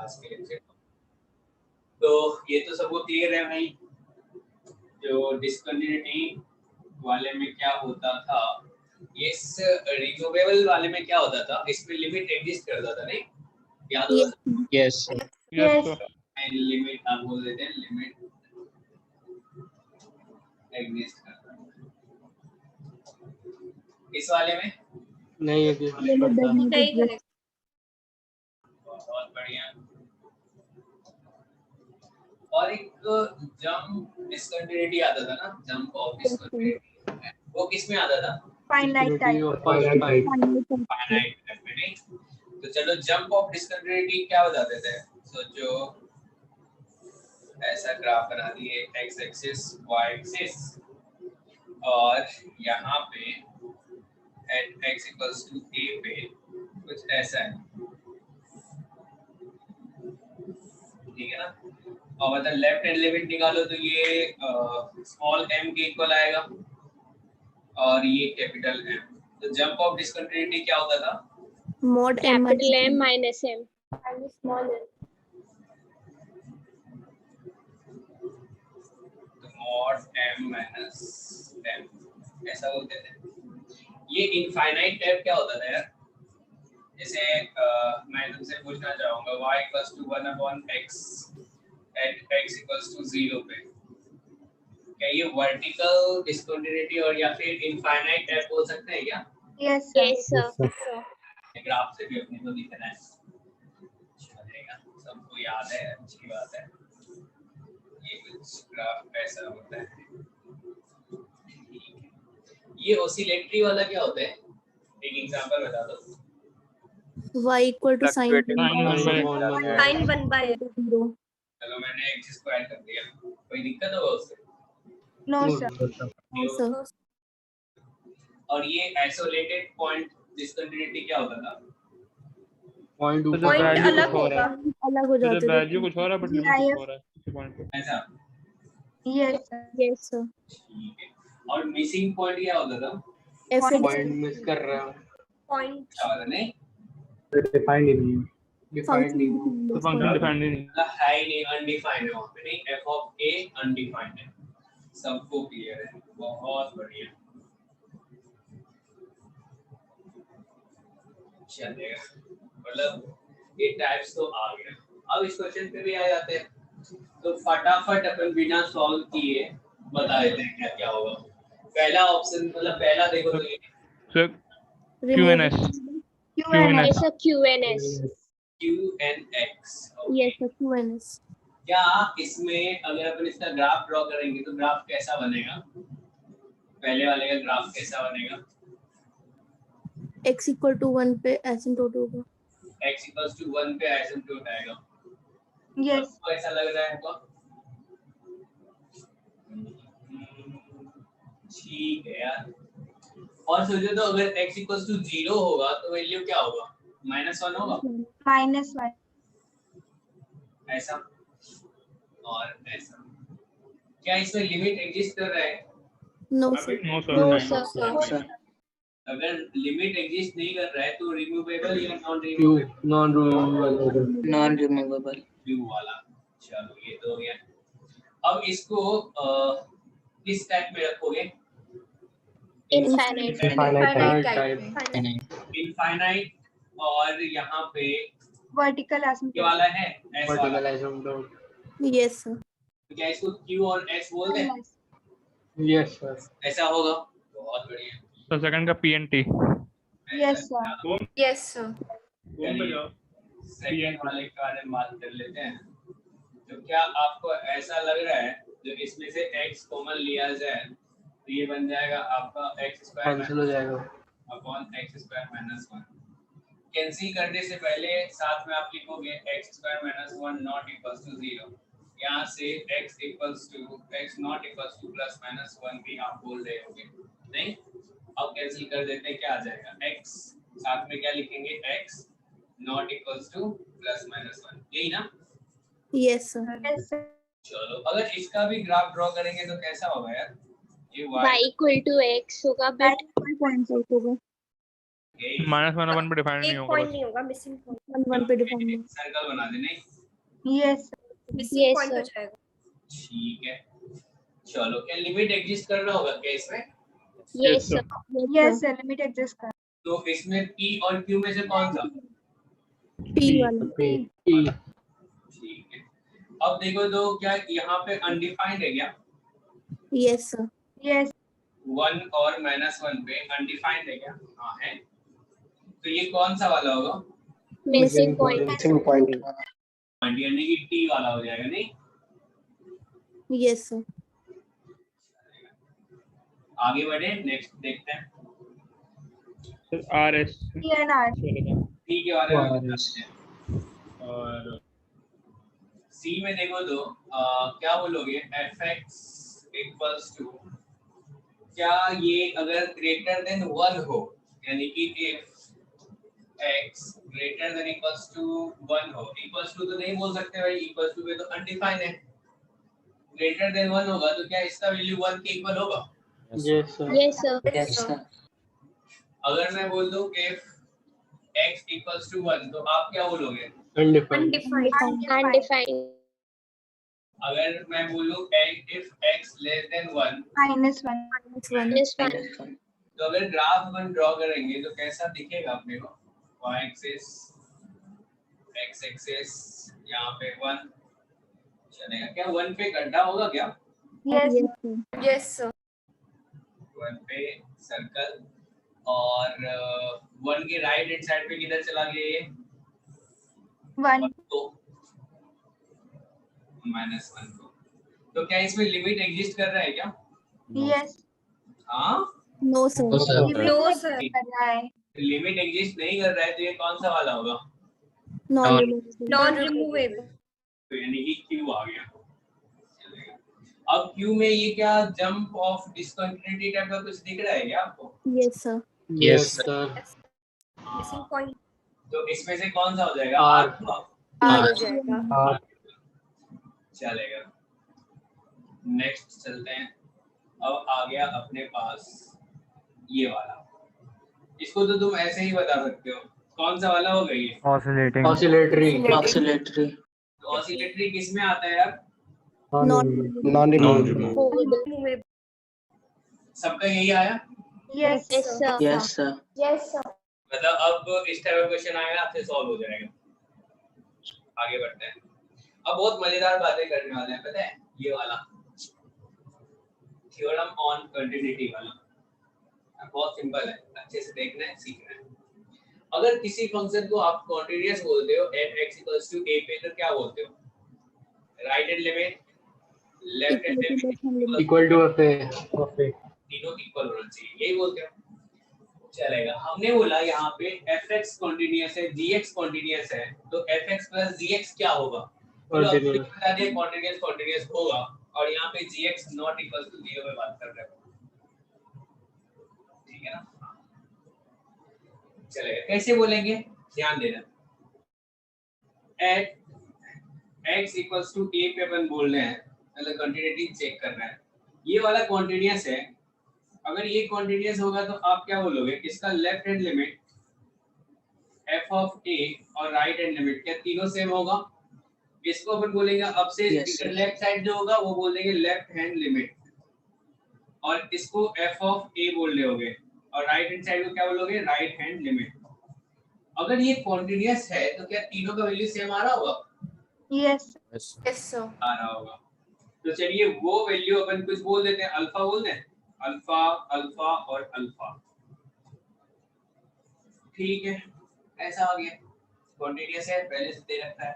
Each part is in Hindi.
आज के लेक्चर। तो ये तो सबको क्लियर है भाई, जो डिस्कंटिन्यूटी वाले में क्या होता था, इस रिमूवेबल वाले में क्या होता था, इसमें लिमिट एग्जिस्ट करता था, नहीं याद होगा? यस एंड लिमिट आप बोल देते हैं, लिमिट एग्जिस्ट करता था। इस वाले में नहीं है। बहुत बढ़िया। और एक जंप डिस्कंटिन्यूटी आता था ना, जंप ऑफ डिस्कंटिन्यूटी, वो किस में आता था? Finite type. नहीं? तो चलो जंप ऑफ डिस्कंटिन्यूटी क्या बताते थे, सोचो। ऐसा ग्राफ बना दिए, एक्स एक्सिस वाई एक्सिस, और यहाँ पे एट एक्स इक्वल्स टू ए पे कुछ ऐसा है, ठीक है ना। और मतलब लेफ्ट हैंड लिमिट निकालो तो ये स्मॉल m के इक्वल आएगा और ये कैपिटल M। तो जंप ऑफ डिस्कंटिन्यूटी क्या होता था? Mode capital M minus M small m। तो मॉड m माइनस m ऐसा बोलते थे। ये इनफाइनाइट टाइप क्या होता था यार? जैसे मैं तुमसे पूछना चाहूंगा y equals to 1/x at x equals to 0 पे, क्या ये वर्टिकल डिस्कंटिन्यूटी और या फिर इनफाइनाइट टाइप बोल सकते हैं क्या? Yes sir. ग्राफ से भी अपने को दिखना है, चलेगा, सबको याद है, अच्छी बात है। ये कुछ ग्राफ ऐसा होता है, ठीक है। ये ऑसिलेटरी वाला क्या होता है, एक एग्जांपल बता दो। y equal to sin sin 1 by 0। चलो मैंने एक चीज को ऐड कर दिया, कोई दिक्कत होगा उससे? No sir. और ये आइसोलेटेड पॉइंट डिस्कंटिन्यूटी क्या होता था? पॉइंट अलग होगा, अलग हो जाते थे। वैल्यू कुछ हो रहा है बट लिमिट कुछ हो रहा है पॉइंट पे। ऐसा, यस सर। ठीक है। और मिसिंग पॉइंट क्या होता था? ऐसे पॉइंट मिस कर रहा हूँ। पॉइंट क्या होता नहीं? डिफाइंड ही नहीं तो फंक्शन डिफाइंड नहीं। है ही नहीं, अनडिफाइंड है वहाँ पे, नहीं, f of a अनडिफाइंड है। सबको क्लियर है, बहुत बढ़िया, चलेगा। मतलब ये टाइप्स तो आ गया। अब इस क्वेश्चन पे भी आ जाते हैं, तो फटाफट अपन बिना सॉल्व किए बता देते हैं क्या क्या होगा। पहला ऑप्शन, मतलब पहला देखो तो ये सर QNS ऐसा QNS। QNX। Yes sir QNS। क्या इसमें अगर अपन इसका ग्राफ ड्रॉ करेंगे तो ग्राफ कैसा बनेगा? पहले वाले का ग्राफ कैसा बनेगा? x equal to 1 पे एसिम्प्टोट होगा। x equals to 1 पे एसिम्प्टोट आएगा। यस सबको ऐसा लग रहा है आपको? ठीक है यार। और सोचो तो अगर x equals to 0 होगा तो वैल्यू क्या होगा? -1 होगा, -1। ऐसा और ऐसा। क्या इसमें लिमिट एग्जिस्ट कर रहा है? No no sir. सर अगर लिमिट एग्जिस्ट नहीं कर रहा है तो रिमूवेबल या नॉन नॉन रिमूवेबल व्यू वाला। चलो ये तो हो गया। अब इसको किस टाइप में रखोगे? Infinite infinite. और यहाँ पे वर्टिकल ये वाला है S वाला। Yes sir. तो क्या इसको Q और S बोल दें? Yes sir. ऐसा होगा, बहुत बढ़िया। तो सेकंड का PNT। Yes sir. Yes sir. Second वाले का बात कर लेते हैं। तो क्या आपको ऐसा लग रहा है जो इसमें से x कॉमन लिया जाए तो ये बन जाएगा आपका x स्क्वायर कैंसिल हो जाएगा upon x square minus 1। Cancel करने से पहले साथ में आप लिखोगे x square minus 1 not equals to 0। यहाँ से x equals to x not equals to plus minus 1 भी आप बोल रहे होगे, नहीं? अब कैंसिल कर देते हैं, क्या आ जाएगा? x साथ में क्या लिखेंगे? x not equals to plus minus 1, यही ना? Yes sir. चलो अगर इसका भी ग्राफ ड्रॉ करेंगे तो कैसा होगा यार? ये y इक्वल टू x होगा बट पॉइंट होगा। -1 1 पे डिफाइंड नहीं एक होगा पॉइंट बस। नहीं होगा, मिसिंग पॉइंट। 1 पे डिफाइन। सर्कल बना दे, नहीं? Yes. Yes, sir. ठीक है, चलो क्या लिमिट एग्जिस्ट कर रहा होगा क्या इसमें? Yes, sir. Yes, sir. Limit exist कर. तो इसमें P और Q में से कौन सा? P वाला. ठीक है, अब देखो तो क्या यहाँ पे अनडिफाइंड है क्या? Yes, sir. Yes. 1 और -1 पे अनडिफाइंड है क्या? हाँ है, तो ये कौन सा वाला होगा? Missing point. पॉइंट यानी कि T वाला हो जाएगा नहीं? Yes, sir. आगे बढ़े, नेक्स्ट देखते हैं। RS P and R. T के बारे में बताते हैं। और C में देखो तो क्या बोलोगे? fx इक्वल्स टू, क्या ये अगर ग्रेटर देन 1 हो, यानी कि if x greater then equals to 1 हो, इक्वल्स टू तो नहीं बोल सकते भाई, इक्वल्स टू पे तो अनडिफाइंड है। ग्रेटर देन 1 होगा तो क्या इसका वैल्यू 1 के इक्वल होगा? Yes, sir. Yes, sir. Yes, sir. अगर मैं बोल दूं if x इक्वल्स टू 1 तो आप क्या बोलोगे? Undefined. Undefined. अगर मैं बोलूं if x less than 1, -1. Minus 1. तो अगर ग्राफ अपन ड्रॉ करेंगे तो कैसा दिखेगा अपने को? y एक्सिस, x एक्सिस, यहाँ पे 1 चलेगा क्या? 1 पे गड्ढा होगा क्या? Yes. Yes, sir. 1 पे सर्कल, और 1 के राइट हैंड साइड पे किधर चला गया ये? 1. तो -1 को, तो क्या इसमें लिमिट एग्जिस्ट कर रहा है क्या? Yes. हाँ, No, sir. No, sir. No, sir. कर रहा है. लिमिट एग्जिस्ट नहीं कर रहा है तो ये कौन सा वाला होगा? Non-removable. Non-removable. तो यानी कि Q आ गया। चलेगा, अब Q में ये क्या जंप ऑफ डिसकंटिन्यूटी टाइप का कुछ दिख रहा है क्या आपको? Yes, sir. Yes, sir. Missing point. तो इसमें से कौन सा हो जाएगा? R. R हो जाएगा. R. चलेगा, नेक्स्ट चलते हैं। अब आ गया अपने पास ये वाला, इसको तो तुम ऐसे ही बता सकते हो, कौन सा वाला होगा ये? oscillating Oscillatory. तो ऑसिलेटरी किस में आता है यार? Non-removable. सबका यही आया? Yes. Yes, sir. Yes, sir. Yes, sir. मतलब अब इस टाइप का क्वेश्चन आएगा आपसे सॉल्व हो जाएगा। आगे बढ़ते हैं, अब बहुत मजेदार बातें करने वाले हैं, पता है? ये वाला थ्योरम ऑन कंटिन्यूटी वाला बहुत सिंपल है, अच्छे से देखना है, सीखना है। अगर किसी फंक्शन को आप कॉन्टिन्यूअस बोलते हो f(x = a) पे, तो क्या बोलते हो? Right hand limit, left hand limit Equal to of a. तीनों इक्वल होना चाहिए, यही बोलते हो। चलेगा, हमने बोला यहाँ पे fx कॉन्टिन्यूअस है, gx कॉन्टिन्यूअस है, तो fx + gx क्या होगा? तो आपको बता दिया कॉन्टिन्यूअस होगा, और यहाँ पे gx ≠ 0 पे बात कर रहे हैं, ठीक है ना? चलेगा, कैसे बोलेंगे ध्यान देना। एट x = a पे अपन बोल रहे हैं, मतलब कंटिन्यूटी चेक कर रहे हैं, ये वाला कॉन्टिन्यूअस है। अगर ये कॉन्टिन्यूअस होगा तो आप क्या बोलोगे? इसका left hand limit f of a और राइट हैंड लिमिट क्या तीनों सेम होगा? इसको अपन बोलेंगे अब से लेफ्ट साइड जो होगा वो बोल देंगे लेफ्ट हैंड लिमिट, और इसको f ऑफ a बोल रहे होगे, और राइट हैंड साइड को क्या बोलोगे? Right hand limit. अगर ये कॉन्टिन्यूअस है तो क्या तीनों का वैल्यू सेम आ रहा होगा? Yes. Yes, sir. आ रहा होगा। तो चलिए वो वैल्यू अपन कुछ बोल देते हैं, अल्फा बोल दें, अल्फा, अल्फा और अल्फा, ठीक है, ऐसा आ गया, कॉन्टिन्यूअस है, पहले से दे रखा है।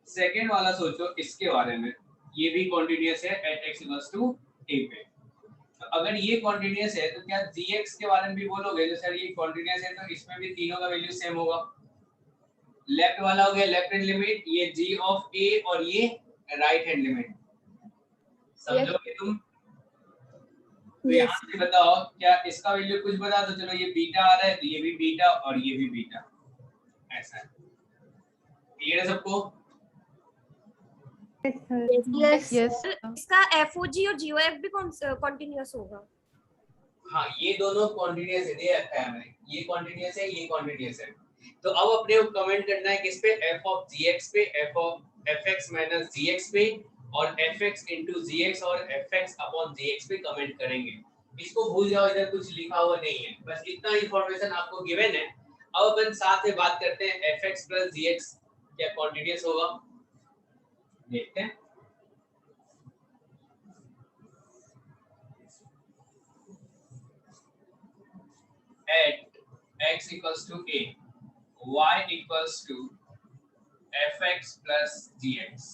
सेकंड वाला सोचो इसके बारे में, ये भी कॉन्टिन्यूअस है एट x = a पे। तो अगर ये कॉन्टिन्यूअस है तो क्या gx के बारे में भी बोलोगे? तो सर ये कॉन्टिन्यूअस है तो इसमें भी तीनों का वैल्यू सेम होगा। लेफ्ट वाला हो गया लेफ्ट हैंड लिमिट, ये g ऑफ a, और ये राइट हैंड लिमिट, समझोगे तुम? तो यहाँ से बताओ क्या इसका वैल्यू कुछ बता दो। चलो ये बीटा आ रहा है तो ये भी बीटा और ये भी बीटा, ऐसा है। क्लियर है सबको? Yes. इसका FOG और GOF भी कंटिन्यूअस होगा। हाँ, ये दोनों कॉन्टिन्यूअस है, ये रखा है हमने, ये कॉन्टिन्यूअस है, ये कॉन्टिन्यूअस है। तो अब अपने को कमेंट करना है किस पे? f ऑफ gx पे, f of fx minus gx पे और fx into gx और fx अपॉन gx पे कमेंट करेंगे। इसको भूल जाओ, इधर कुछ लिखा हुआ नहीं है, बस इतना इंफॉर्मेशन आपको गिवन है। अब अपन साथ में बात करते हैं fx प्लस gx क्या कॉन्टिन्यूअस होगा, देखते हैं। At x equals to a, y equals to fx plus gx।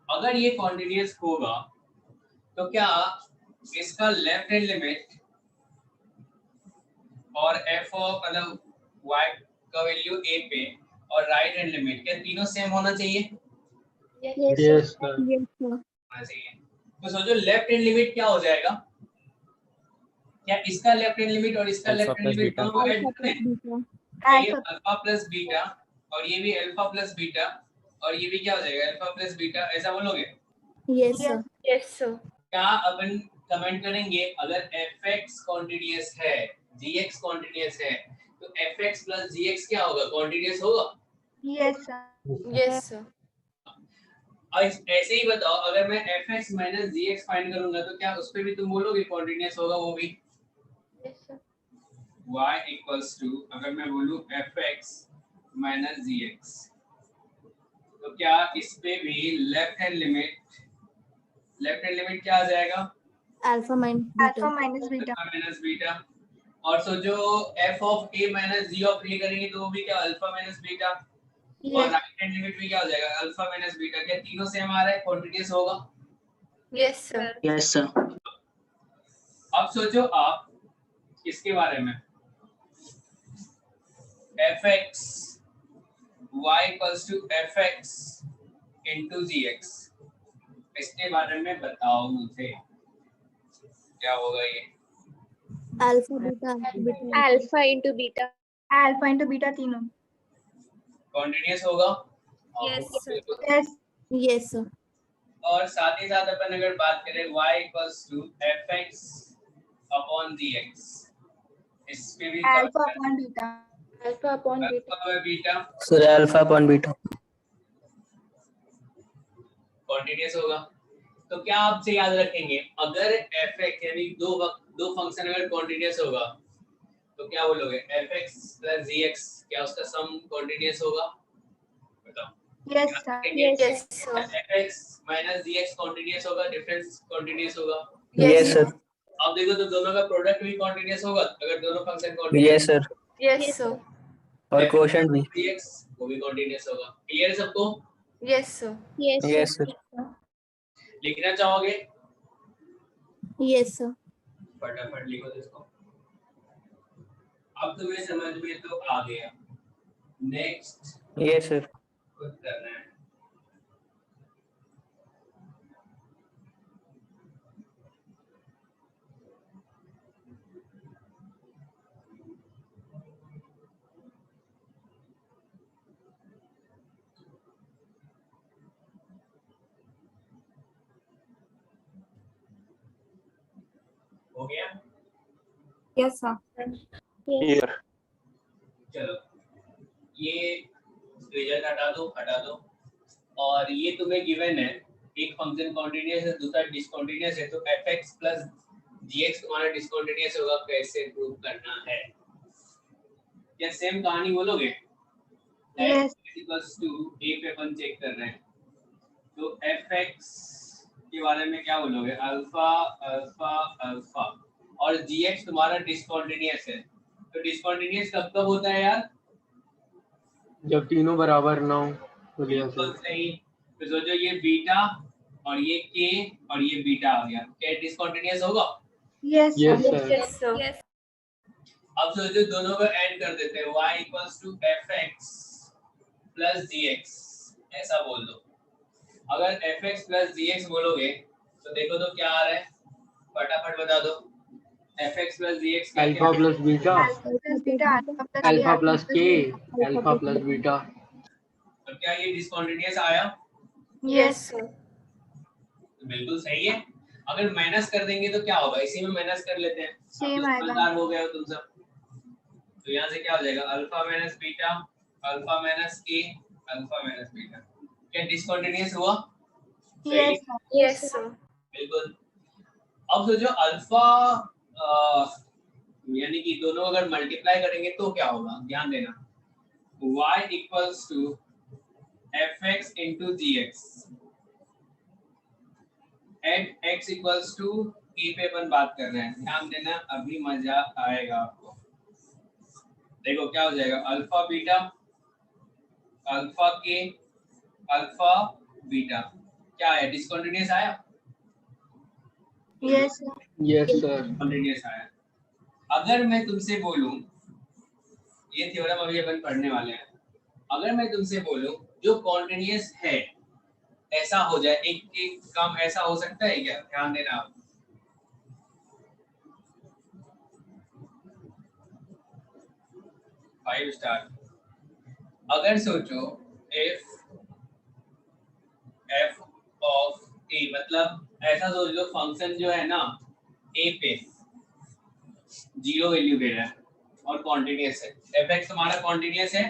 अगर ये कॉन्टिन्यूअस होगा तो क्या इसका लेफ्ट हैंड लिमिट और f ऑफ मतलब y का वैल्यू a पे और राइट हैंड लिमिट क्या तीनों सेम होना चाहिए? Yes, sir. Yes, sir. होना चाहिए। तो सोचो लेफ्ट हैंड लिमिट क्या हो जाएगा, क्या इसका लेफ्ट हैंड लिमिट और इसका alpha left hand plus limit beta. दोनों को ऐड Alpha करते plus हैं? beta. ये Alpha. अल्फा प्लस बीटा और ये भी अल्फा प्लस बीटा और ये भी क्या हो जाएगा अल्फा प्लस बीटा, ऐसा बोलोगे? Yes, sir. Yes, sir. क्या अपन कमेंट करेंगे अगर fx कॉन्टिन्यूअस है gx कॉन्टिन्यूअस है तो fx प्लस gx क्या होगा, कॉन्टिन्यूअस होगा? Yes, sir. Yes, sir. और ऐसे ही बताओ अगर मैं fx माइनस gx फाइंड करूंगा तो क्या उस पे भी तुम बोलोगे कॉन्टिन्यूअस होगा वो भी? Yes, sir. y equals to अगर मैं बोलूं fx माइनस gx तो क्या इस पे भी लेफ्ट हैंड लिमिट क्या आ जाएगा? Alpha minus beta. Alpha minus beta. Alpha minus beta. और सो जो f of a minus g of a करेंगे तो वो भी क्या अल्फा माइनस बीटा और Yes. राइट हैंड लिमिट भी क्या हो जाएगा अल्फा माइनस बीटा। क्या तीनों सेम आ रहा है, कॉन्टिन्यूअस होगा? Yes, sir. Yes sir. अब सोचो आप इसके बारे में fx y equals to fx into gx, इसके बारे में बताओ मुझे क्या होगा ये? Alpha beta. Beta. Alpha into beta. Alpha into beta तीनों. कॉन्टिन्यूअस होगा? Yes, sir. Yes. Yes, sir. और साथ ही साथ अपन अगर बात करें y equals to fx upon gx, इस पे भी Alpha upon beta. Alpha upon beta. Alpha और beta sir alpha upon beta. Continuous होगा। तो क्या आपसे याद रखेंगे अगर fx यानी दो फंक्शन अगर कॉन्टिन्यूअस होगा तो क्या बोलोगे fx plus gx क्या उसका सम कॉन्टिन्यूअस होगा? बताओ। Yes, sir. Yes, sir. fx minus gx continuous होगा, डिफरेंस कॉन्टिन्यूअस होगा। Yes sir. अब देखो तो दोनों का प्रोडक्ट भी कॉन्टिन्यूअस होगा अगर दोनों function continuous. Yes sir. Yes, sir. और क्वोशंट भी। gx वो भी कॉन्टिन्यूअस होगा। क्लियर है सबको? Yes, sir. Yes, yes sir. लिखना चाहोगे? Yes, sir. फटाफट लिखो इसको। अब तुम्हें समझ में तो आ गया। Next yes sir. खुद करना है। हो गया? Yes, sir. Here. चलो ये रिजल्ट हटा दो और ये तुम्हें गिवन है एक फंक्शन कॉन्टिन्यूअस है दूसरा डिसकंटीन्यूअस है तो fx plus gx तुम्हारा डिसकंटीन्यूअस होगा, कैसे प्रूव करना है? क्या सेम कहानी बोलोगे? Yes. इक्वल्स टू a पे अपन चेक कर रहे हैं तो fx के बारे में क्या बोलोगे? अल्फा अल्फा अल्फा और gx तुम्हारा डिसकंटीन्यूअस है तो डिसकंटीन्यूअस कब कब होता है यार? जब तीनों बराबर ना हो तो लिया बिल्कुल सर। सही। तो सोचो ये बीटा और ये k और ये बीटा आ गया, क्या डिसकंटीन्यूअस होगा? Yes, sir. Yes, sir. Yes, sir. Yes. अब सोचो दोनों को ऐड कर देते हैं y equals to fx plus gx, ऐसा बोल दो। अगर fx प्लस gx बोलोगे तो देखो तो क्या आ रहा है, फटाफट बता दो। fx प्लस gx क्या alpha plus beta, Alpha plus beta. Alpha plus के, अल्फा प्लस बीटा। तो क्या ये डिसकंटीन्यूअस आया? Yes. sir. तो बिल्कुल सही है। अगर माइनस कर देंगे तो क्या होगा, इसी में माइनस कर लेते हैं। Same आएगा। समझदार हो गए हो तुम सब। तो यहाँ से क्या हो जाएगा alpha minus beta, alpha minus के, अल्फा माइनस बीटा। क्या डिसकंटिन्यूअस हुआ? Yes, sir. Yes, sir. बिल्कुल। अब सोचो अल्फा यानी कि दोनों अगर मल्टीप्लाई करेंगे तो क्या होगा, ध्यान देना। y equals to fx into gx at x equals to e पे अपन बात कर रहे हैं, ध्यान देना, अभी मजा आएगा आपको। देखो क्या हो जाएगा, अल्फा बीटा अल्फा के अल्फा बीटा क्या है, डिसकंटिन्यूअस आया? Yes, sir. Yes sir. Continuous आया। अगर मैं तुमसे बोलूं, ये थ्योरम अभी अपन पढ़ने वाले हैं, अगर मैं तुमसे बोलूं जो कॉन्टिन्यूअस है ऐसा हो जाए, एक काम ऐसा हो सकता है क्या? ध्यान देना आप। Five star. अगर सोचो एफ ऑफ ए, मतलब ऐसा सोच लो फंक्शन जो है ना ए पे जीरो वैल्यू दे रहा है और कॉन्टिन्यूअस है, एफ एक्स हमारा कॉन्टिन्यूअस है,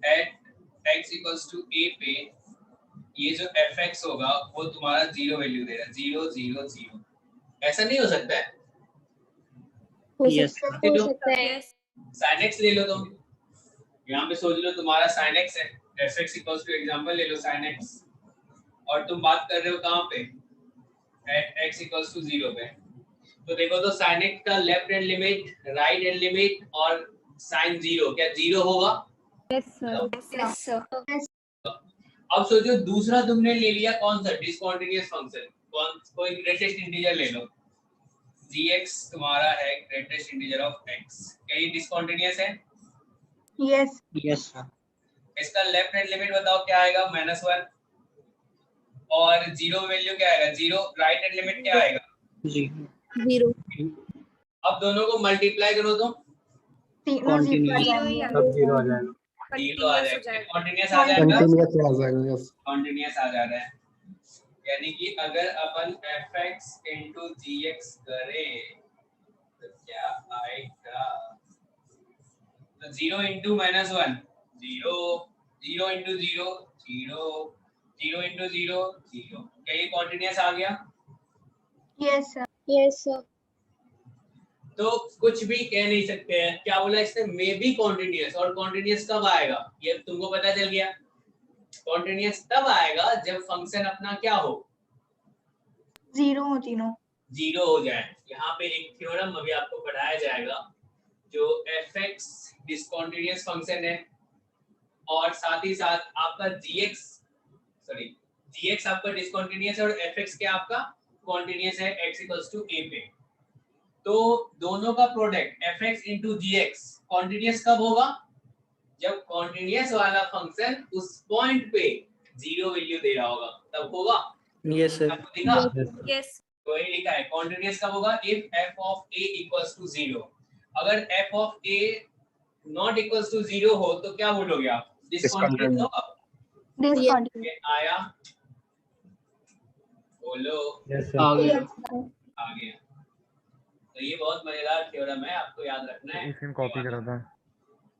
एट एक्स इक्वल्स टू ए पे ये जो एफ एक्स होगा वो तुम्हारा जीरो वैल्यू दे रहा है, 0 0 0। ऐसा नहीं हो सकता है? Yes. हो सकता है। Yes. sin x ले लो तुम, यहाँ पे सोच लो तुम्हारा sin x है, F x equals two example ले लो sin x, और तुम बात कर रहे हो कहाँ पे, एट x इक्वल्स टू 0 पे। तो देखो तो sin x का left hand limit, right hand limit और sin 0 क्या 0 होगा? Yes, sir. Yes, sir. अब सोचो दूसरा तुमने ले लिया कौन सा, डिसकंटिन्यूअस फंक्शन, कोई ग्रेटेस्ट इंटीजर ले लो, gx तुम्हारा है ग्रेटेस्ट इंटीजर ऑफ x, क्या ये डिसकंटिन्यूअस है? Yes. Yes, sir. इसका लेफ्ट हैंड लिमिट बताओ क्या आएगा, -1, और 0 वैल्यू क्या आएगा 0, राइट हैंड लिमिट क्या आएगा? 0. अब दोनों को मल्टीप्लाई करो तो तीनों जीरो आ Continuous. जाएंगे। सब जीरो आ जाएगा। 0 आ जाएगा, कॉन्टिन्यूअस आ जाएगा, कंटिन्यूअस आ जाएगा। यस कॉन्टिन्यूअस आ जा रहा है। यानी कि अगर अपन fx into gx करें तो क्या आएगा, तो 0 into -1 0, 0 into 0 0, 0 into 0 0, क्या ये कॉन्टिन्यूअस आ गया? Yes, sir. Yes, sir. तो कुछ भी कह नहीं सकते हैं, क्या बोला इसने, मे बी कॉन्टिन्यूअस, और कॉन्टिन्यूअस कब आएगा ये तुमको पता चल गया, कॉन्टिन्यूअस तब आएगा जब फंक्शन अपना क्या हो, जीरो हो तीनों। जीरो हो जाए। यहाँ पे एक थ्योरम अभी आपको पढ़ाया जाएगा, जो fx डिसकंटिन्यूअस फंक्शन है और साथ ही साथ आपका gx आपका डिसकंटिन्यूअस है और fx क्या आपका कॉन्टिन्यूअस है x इक्वल्स टू a पे। तो दोनों का product fx into gx continuous कब होगा, जब कॉन्टिन्यूअस वाला फंक्शन उस पॉइंट पे जीरो वैल्यू दे रहा होगा, तब होगा। Yes, sir. आपको दिखा? Yes. तो ये लिखा है कॉन्टिन्यूअस कब होगा, if f of a equals to 0। अगर f of a not equals to 0 हो तो क्या बोलोगे आप, डिसकंटिन्यूअस होगा। डिसकंटिन्यूअस। आया, बोलो, आ गया। आ गया। तो ये बहुत मजेदार थ्योरम है, आपको याद रखना है। इसमें कॉपी करा था,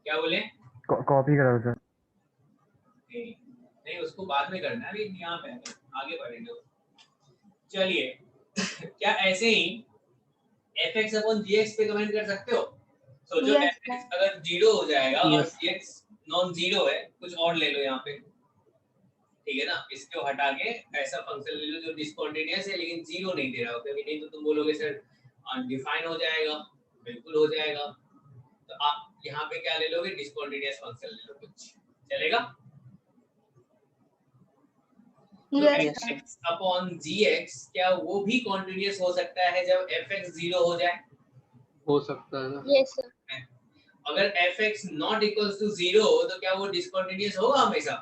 क्या बोले? कॉपी करा था। नहीं नहीं, उसको बाद में करना है, अभी यहाँ पे आगे बढ़ेंगे। चलिए क्या ऐसे ही fx अपॉन gx पे कमेंट कर सकते हो? सोचो Yes, fx अगर 0 हो जाएगा और Yes. gx नॉन जीरो है, कुछ और ले लो यहाँ पे, ठीक है ना, इसको हटा के ऐसा फंक्शन ले लो जो डिसकंटिन्यूअस है लेकिन 0 नहीं दे रहा हो, क्योंकि नहीं तो तुम बोलोगे सर अनडिफाइन हो जाएगा, बिल्कुल हो जाएगा। तो आप यहाँ पे क्या ले लोगे, डिसकंटिन्यूअस फंक्शन ले लो, कुछ चलेगा। तो Yes, fx अपॉन gx क्या वो भी कॉन्टिन्यूअस हो सकता है जब fx 0 हो जाए? हो सकता है ना। Yes, sir. अगर fx नॉट इक्वल्स टू 0 हो तो क्या वो डिसकंटिन्यूअस होगा हमेशा?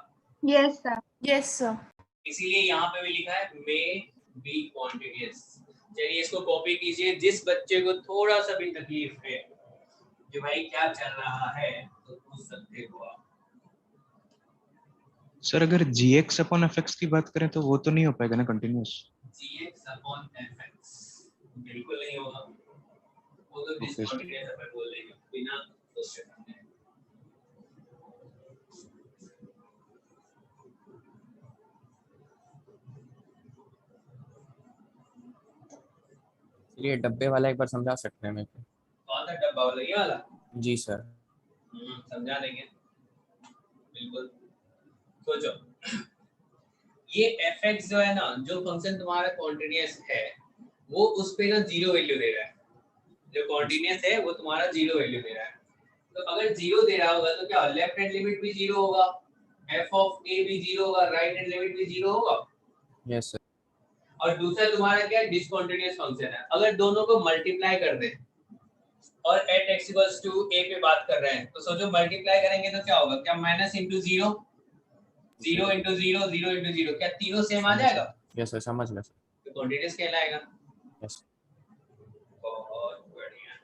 yes, sir. Yes, sir. इसीलिए यहाँ पे भी लिखा है मे बी कॉन्टिन्यूअस। चलिए इसको कॉपी कीजिए, जिस बच्चे को थोड़ा सा भी तकलीफ है कि भाई क्या चल रहा है तो पूछ सकते हो आप। सर अगर gx अपॉन fx की बात करें तो वो तो नहीं हो पाएगा ना कंटिन्यूअस। gx अपॉन fx बिल्कुल नहीं होगा, वो तो डिसकंटिन्यूअस अपन बोल देंगे बिना सोचे समझे। ये डब्बे वाला एक बार समझा सकते हैं मेरे को? कौन सा डब्बा वाला, ये वाला? जी सर। समझा देंगे बिल्कुल। सोचो, ये fx जो है ना, जो फंक्शन तुम्हारा कॉन्टिन्यूअस है वो उस पे ना जीरो वैल्यू दे रहा है। जो कॉन्टिन्यूअस है वो तुम्हारा जीरो वैल्यू दे रहा है। तो अगर जीरो दे रहा होगा तो क्या लेफ्ट हैंड लिमिट भी जीरो होगा, f ऑफ a भी जीरो होगा, राइट हैंड लिमिट भी जीरो होगा। Yes sir. और दूसरा तुम्हारा क्या डिसकंटीन्यूअस फंक्शन है। अगर दोनों को मल्टीप्लाई कर दें और at x equals to a पे बात कर रहे हैं तो सोचो मल्टीप्लाई करेंगे तो क्या होगा, क्या minus into zero, zero into zero, zero into zero, क्या तीनों सेम आ जाएगा? यस सर, समझ गया सर। तो कॉन्टिन्यूअस कहलाएगा। यस। बहुत बढ़िया,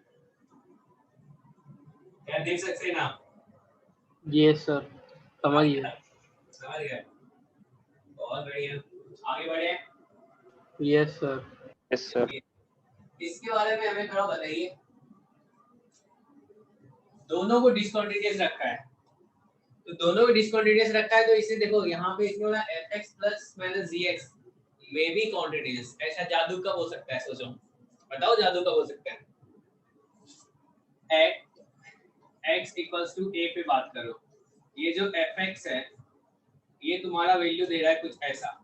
क्या देख सकते हैं ना? यस सर, समझ गया। समझ गए, बहुत बढ़िया। आगे बढ़े। Yes sir. Yes sir. इसके बारे में हमें थोड़ा बताइए। दोनों को डिसकंटीन्यूअस रखा है, तो दोनों को डिसकंटीन्यूअस रखा है तो इसे देखो यहाँ पे इसमें ना fx प्लस माइनस gx में भी कॉन्टिन्यूअस। ऐसा जादू कब हो सकता है? सोचो, बताओ जादू कब हो सकता है? x इक्वल्स टू a पे बात करो, ये जो fx है ये तुम्हारा वैल्यू दे रहा है कुछ ऐसा,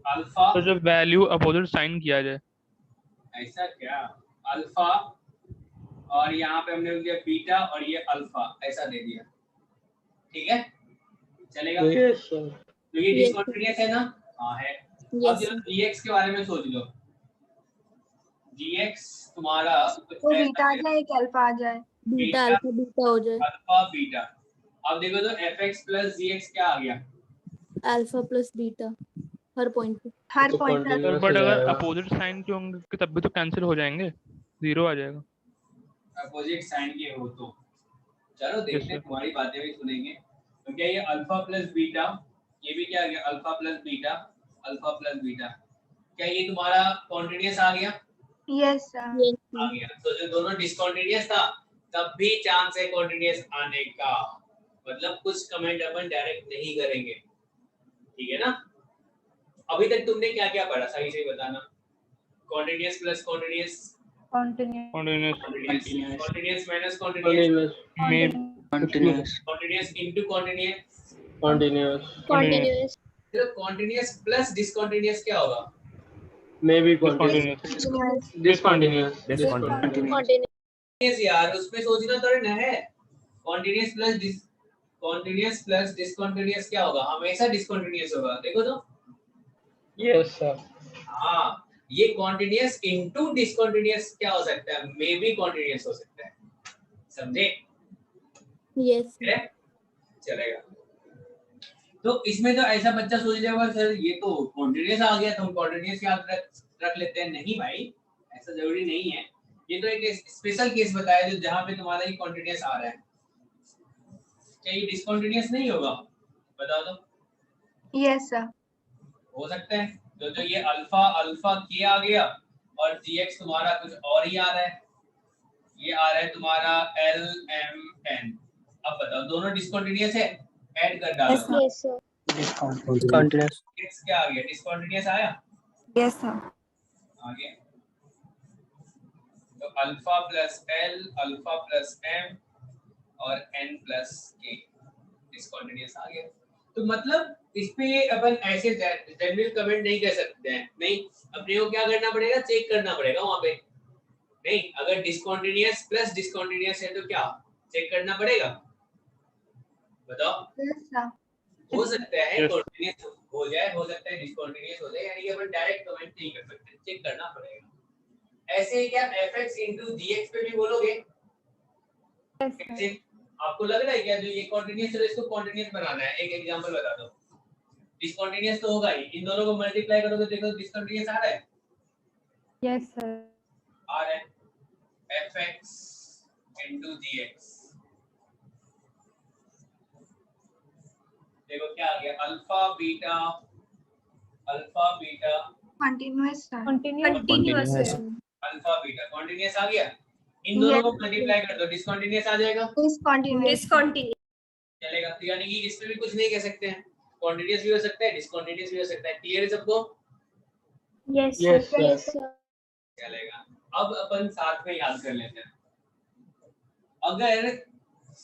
अल्फा। तो जब वैल्यू अपोजिट साइन किया जाए, ऐसा क्या? अल्फा और यहाँ पे हमने दिया बीटा और ये अल्फा, ऐसा दे दिया, ठीक है, चलेगा? Yes sir. तो ये डिसकंटीन्यूअस है ना? हाँ है। अब जब gx के बारे में सोच लो, gx तुम्हारा कुछ तो ऐसा बीटा आ है, जाए, एक अल्फा आ जाए। बीटा अल्फा बीटा हो जाए, अल्फा बीटा। अब देखो तो fx प्लस gx क्या आ गया? अल्फा प्लस बीटा हर पॉइंट पे। हर तो पॉइंट पे continuous बट हो अगर जाएगा। अपोजिट साइन के होंगे तब भी तो कैंसिल हो जाएंगे, जीरो आ जाएगा। अपोजिट साइन के हो तो चलो देखते हैं, sir. तुम्हारी बातें भी सुनेंगे। तो क्या ये अल्फा प्लस बीटा, ये भी क्या आ गया? Alpha plus beta, alpha plus beta, क्या ये तुम्हारा कॉन्टिन्यूअस आ गया? Yes sir. आ गया। तो जो दोनों डिसकंटीन्यूअस था तब भी चांस है कॉन्टिन्यूअस आने का, मतलब कुछ कमेंट अपन डायरेक्ट नहीं करेंगे, ठीक है ना? अभी तक तुमने क्या क्या पढ़ा, सही से बताना। Continuous plus continuous, continuous, continuous continuous minus continuous, में continuous, continuous into continuous. Continuous continuous तो कॉन्टिन्यूअस प्लस डिसकंटीन्यूअस क्या होगा? में भी Discontinuous. Continuous, discontinuous, Discontinuous. Continuous यार, उसमें सोचना थोड़ी ना है। कॉन्टिन्यूअस प्लस डिसकंटीन्यूअस क्या होगा? हमेशा डिसकंटीन्यूअस होगा, देखो तो। Yes sir. हाँ, ये कॉन्टिन्यूअस इनटू डिसकंटीन्यूअस क्या हो सकता है? मे बी कॉन्टिन्यूअस हो सकता है, समझे? यस है? चलेगा। तो इसमें तो ऐसा बच्चा सोच जाएगा सर ये तो कॉन्टिन्यूअस आ गया तो हम कॉन्टिन्यूअस याद रख लेते हैं। नहीं भाई, ऐसा जरूरी नहीं है। ये तो एक स्पेशल केस बताया जो जहां पे तुम्हारा ये कॉन्टिन्यूअस आ रहा है। क्या ये डिसकंटीन्यूअस नहीं होगा? बताओ तो। Yes sir. हो सकता है। तो जो ये अल्फा अल्फा के आ गया और gx तुम्हारा कुछ और ही आ रहा है, ये आ रहा है तुम्हारा lmn। अब बताओ दोनों डिसकंटीन्यूअस है? ऐड कर डालो। Yes sir continuous. x क्या आ गया? डिसकंटीन्यूअस आया? Yes sir. आ गया। तो alpha plus l, alpha plus m और n प्लस k डिसकंटीन्यूअस आ गया। तो मतलब इस पे अपन ऐसे जनरल कमेंट नहीं कर सकते हैं। नहीं, अपने को क्या करना पड़ेगा? चेक करना पड़ेगा वहां पे। नहीं, अगर डिसकंटीन्यूअस प्लस डिसकंटीन्यूअस है तो क्या चेक करना पड़ेगा? बताओ। Yes sir. हो सकता है Yes. कॉन्टिन्यूअस हो जाए, हो सकता है डिसकंटीन्यूअस हो जाए, यानी कि अपन डायरेक्ट कमेंट नहीं कर सकते, चेक करना पड़ेगा। ऐसे ही क्या fx gx पे भी बोलोगे? कैसे? आपको लग रहा है क्या जो ये कॉन्टिन्यूअस है इसको कॉन्टिन्यूअस बनाना है? एक एग्जांपल बता दो। डिसकंटीन्यूअस तो होगा ही, इन दोनों को मल्टीप्लाई करोगे देखो डिसकंटीन्यूअस आ रहा है? Yes sir. आ रहा है fx gx। देखो क्या आ गया? Alpha beta continuous sir. Continuous है। अल्फा बीटा कॉन्टिन्यूअस आ गया। इन दोनों को मल्टीप्लाई कर दो डिसकंटीन्यूअस आ जाएगा, डिसकंटिन्यूअस। डिसकंटिन्यूअस चलेगा। तो यानी कि इसमें भी कुछ नहीं कह सकते हैं, कॉन्टिन्यूअस भी हो सकता है डिसकंटीन्यूअस भी हो सकता है। क्लियर है सबको? Yes Yes, sir sir. Yes sir चलेगा। अब अपन साथ में याद कर लेते हैं। अगर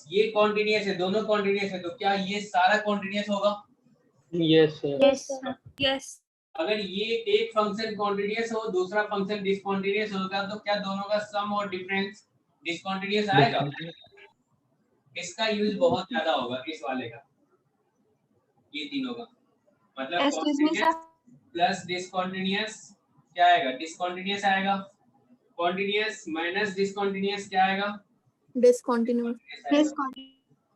ये कॉन्टिन्यूअस है, दोनों कॉन्टिन्यूअस है, तो क्या ये सारा कॉन्टिन्यूअस होगा? Yes sir. Yes. Yes. अगर ये एक फंक्शन कॉन्टिन्यूअस हो, दूसरा फंक्शन डिसकंटीन्यूअस होगा, तो क्या दोनों का सम और डिफरेंस डिसकंटीन्यूअस आएगा? इसका यूज बहुत ज्यादा होगा इस वाले का, ये तीनों का। मतलब Excuse me, sir. Plus discontinuous क्या आएगा? डिसकंटीन्यूअस आएगा। कॉन्टिन्यूअस माइनस डिसकंटीन्यूअस क्या आएगा? Discontinuous.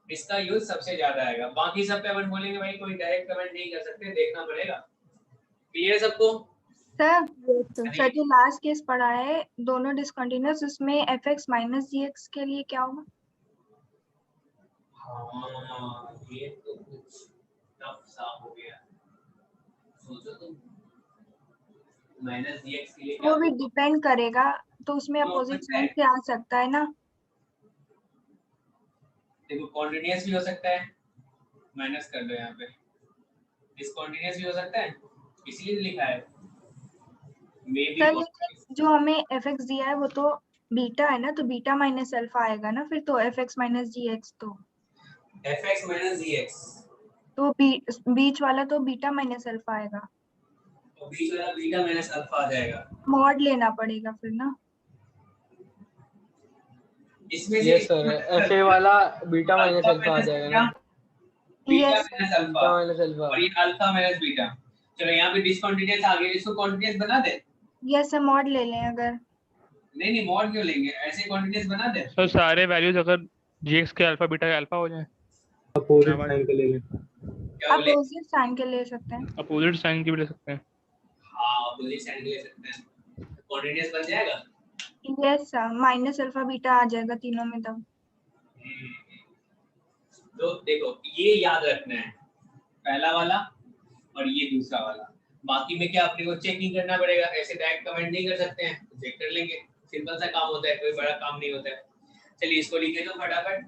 इसका यूज सबसे ज्यादा आएगा। बाकी सब पे अपन बोलेंगे भाई कोई डायरेक्ट कमेंट नहीं कर सकते, देखना पड़ेगा। क्लियर सबको? सर सर जो लास्ट केस पढ़ा है दोनों डिसकंटिन्यूअस, उसमें fx माइनस gx के लिए क्या होगा? हाँ, ये तो कुछ टफ सा हो गया। सोचो तुम, माइनस dx के लिए क्या वो भी होगा? डिपेंड करेगा, तो उसमें हो अपोजिट सकता है। साइन से आ सकता है ना। देखो कॉन्टिन्यूअस भी हो सकता है, माइनस कर दो यहाँ पे। डिसकंटीन्यूअस भी हो सकता है, इसलिए लिखा है मे बी। सर लेकिन जो हमें fx दिया है वो तो बीटा है ना, तो बीटा माइनस अल्फा आएगा ना फिर, तो fx minus gx fx minus dx, तो बीच वाला तो बीटा माइनस अल्फा आएगा। तो बीच वाला बीटा माइनस अल्फा आ जाएगा। मॉड लेना पड़ेगा फिर ना। इसमें से यस सर, FA वाला बीटा माइनस अल्फा आ जाएगा ना। Beta Yes, minus alpha beta minus alpha. और ये अल्फा माइनस बीटा। चलो यहाँ पे डिसकंटीन्यूअस आ गया, इसको कॉन्टिन्यूअस बना दे। यस सर मॉड ले लें अगर। नहीं मॉड क्यों लेंगे, ऐसे कॉन्टिन्यूअस बना दे। सर सारे वैल्यूज अगर gx के अल्फा बीटा के अल्फा हो जाए, अपोजिट साइन के ले लें। क्या बोले? अपोजिट साइन के ले सकते हैं। अपोजिट साइन की भी ले सकते हैं। हाँ अपोजिट साइन ले सकते हैं, कॉन्टिन्यूअस बन जाएगा। Yes sir minus alpha beta आ जाएगा तीनों में तब। तो देखो ये याद रखना है, पहला वाला और ये दूसरा वाला। बाकी में क्या अपने को चेक नहीं करना पड़ेगा, ऐसे डायरेक्ट कमेंट नहीं कर सकते हैं, चेक कर लेंगे। सिंपल सा काम होता है, कोई बड़ा काम नहीं होता है। चलिए इसको लिखे दो फटाफट।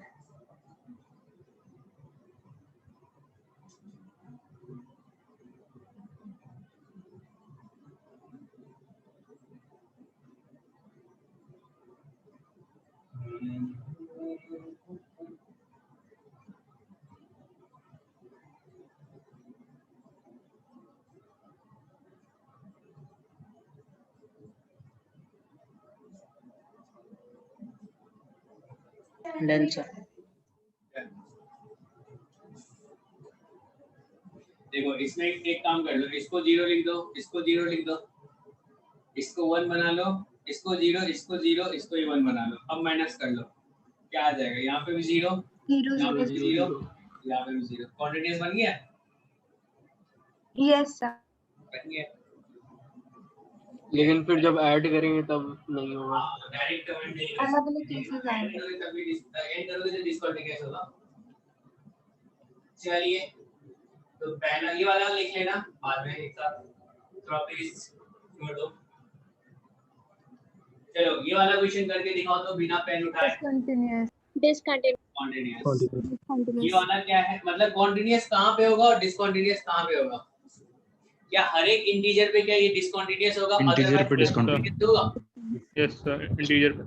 Done, sir. देखो इसमें एक काम कर लो, इसको 0 लिख दो, इसको 0 लिख दो, इसको 1 बना लो, इसको 0, इसको 0, इसको 1 बना लो। अब माइनस कर लो, क्या आ जाएगा? यहाँ पे भी 0, यहाँ पे भी 0, यहाँ पे भी 0। कॉन्टिन्यूअस बन गया? Yes sir. बन गया। लेकिन फिर जब ऐड करेंगे तब नहीं होगा। डायरेक्ट कमेंट नहीं कर अलग अलग सकते। केसेस आएंगे। तभी एंड करोगे तो डिसकंटीन्यूअस होगा। चलिए तो पहला ये वाला लिख लेना, बाद में एक साथ थोड़ा प्लीज छोड़ दो। चलो ये वाला क्वेश्चन करके दिखाओ तो, बिना पेन उठाए। कॉन्टिन्यूअस। ये वाला क्या है, मतलब कॉन्टिन्यूअस कहाँ पे होगा और डिसकंटीन्यूअस कहाँ पे होगा? क्या हर एक इंटीजर पे क्या ये डिसकंटीन्यूअस होगा? इंटीजर पे डिसकंटीन्यूअस होगा। यस सर, इंटीजर पे।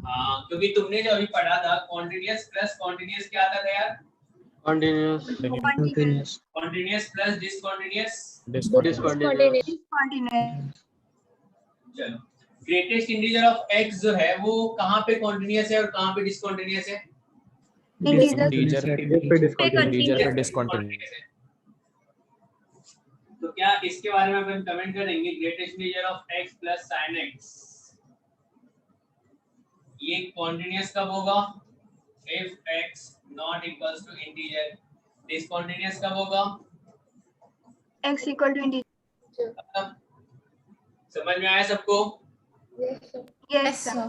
हाँ क्योंकि तुमने जो अभी पढ़ा था कॉन्टिन्यूअस प्लस कॉन्टिन्यूअस क्या आता था यार? Continuous. Continuous. Continuous plus discontinuous. Discontinuous. Continuous. चलो ग्रेटेस्ट इंटीजर ऑफ x जो है वो कहाँ पे कॉन्टिन्यूअस है और कहाँ पे डिसकंटीन्यूअस है? इंटीजर इंटीजर पे डिसकंटिन्यूअस है। तो क्या इसके बारे में अपन कमेंट करेंगे? Greatest integer of x plus sin x, ये कॉन्टिन्यूअस कब होगा? if x not equals to integer। Discontinuous कब होगा? x equal to integer. समझ में आया सबको? Yes sir.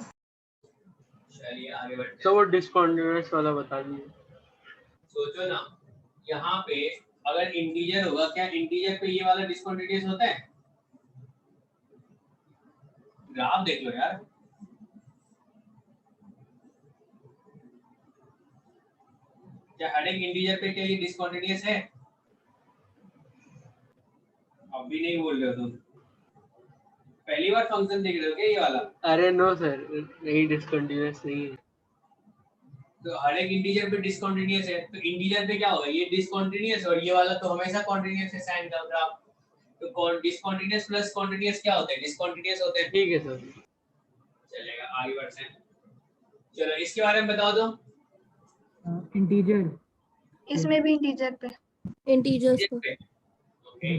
चलिए आगे बढ़ते हैं। तो वो डिसकंटिन्यूअस वाला बता दीजिए। सोचो ना, यहाँ पे अगर इंटीजर होगा, क्या इंटीजर पे ये वाला डिसकंटीन्यूअस होता है? ग्राफ देख लो यार, क्या हर एक इंटीजर पे क्या ये डिसकंटीन्यूअस है? अब भी नहीं बोल रहे हो तुम। पहली बार फंक्शन देख रहे हो क्या ये वाला? अरे नो सर, नहीं डिसकंटिन्यूअस नहीं है। तो हर एक इंटीजर पे डिसकंटिन्यूअस है, तो इंटीजर पे क्या होगा, ये डिसकंटिन्यूअस और ये वाला तो हमेशा कंटिन्यूअस है साइन का ग्राफ। तो डिसकंटिन्यूअस प्लस कंटिन्यूअस क्या होता है? डिसकंटिन्यूअस होते हैं। ठीक है सर, चलेगा, आगे बढ़ते हैं। चलो इसके बारे में बताओ तो। इंटीजर इसमें भी इंटीजर पे। इंटीजर्स को पे ओके।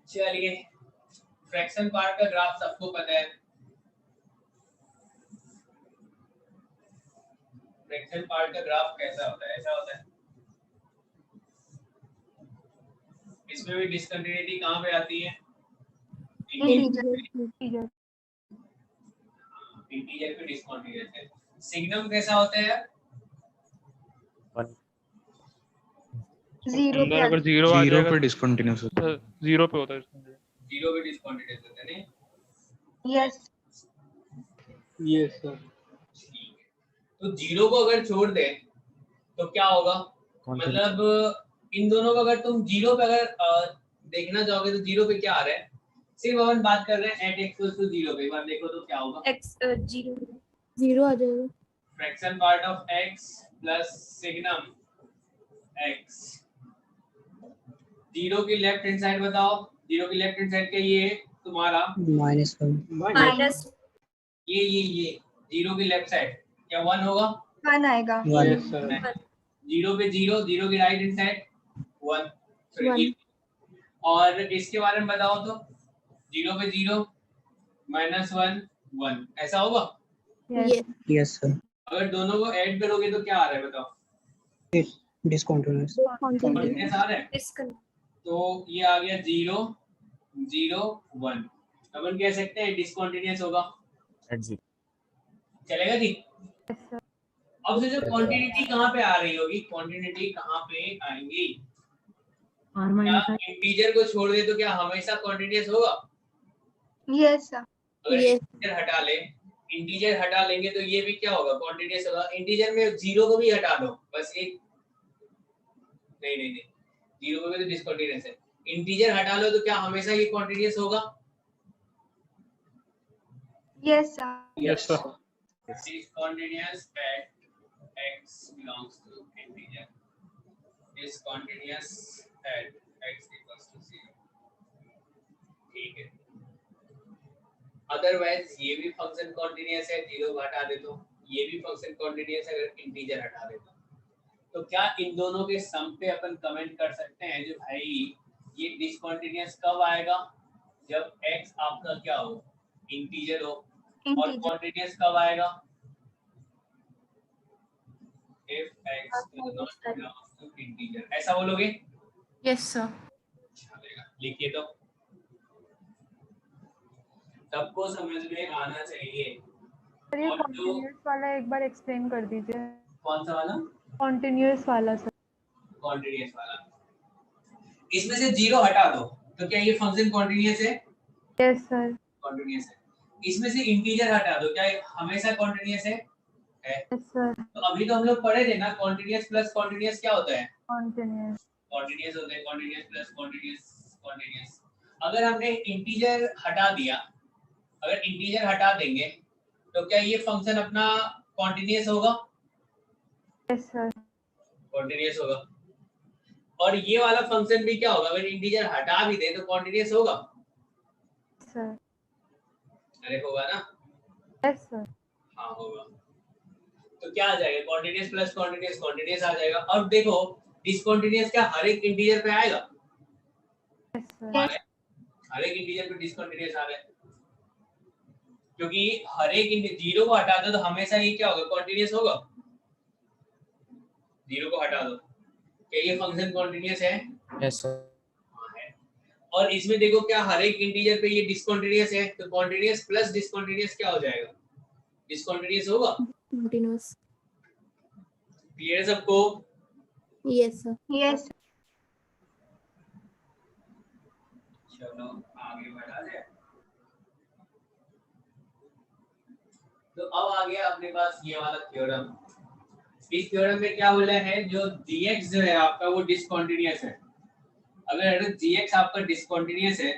चलिए, फ्रैक्शन पार्ट का ग्राफ सबको पता है। फ्रैक्शन पार्ट का ग्राफ कैसा होता है? ऐसा होता है। इसमें भी डिसकंटिन्यूटी कहाँ पे आती है? इंटीजर इंटीजर पे डिसकंटिन्यूअस है। सिग्नम कैसा होता है? जीरो अंदर पे अगर जीरो आ जीरो जाएगा पे डिस्कंटिन्यूअस होता है। तो जीरो पे होता है। जीरो पे डिसकंटिन्यूअस होता है नहीं? Yes yes sir. ठीक है, तो जीरो को अगर छोड़ दे तो क्या होगा? कौन सा? मतलब इन दोनों को अगर तुम जीरो पे अगर देखना चाहोगे तो जीरो पे क्या आ रहा है? सिर्फ अपन बात कर रहे हैं एट एक्स टू जीरो पे, एक बार देखो तो क्या होगा? एक्स जीरो आ जाएगा। Fraction part of x plus signum x। Zero की लेफ्ट हैंड साइड बताओ, जीरो की लेफ्ट हैंड साइड क्या? ये तुम्हारा -1 माइनस ये जीरो की लेफ्ट साइड क्या 1 होगा? 1 आएगा। 1 यस सर। जीरो पे जीरो, जीरो की राइट हैंड साइड 1। One. और इसके बारे में बताओ तो, जीरो पे जीरो -1 1 ऐसा होगा? ये यस सर अगर दोनों को ऐड करोगे तो क्या आ रहा है बताओ? डिसकंटिन्यूअस कंटिन्यूअस आ रहा है। डिस्कन तो ये आ गया 0 0 1, अपन कह सकते हैं डिसकंटिन्यूअस होगा। एग्जिट। चलेगा जी? अब से जो क्वांटिटी कहाँ पे आ रही होगी? क्वांटिटी कहाँ पे आएंगी? क्या इंटीजर को छोड़ दे तो क्या हमेशा क्वांटिटीज होगा? Yes sir. अगर Yes. इंटीजर हटा लेंगे तो ये भी क्या होगा? क्वांटिटीज होगा। इंटीजर में जीरो को भी हटा दो, बस एक नहीं जीरो को भी तो डिसकंटिन्यूअस है। इंटीजर हटा लो तो क्या हमेशा ये क्वांटिटीज होगा? Yes sir. Yes sir. Discontinuous at x belongs to integer. Discontinuous at x equals to 0. ठीक है। अदरवाइज ये भी फंक्शन कॉन्टिन्यूअस है, जीरो को हटा दे तो ये भी फंक्शन कॉन्टिन्यूअस है अगर इंटीजर हटा दे तो क्या इन दोनों के सम पे अपन कमेंट कर सकते हैं जो भाई ये डिसकंटिन्यूअस कब आएगा? जब x आपका क्या हो? इंटीजर हो। और कॉन्टिन्यूअस कब आएगा? if x does not belong to integer। ऐसा बोलोगे? Yes sir. चलेगा, लिखिए तो। सबको समझ में आना चाहिए। ये कॉन्टिन्यूअस वाला एक बार एक्सप्लेन कर दीजिए। कौन सा वाला? कॉन्टिन्यूअस वाला सर। कॉन्टिन्यूअस वाला। इसमें से जीरो हटा दो तो क्या ये फंक्शन कॉन्टिन्यूअस है? Yes sir. कॉन्टिन्यूअस है। इसमें से इंटीजर हटा दो, क्या ये हमेशा कॉन्टिन्यूअस है? Yes sir. तो अभी तो हम लोग पढ़े थे ना, कॉन्टिन्यूअस प्लस कॉन्टिन्यूअस क्या होता है? कॉन्टिन्यूअस होता है कॉन्टिन्यूअस प्लस कॉन्टिन्यूअस। अगर हमने इंटीजर हटा दिया, अगर इंटीजर हटा देंगे तो क्या ये फंक्शन अपना कॉन्टिन्यूअस होगा? Yes sir. कॉन्टिन्यूअस होगा। और ये वाला फंक्शन भी क्या होगा? अगर इंटीजर हटा भी दे तो कॉन्टिन्यूअस होगा? सर। अरे होगा ना? Yes sir. हाँ होगा। तो क्या आ जाएगा? कॉन्टिन्यूअस प्लस कॉन्टिन्यूअस आ जाएगा। और देखो डिसकंटिन्यूअस क्या हर एक इंटीजर पे आएगा? Yes sir. हर एक इंटीजर पे डिसकंटिन्यूअस आ रहा है क्योंकि हर एक जीरो को हटा दो तो हमेशा ये क्या होगा? कॉन्टिन्यूअस होगा। जीरो को हटा दो, क्या ये फंक्शन कॉन्टिन्यूअस है? Yes sir. और इसमें देखो क्या हर एक इंटीजर पे ये डिसकंटिन्यूअस है, तो कॉन्टिन्यूअस प्लस डिसकंटिन्यूअस क्या हो जाएगा? डिसकंटिन्यूअस होगा। कंटिन्यूअस। क्लियर सबको? Yes sir. यस। चलो आगे बढ़ा जाए। तो अब आ गया अपने पास ये वाला थ्योरम। इस थ्योरम में क्या बोला है? जो gx जो है आपका वो डिसकंटिन्यूअस है। अगर gx आपका डिसकंटिन्यूअस है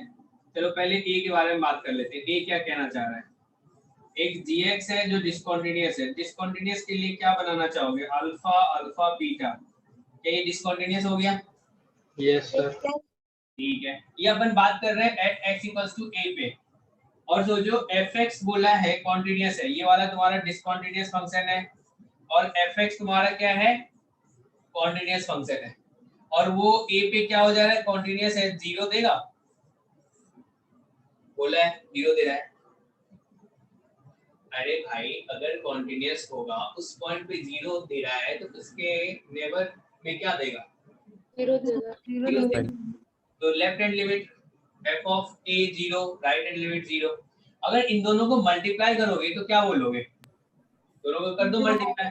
चलो पहले ए के बारे में बात कर लेते हैं। ए क्या कहना चाह रहा है? एक gx है जो डिस्कंटिन्यूअस है। डिस्कंटिन्यूअस के लिए क्या बनाना चाहोगे? Alpha alpha beta. क्या ये डिस्कंटिन्यूअस हो गया? Yes sir. ठीक है, ये अपन बात कर रहे हैं at x equals to a पे। और जो जो fx बोला है कॉन्टिन्यूअस है, ये वाला तुम्हारा डिस्कंटिन्यूअस फंक्शन है और fx तुम्हारा क्या है? कॉन्टिन्यूअस फंक्शन है। और वो a पे क्या हो जा रहा है? कॉन्टिन्यूअस है, 0 देगा। बोला है 0 दे रहा है। अरे भाई अगर कॉन्टिन्यूअस होगा उस पॉइंट पे 0 दे रहा है तो उसके नेबर में क्या देगा? 0 देगा। 0 देगा। तो left hand limit f of a 0, right hand limit 0। अगर इन दोनों को मल्टीप्लाई करोगे तो क्या बोलोगे? दोनों को कर दो मल्टीप्लाई,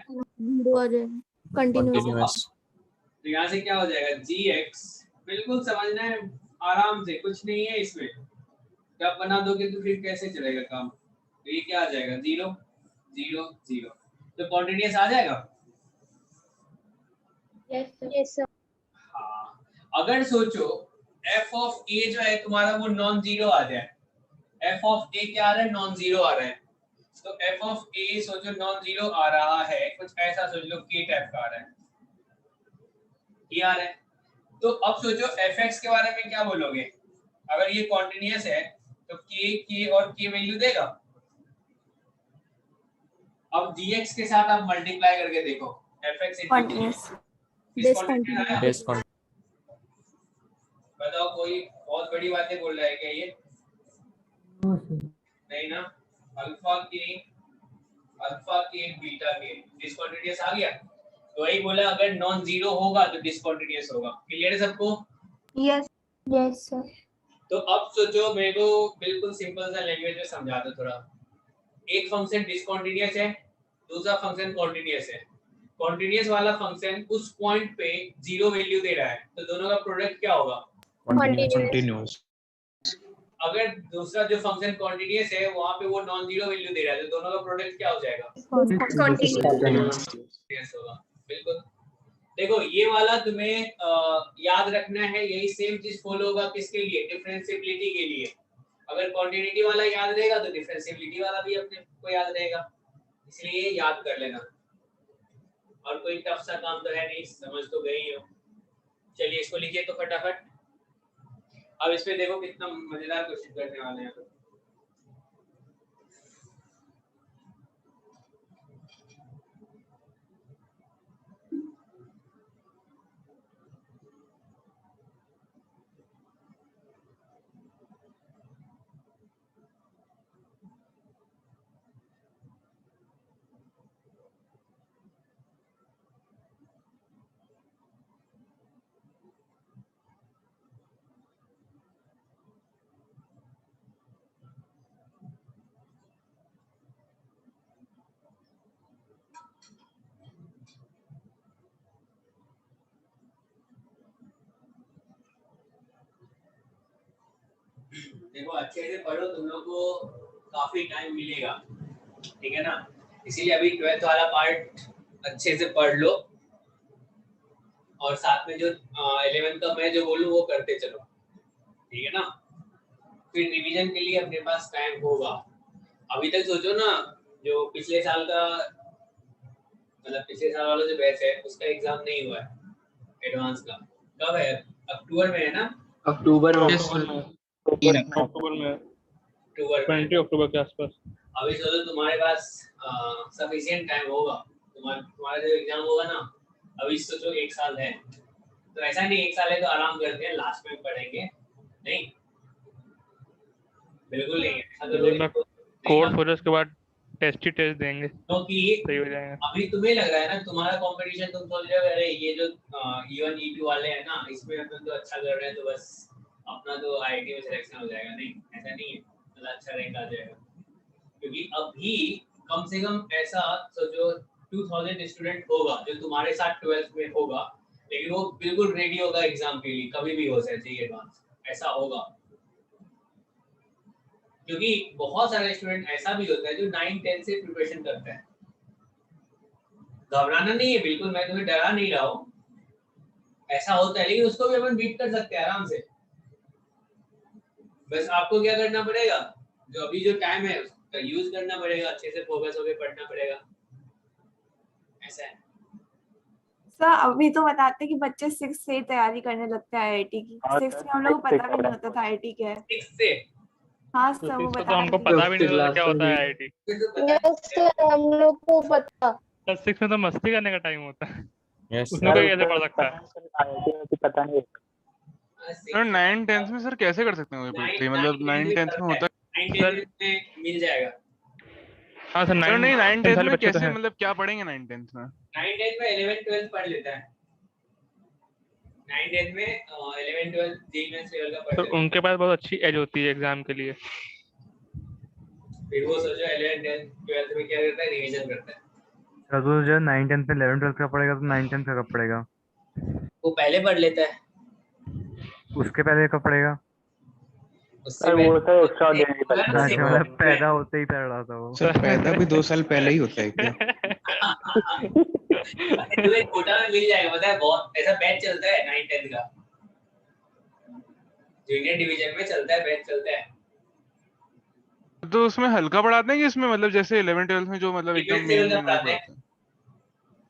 0 आ जाएगा कंटिन्यूअस। तो यहाँ से क्या हो जाएगा? gx, बिल्कुल समझना है आराम से, कुछ नहीं है इसमें। जब बना दोगे तो फिर कैसे चलेगा काम? तो ये क्या आ जाएगा? 0 0 0। तो कॉन्टिन्यूअस आ जाएगा। Yes sir. हाँ, अगर सोचो f ऑफ a जो है तुम्हारा वो नॉन जीरो आ जाए। f ऑफ a क्या आ रहा है? नॉन जीरो आ रहा है। तो f ऑफ a सोचो नॉन जीरो आ रहा है, कुछ ऐसा सोच लो k टाइप का आ रहा है, ये आ रहा है। तो अब सोचो fx के बारे में क्या बोलोगे? अगर ये कॉन्टिन्यूअस है तो k और k वैल्यू देगा। अब dx के साथ आप मल्टीप्लाई करके देखो, fx कंटिन्यूअस। डिस्कंटिन्यूअस। बताओ, कोई बहुत बड़ी बातें बोल रहा है क्या ये? नहीं ना। अल्फा के बीटा के डिस्कंटिन्यूअस आ गया। तो वही बोला अगर नॉन जीरो होगा तो डिस्कंटिन्यूअस होगा। क्लियर है सबको? यस। Yes sir. तो अब सोचो, मेरे को बिल्कुल सिंपल सा लैंग्वेज में समझा दो थोड़ा। एक फंक्शन डिस्कंटिन्यूअस है, दूसरा फंक्शन कॉन्टिन्यूअस है। कॉन्टिन्यूअस वाला फंक्शन उस पॉइंट पे 0 वैल्यू दे रहा है, तो दोनों का प्रोडक्ट क्या होगा? कंटिन्यूअस। अगर दूसरा जो फंक्शन कॉन्टिन्यूअस है वहां पे वो नॉन जीरो वैल्यू दे रहा है, तो दोनों का प्रोडक्ट क्या हो जाएगा? Yes होगा। बिल्कुल। देखो ये वाला तुम्हें याद रखना है। यही सेम चीज फॉलो होगा किसके लिए? डिफरेंशिएबिलिटी के लिए। अगर कॉन्टिन्यूटी वाला याद रहेगा तो डिफरेंशिएबिलिटी वाला भी अपने को याद रहेगा, इसलिए याद कर लेना। और कोई टफ सा काम तो है नहीं, समझ तो गए ही हो। चलिए इसको लिखिए तो फटाफट। अब इस पे देखो कितना मजेदार क्वेश्चन करने वाले हैं। देखो अच्छे से पढ़ो, तुम लोग को काफी टाइम मिलेगा, ठीक है ना? इसीलिए अभी 12th वाला पार्ट अच्छे से पढ़ लो और साथ में जो 11th का मैं जो बोलूं वो करते चलो, ठीक है ना? फिर रिवीजन के लिए अपने पास टाइम होगा। अभी तक सोचो ना, जो पिछले साल का मतलब पिछले साल वाला जो बैच है उसका एग्जाम नहीं हुआ है एडवांस का। कब है? अक्टूबर में है ना? अक्टूबर में। अक्टूबर में, अक्टूबर 20 अक्टूबर के आसपास। अभी सोचो तुम्हारे पास सफिशिएंट टाइम होगा। तुम्हारा जो एग्जाम होगा ना, अभी सोचो 1 साल है, तो ऐसा नहीं 1 साल है तो आराम करते हैं लास्ट में पढ़ेंगे, नहीं बिल्कुल नहीं है। कोर्स हो उसके बाद टेस्ट ही टेस्ट देंगे, क्योंकि सही हो जाएगा। अभी तुम्हें लग रहा है ना तुम्हारा कंपटीशन, तुम सोच रहे हो अरे ये जो E1 E2 वाले हैं ना, इसमें अपन तो अच्छा कर रहे हैं तो बस अपना तो IIT में सिलेक्शन हो जाएगा। नहीं, ऐसा नहीं है, मतलब अच्छा रैंक आ जाएगा। क्योंकि अभी कम से कम ऐसा सोचो 2000 स्टूडेंट होगा जो तुम्हारे साथ 12th में होगा, लेकिन वो बिल्कुल रेडी होगा एग्जाम के लिए, कभी भी हो सकती है एडवांस, ऐसा होगा। क्योंकि बहुत सारे स्टूडेंट ऐसा भी होता है जो 9-10 से प्रिपरेशन करता है। घबराना नहीं है बिल्कुल, मैं तुम्हें डरा नहीं रहा हूँ, ऐसा होता है, लेकिन उसको भी अपन बीट कर सकते हैं आराम से। बस आपको क्या करना पड़ेगा, जो अभी जो टाइम है उसका यूज करना पड़ेगा, अच्छे से फोकस होकर पढ़ना पड़ेगा, ऐसा है। सर अभी तो बताते कि बच्चे 6 से ही तैयारी करने लगते हैं आईआईटी की। 6 में हम लोग को पता भी नहीं होता था आईआईटी क्या है। 6 से हाँ तो सर वो तो बता हमको रहे थे। पता भी नहीं होता क्लास क्या में होता है भी। आईआईटी। फिर तो पता सर हम लोग को पता। क्लास 6 में तो मस्ती करने का टाइम होता है, यस उसमें कोई कैसे पढ़ सकता है? पता नहीं। सर 9 10th में सर कैसे कर सकते हैं वो प्रिपरेटरी, मतलब 9 10th में होता है 9 में मिल जाएगा। हाँ सर, सर? नहीं 9 10th वाले में बच्चे तो कैसे, हैं। मतलब क्या पढ़ेंगे 9 10th में? 9 10 में 11 12 पढ़ लेता है, 9 10 में 11 12 जी मेंस लेवल का पढ़ तो लेता है। उनके पास बहुत अच्छी एज होती है एग्जाम के लिए। फिर वो सोचो 11 10 12 में क्या करता है, रिवीजन करता है। सर तो जो 9 10th में 11 12 का पढ़ेगा तो 9 10th का कब पढ़ेगा? वो पहले पढ़ लेता है, उसके पहले कब पढ़ेगा? उससे वो तो एक्स्ट्रा देने अच्छा मतलब पैदा होते ही पढ़ रहा था वो। सर पैदा भी 2 साल पहले ही होता है क्या? तुम्हें कोटा में मिल जाएगा, पता है, बहुत ऐसा बैच चलता है 9 10 का, जूनियर डिवीजन में चलता है, बैच चलता है। तो उसमें हल्का पढ़ाते हैं कि इसमें मतलब जैसे 11 12th में जो मतलब एकदम Advanced मेन level का मेन पढ़ाते हैं। पढ़ाते हैं?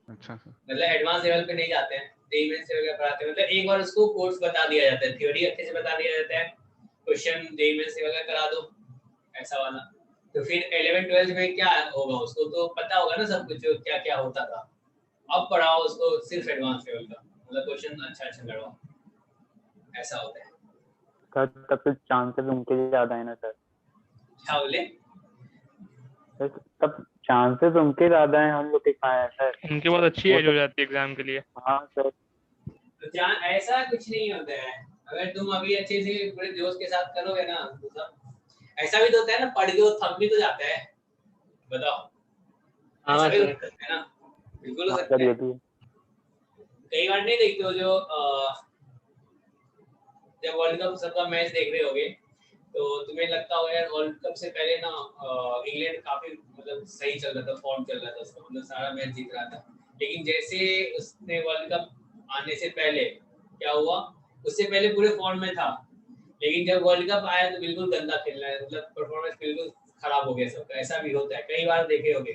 अच्छा सर। मतलब एडवांस लेवल पे नहीं जाते हैं, एडवांस लेवल का पढ़ाते हैं। मतलब एक बार उसको कोर्स बता दिया जाता है, थ्योरी अच्छे से बता दिया जाता है, क्वेश्चन एडवांस लेवल का करा दो, ऐसा वाला। तो फिर 11 12 में क्या होगा, उसको तो पता होगा ना सब कुछ, क्या क्या होता था। अब पढ़ाओ उसको सिर्फ एडवांस लेवल का, मतलब क्वेश्चन अच्छा लड़वाओ, ऐसा होता है। तब तो चांसेस उनके ज्यादा है ना सर? क्या बोले? तब चांसेस उनके ज्यादा हैं, हम लोग के कहाँ है सर? उनकी बहुत अच्छी एज हो जाती है एग्जाम के लिए। हाँ सर। तो जान ऐसा कुछ नहीं होता है, अगर तुम अभी अच्छे से पूरे जोश के साथ करोगे ना तो सब। ऐसा भी तो होता है ना, पढ़ के वो थक भी तो जाता है, बताओ। हाँ ऐसा भी सर। हो सकता है ना, बिल्कुल हो सकता है। कई बार नहीं देखते हो जो जब वर्ल्ड कप सबका मैच देख रहे होगे तो तुम्हें लगता होगा यार वर्ल्ड कप से पहले ना इंग्लैंड काफी मतलब सही चल रहा था, फॉर्म चल रहा था उसका, मतलब सारा मैच जीत रहा था। लेकिन जैसे उसने वर्ल्ड कप आने से पहले क्या हुआ, उससे पहले पूरे फॉर्म में था, लेकिन जब वर्ल्ड कप आया तो बिल्कुल गंदा खेलना है, मतलब परफॉर्मेंस बिल्कुल खराब हो गया सबका। ऐसा भी होता है, कई बार देखे होगे,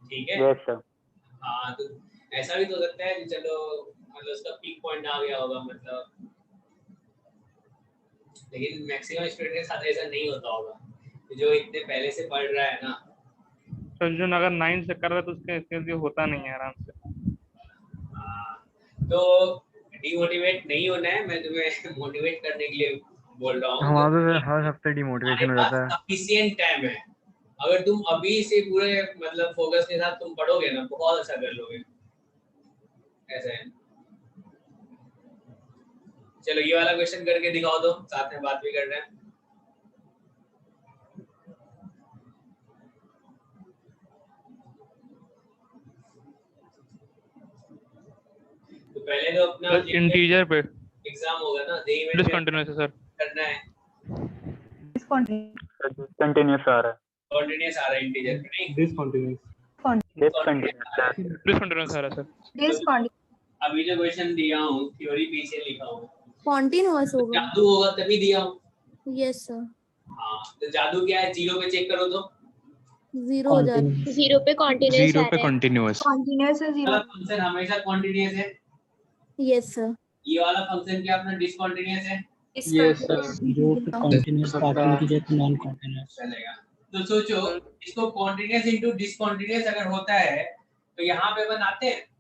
ठीक है। Yes sir. हाँ तो ऐसा भी तो हो सकता है कि चलो मतलब उसका पीक पॉइंट आ गया होगा, मतलब। लेकिन मैक्सिमम स्टूडेंट के साथ ऐसा नहीं होता होगा, जो इतने पहले से पढ़ रहा है ना। अर्जुन अगर 9 से कर रहा है तो उसके लिए होता नहीं है आराम से। तो डिमोटिवेट नहीं होना है, मैं तुम्हें मोटिवेट करने के लिए बोल रहा हूँ। हमारा तो हर हफ्ते डिमोटिवेशन हो जाता है। सफिशिएंट टाइम है, अगर तुम अभी से पूरे मतलब फोकस के साथ तुम पढ़ोगे ना, बहुत अच्छा कर लोगे, ऐसा है। चलो ये वाला क्वेश्चन करके दिखाओ, दो साथ में बात भी कर रहे हैं। तो पहले तो अपना इंटीजर पे एग्जाम होगा ना, जेईई में डिसकंटिन्यूअस है सर। करना है, कंटिन्यूस आ रहा है। कंटीन्यूअस आ रहा है इंटीजर पे, नहीं डिसकंटिन्यूअस। डिसकंटिन्यूअस आ रहा है सर। डिसकंटिन्यूअस अभी जो क्वेश्चन दिया हूँ थ्योरी पीछे लिखा हूँ, कॉन्टिन्यूअस होगा। जादू होगा तभी दिया हूँ। Yes sir. हाँ तो जादू क्या है, जीरो पे चेक करो तो 0 हो जाता है। 0 पे कंटिन्यूअस 0 आ पे रहा है। कंटिन्यूअस। कंटिन्यूअस है 0। वाला फंक्शन हमेशा कॉन्टिन्यूअस है, यस सर। ये वाला फंक्शन क्या अपना डिसकंटिन्यूअस है, यस सर। जो कंटिन्यूस पार्टिंग की जगह नॉन कंटिन्यूस चलेगा। तो सोचो इसको कॉन्टिन्यूअस इनटू डिसकंटिन्यूअस अगर होता है तो यहाँ पे बनाते हैं।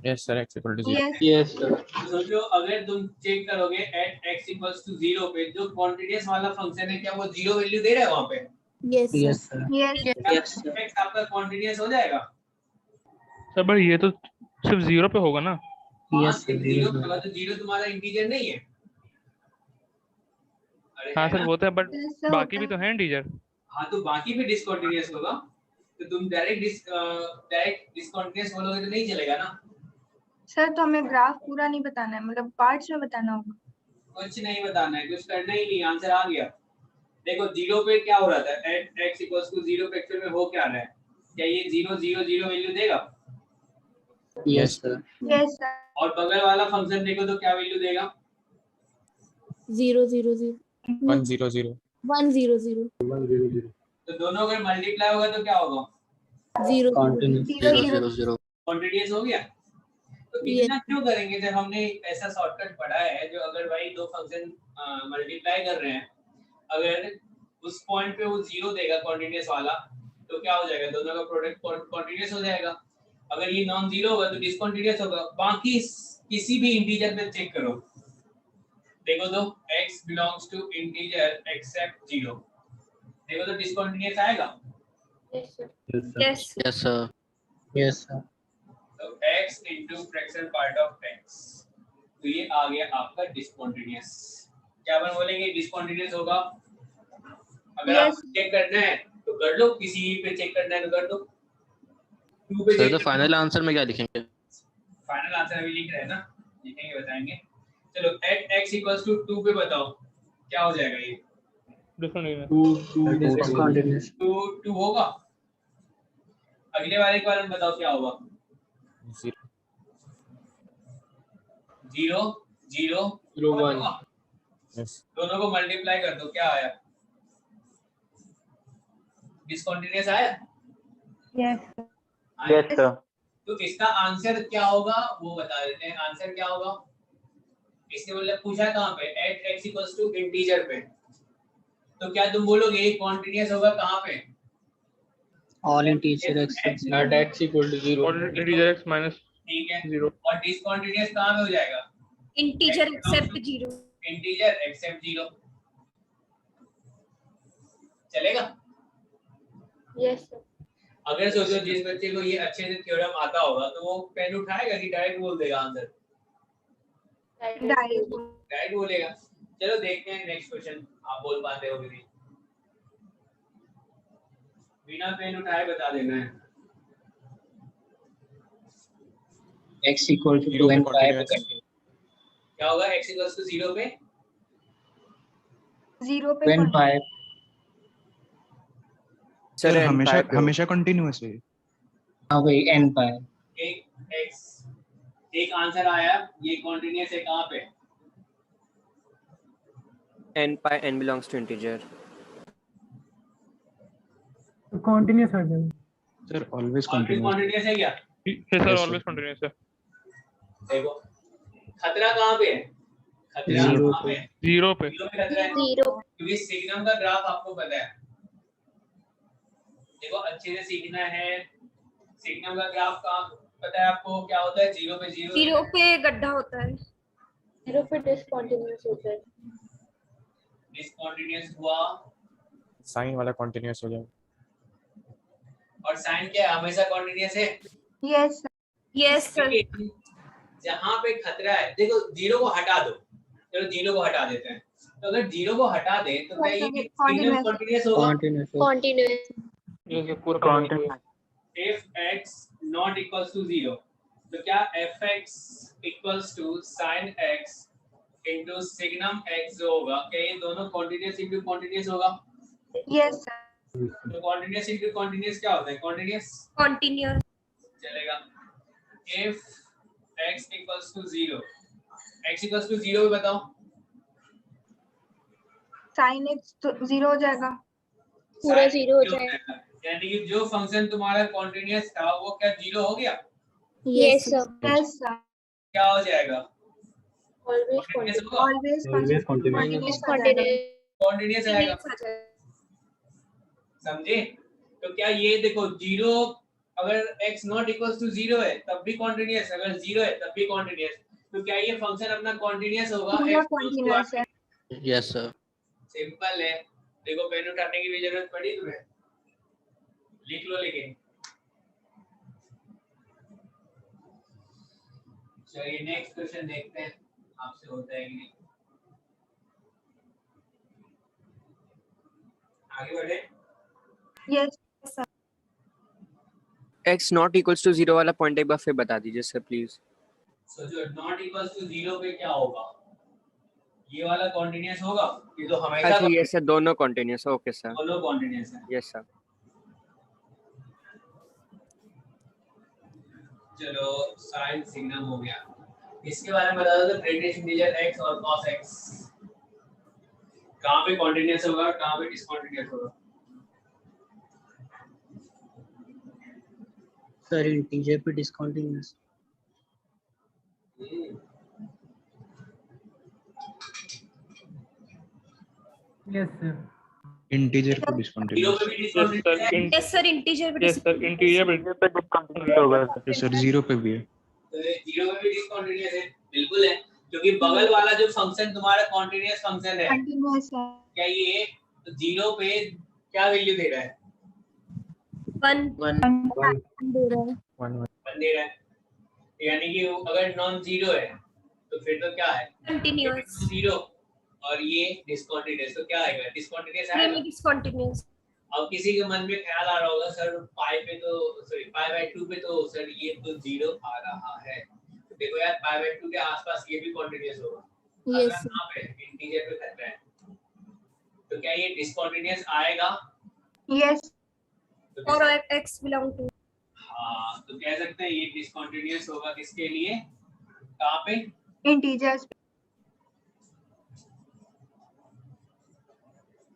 Yes sir, x equal to 0। Yes yes sir. तो सोचो अगर तुम चेक करोगे एट x इक्वल्स टू 0 पे जो कॉन्टिन्यूअस वाला फंक्शन है, क्या वो 0 वैल्यू दे रहा है वहां पे? Yes yes sir. Sir. Yes x आपका कॉन्टिन्यूअस हो जाएगा। सर बट ये तो सिर्फ 0 पे होगा ना। Yes sir. 0 पे होगा तो 0 तुम्हारा इंटीजर नहीं है। अरे हाँ है सर ना? वो तो है, बट ऐसा बाकी भी होता तो है इंटीजर। हाँ तो बाकी भी डिसकंटिन्यूअस होगा, तो तुम डायरेक्ट डिसकंटिन्यूअस बोलोगे तो नहीं चलेगा ना। सर तो हमें ग्राफ पूरा नहीं बताना है, मतलब पार्ट्स में बताना होगा। कुछ नहीं बताना है, कुछ करना ही नहीं, आंसर आ गया। देखो 0 पे क्या हो रहा था, एट x इक्वल्स टू 0 पे एक्चुअल में हो क्या रहा है, क्या ये 0 0 0 वैल्यू देगा? Yes sir. Yes sir. और बगल वाला फंक्शन देखो तो क्या वैल्यू देगा? 0 0 0 1 0 0 1 0 0 तो दोनों अगर मल्टीप्लाई होगा तो क्या होगा? 0 Continuous. 0 कॉन्टिन्यूअस हो गया। तो इतना क्यों करेंगे जब हमने ऐसा शॉर्टकट पढ़ा है जो अगर भाई दो फंक्शन मल्टीप्लाई कर रहे हैं, अगर उस पॉइंट पे वो 0 देगा कॉन्टिन्यूअस वाला, तो क्या हो जाएगा? दोनों का प्रोडक्ट कॉन्टिन्यूअस हो जाएगा। अगर ये नॉन जीरो होगा तो डिसकंटीन्यूअस होगा। बाकी किसी भी इंटीजर पे चेक करो, देखो तो x belongs to integer except 0, देखो तो डिसकंटीन्यूअस आएगा। Yes. Yes, sir. Yes, sir. तो x into fraction part of x, तो ये आ गया आपका डिसकंटीन्यूअस। क्या अपन बोलेंगे डिसकंटीन्यूअस होगा? अगर आप चेक करना है तो कर लो, किसी पे चेक करना है तो कर दो। 2 पे सर तो फाइनल आंसर में क्या लिखेंगे? फाइनल आंसर अभी लिख रहे हैं ना, लिखेंगे बताएंगे। चलो एट x इक्वल्स टू 2 पे बताओ क्या हो जाएगा? ये Discontinuous. 2 होगा। अगले वाले के बारे में बताओ क्या होगा? 0 0 0 1 Yes. दोनों को मल्टीप्लाई कर दो, क्या आया? डिसकंटीन्यूअस आया? Yes sir. तो इसका आंसर क्या होगा वो बता देते हैं। आंसर क्या होगा? इसने मतलब पूछा कहाँ पे? At x equals to integer पे, तो क्या तुम बोलोगे कॉन्टिन्यूअस होगा कहाँ पे? All integer except at x equal to 0 integer x minus ठीक है। 0 और डिसकंटीन्यूअस कहाँ पे हो जाएगा? Integer except 0. इंटीजर एक्सेप्ट 0 चलेगा? Yes sir. अगर सोचो जिस बच्चे को ये अच्छे से थ्योरम आता होगा तो वो पेन उठाएगा कि डायरेक्ट बोल देगा आंसर? डायरेक्ट बोलेगा। चलो देखते हैं नेक्स्ट क्वेश्चन, आप बोल पाते हो कि नहीं? बिना पेन उठाए बता देना है। x equal to 2 and 5 पे continue. क्या होगा x इक्वल्स टू 0 पे? 0 पे 2 and 5. सर हमेशा हमेशा कंटिन्यूअस है। हाँ भाई n pi. एक x एक आंसर आया, ये कंटीन्यूअस है कहाँ पे? n pi n belongs to integer. Continuous है सर, ऑलवेज कंटीन्यूअस है क्या? सर ऑलवेज कंटीन्यूअस है। देखो खतरा कहाँ पे है? खतरा 0 कहाँ पे है? 0 पे। 0 पे खतरा है, 0. क्योंकि सिग्नम का ग्राफ आपको पता है। देखो अच्छे से सीखना है, सिग्नम का ग्राफ कहाँ पता है आपको? क्या होता है? 0 पे 0 पे गड्ढा होता है। 0 पे डिसकंटिन्यूअस होता है। डिसकंटीन्यूअस हुआ साइन वाला कंटिन्यूअस हो जाएगा। और साइन क्या है? हमेशा कंटीन्यूअस है। Yes Yes sir. जहाँ पे खतरा है, देखो 0 को हटा दो, चलो 0 को हटा देते हैं। तो अगर 0 को हटा दें तो क्या ये सिग्नम कंटीन्यूअस होगा? Continuous. ये पूरा if x not equals to 0, तो क्या fx equals to sin x into signum x जो होगा, क्या ये दोनों continuous into continuous होगा? यस तो continuous into continuous क्या होता है? continuous Continuous. चलेगा। if x equals to 0, x equals to 0 पे बताओ। sin x तो 0 हो जाएगा। पूरा Sin 0 हो 0 जाएगा। यानी कि जो फंक्शन तुम्हारा कंटीन्यूअस था वो क्या 0 हो गया? Yes sir. Yes sir. क्या हो जाएगा? Always Continuous continuous. होगा? Always Continuous. Continuous. कंटीन्यूअस आएगा, Continuous आ जाएगा। समझे? तो क्या ये देखो 0 अगर x नॉट इक्वल्स टू 0 है तब भी कंटीन्यूअस, अगर 0 है तब भी कंटीन्यूअस, तो क्या ये फंक्शन अपना कंटीन्यूअस होगा? पूरा x कंटीन्यूअस है। Yes, sir. सिंपल है। देखो पेन उठाने की भी जरूरत पड़ी तुम्हें, लिख लो। लेकिन चलिए नेक्स्ट क्वेश्चन देखते हैं आपसे होता है कि नहीं। आगे बढ़े। Yes x not equals to 0 वाला पॉइंट एक बार फिर बता दीजिए सर प्लीज। सो जो नॉट इक्वल्स टू 0 पे क्या होगा? ये वाला कंटीन्यूअस होगा, ये तो हमेशा अच्छा ये सर दोनों कंटिन्यूअस। Okay sir. दोनों कंटीन्यूअस है। Yes sir. चलो साइन सिग्नम हो गया। इसके बारे में बता दो तो ग्रेटेस्ट इंटीजर x और cos x। कहाँ पे कॉन्टिन्यूस होगा, कहाँ पे डिसकंटिन्यूस होगा? सर इंटीजर पे डिसकंटिन्यूअस। Yes sir. इंटीजर पे जीरो डिसकंटिन्यूअस। पे भी डिसकंटिन्यूस है, यस सर इंटीजर पे यस सर इंटीजर पे डिस्कंटिन्यूअस होगा। सर जीरो पे भी है। तो ये जीरो पे भी डिसकंटिन्यूस है, बिल्कुल है, क्योंकि बगल वाला जो फंक्शन तुम्हारा कॉन्टिन्यूस फंक्शन है, कंटिन्यूअस है। क्या ये जीरो पे क्या वैल्यू दे रहा है? 1 दे रहा है। 1 दे रहा है, यानी कि अगर नॉन जीरो है तो फिर तो क्या है? कंटिन्यूअस, जीरो, और ये डिसकंटिन्यूस, तो क्या आएगा? डिसकंटिन्यूस आएगा। सेमी डिस्कंटिन्यूअस। अब किसी के मन में ख्याल आ रहा होगा सर पाई पे तो सॉरी पाई बाय 2 पे तो सर ये तो जीरो आ रहा है, तो देखो यार पाई बाय 2 के आसपास ये भी कॉन्टिन्यूअस होगा। अगर Yes. यहाँ पे इंटीजर पे खतरा है तो क्या ये डिसकंटिन्यूअस आएगा? यस। तो और x बिलोंग टू, हाँ, तो कह सकते हैं ये डिसकंटिन्यूअस होगा किसके लिए, कहाँ पे? इंटीजर्स।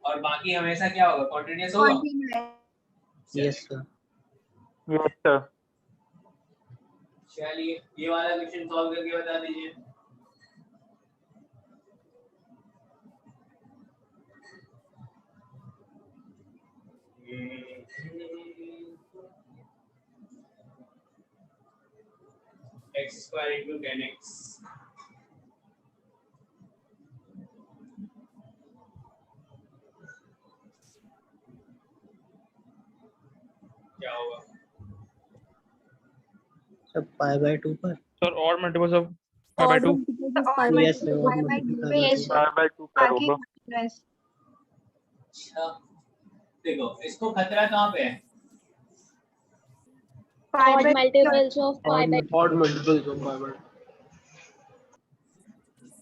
और बाकी हमेशा क्या होगा? कॉन्टिन्यूअस होगा। Continuous. Yes sir. Yes sir. चलिए ये वाला क्वेश्चन सॉल्व करके बता दीजिए। x square into 10x क्या होगा? सर पाई बाय 2 पर। सर और multiples of pi by 2 yes sir और multiple Yes, sir. Pi by 2 पर बाकी होगा। कंटिन्यूअस। अच्छा देखो इसको खतरा कहाँ पे है? Odd multiples of pi by odd multiples of pi bye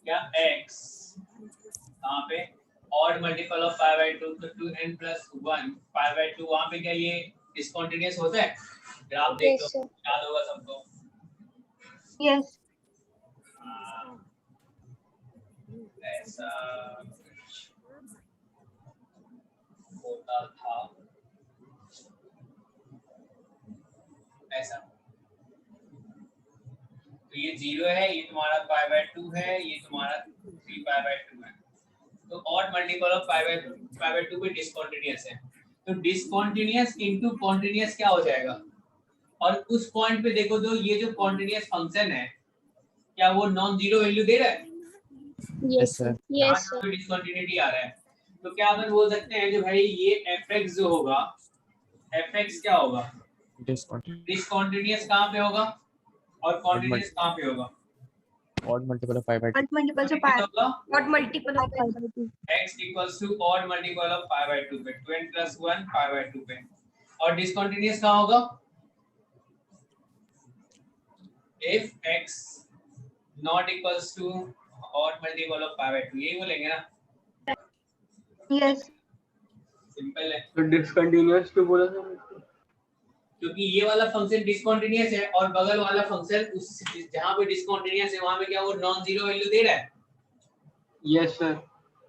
क्या x कहाँ पे? Odd multiple of pi by 2, तो 2n plus 1 पाई बाय 2, वहाँ पे क्या ये डिसकंटिन्यूअस होता है? ग्राफ देख Yes, लो, sir. याद होगा सबको। यस। ऐसा होता था, ऐसा। तो ये जीरो है, ये तुम्हारा पाई बाय 2 है, ये तुम्हारा 3 पाई बाय 2 है, तो odd multiple of pi by 2 पे डिसकंटिन्यूअस है, तो डिसकंटिन्यूअस इनटू कॉन्टिन्यूअस क्या हो जाएगा? और उस पॉइंट पे देखो तो ये जो कॉन्टिन्यूअस फंक्शन है क्या वो नॉन जीरो वैल्यू दे रहा है? Yes, sir. Yes, sir. Discontinuity आ रहा है, तो क्या अपन बोल सकते हैं कि भाई ये fx जो होगा, fx क्या होगा? डिसकंटिन्यूअस कहाँ पे होगा और कॉन्टिन्यूअस कहाँ पे होगा? Odd multiple of pi by 2। Odd multiple से पाई होगा odd multiple of by 2। x equals to odd multiple of pi by 2 पे 2n plus 1 pi by 2 पे, और डिसकंटिन्यूअस कहाँ होगा? if x not equals to odd multiple of pi by 2, यही बोलेंगे ना? यस। सिंपल है, तो डिसकंटिन्यूअस क्यों बोला सर? क्योंकि ये वाला फंक्शन डिसकंटिन्यूअस है और बगल वाला फंक्शन उस जहाँ पे डिसकंटिन्यूअस है वहाँ पे क्या वो नॉन जीरो वैल्यू दे रहा है? Yes sir.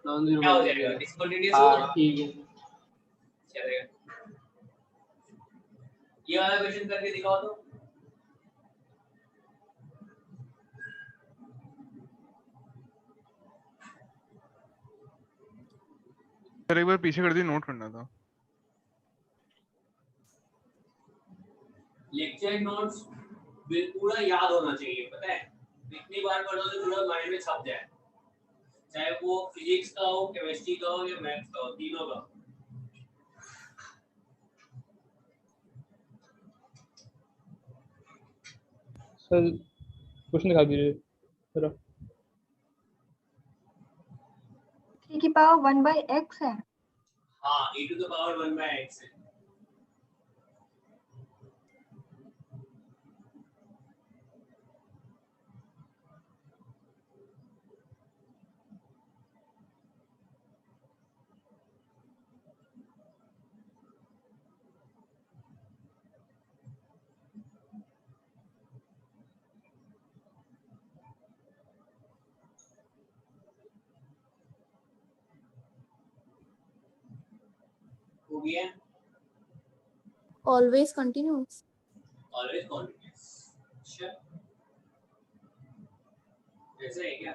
नॉन जीरो क्या हो जाएगा? डिसकंटिन्यूअस हाँ होगा। ठीक है। चलेगा, ये वाला क्वेश्चन करके दिखाओ तो। सर एक बार पीछे कर दी, नोट करना था। लेक्चर नोट्स पूरा याद होना चाहिए, पता है? इतनी बार पढ़ो तो पूरा माइंड में छप जाए, चाहे वो फिजिक्स का हो, केमिस्ट्री का हो या मैथ्स का हो, तीनों का। सर क्वेश्चन दिखा दीजिए जरा। 3 की पावर 1 बाय x है। हाँ, e to the power 1 by x है। भी है Always continuous. Always continuous. अच्छा ऐसा है क्या?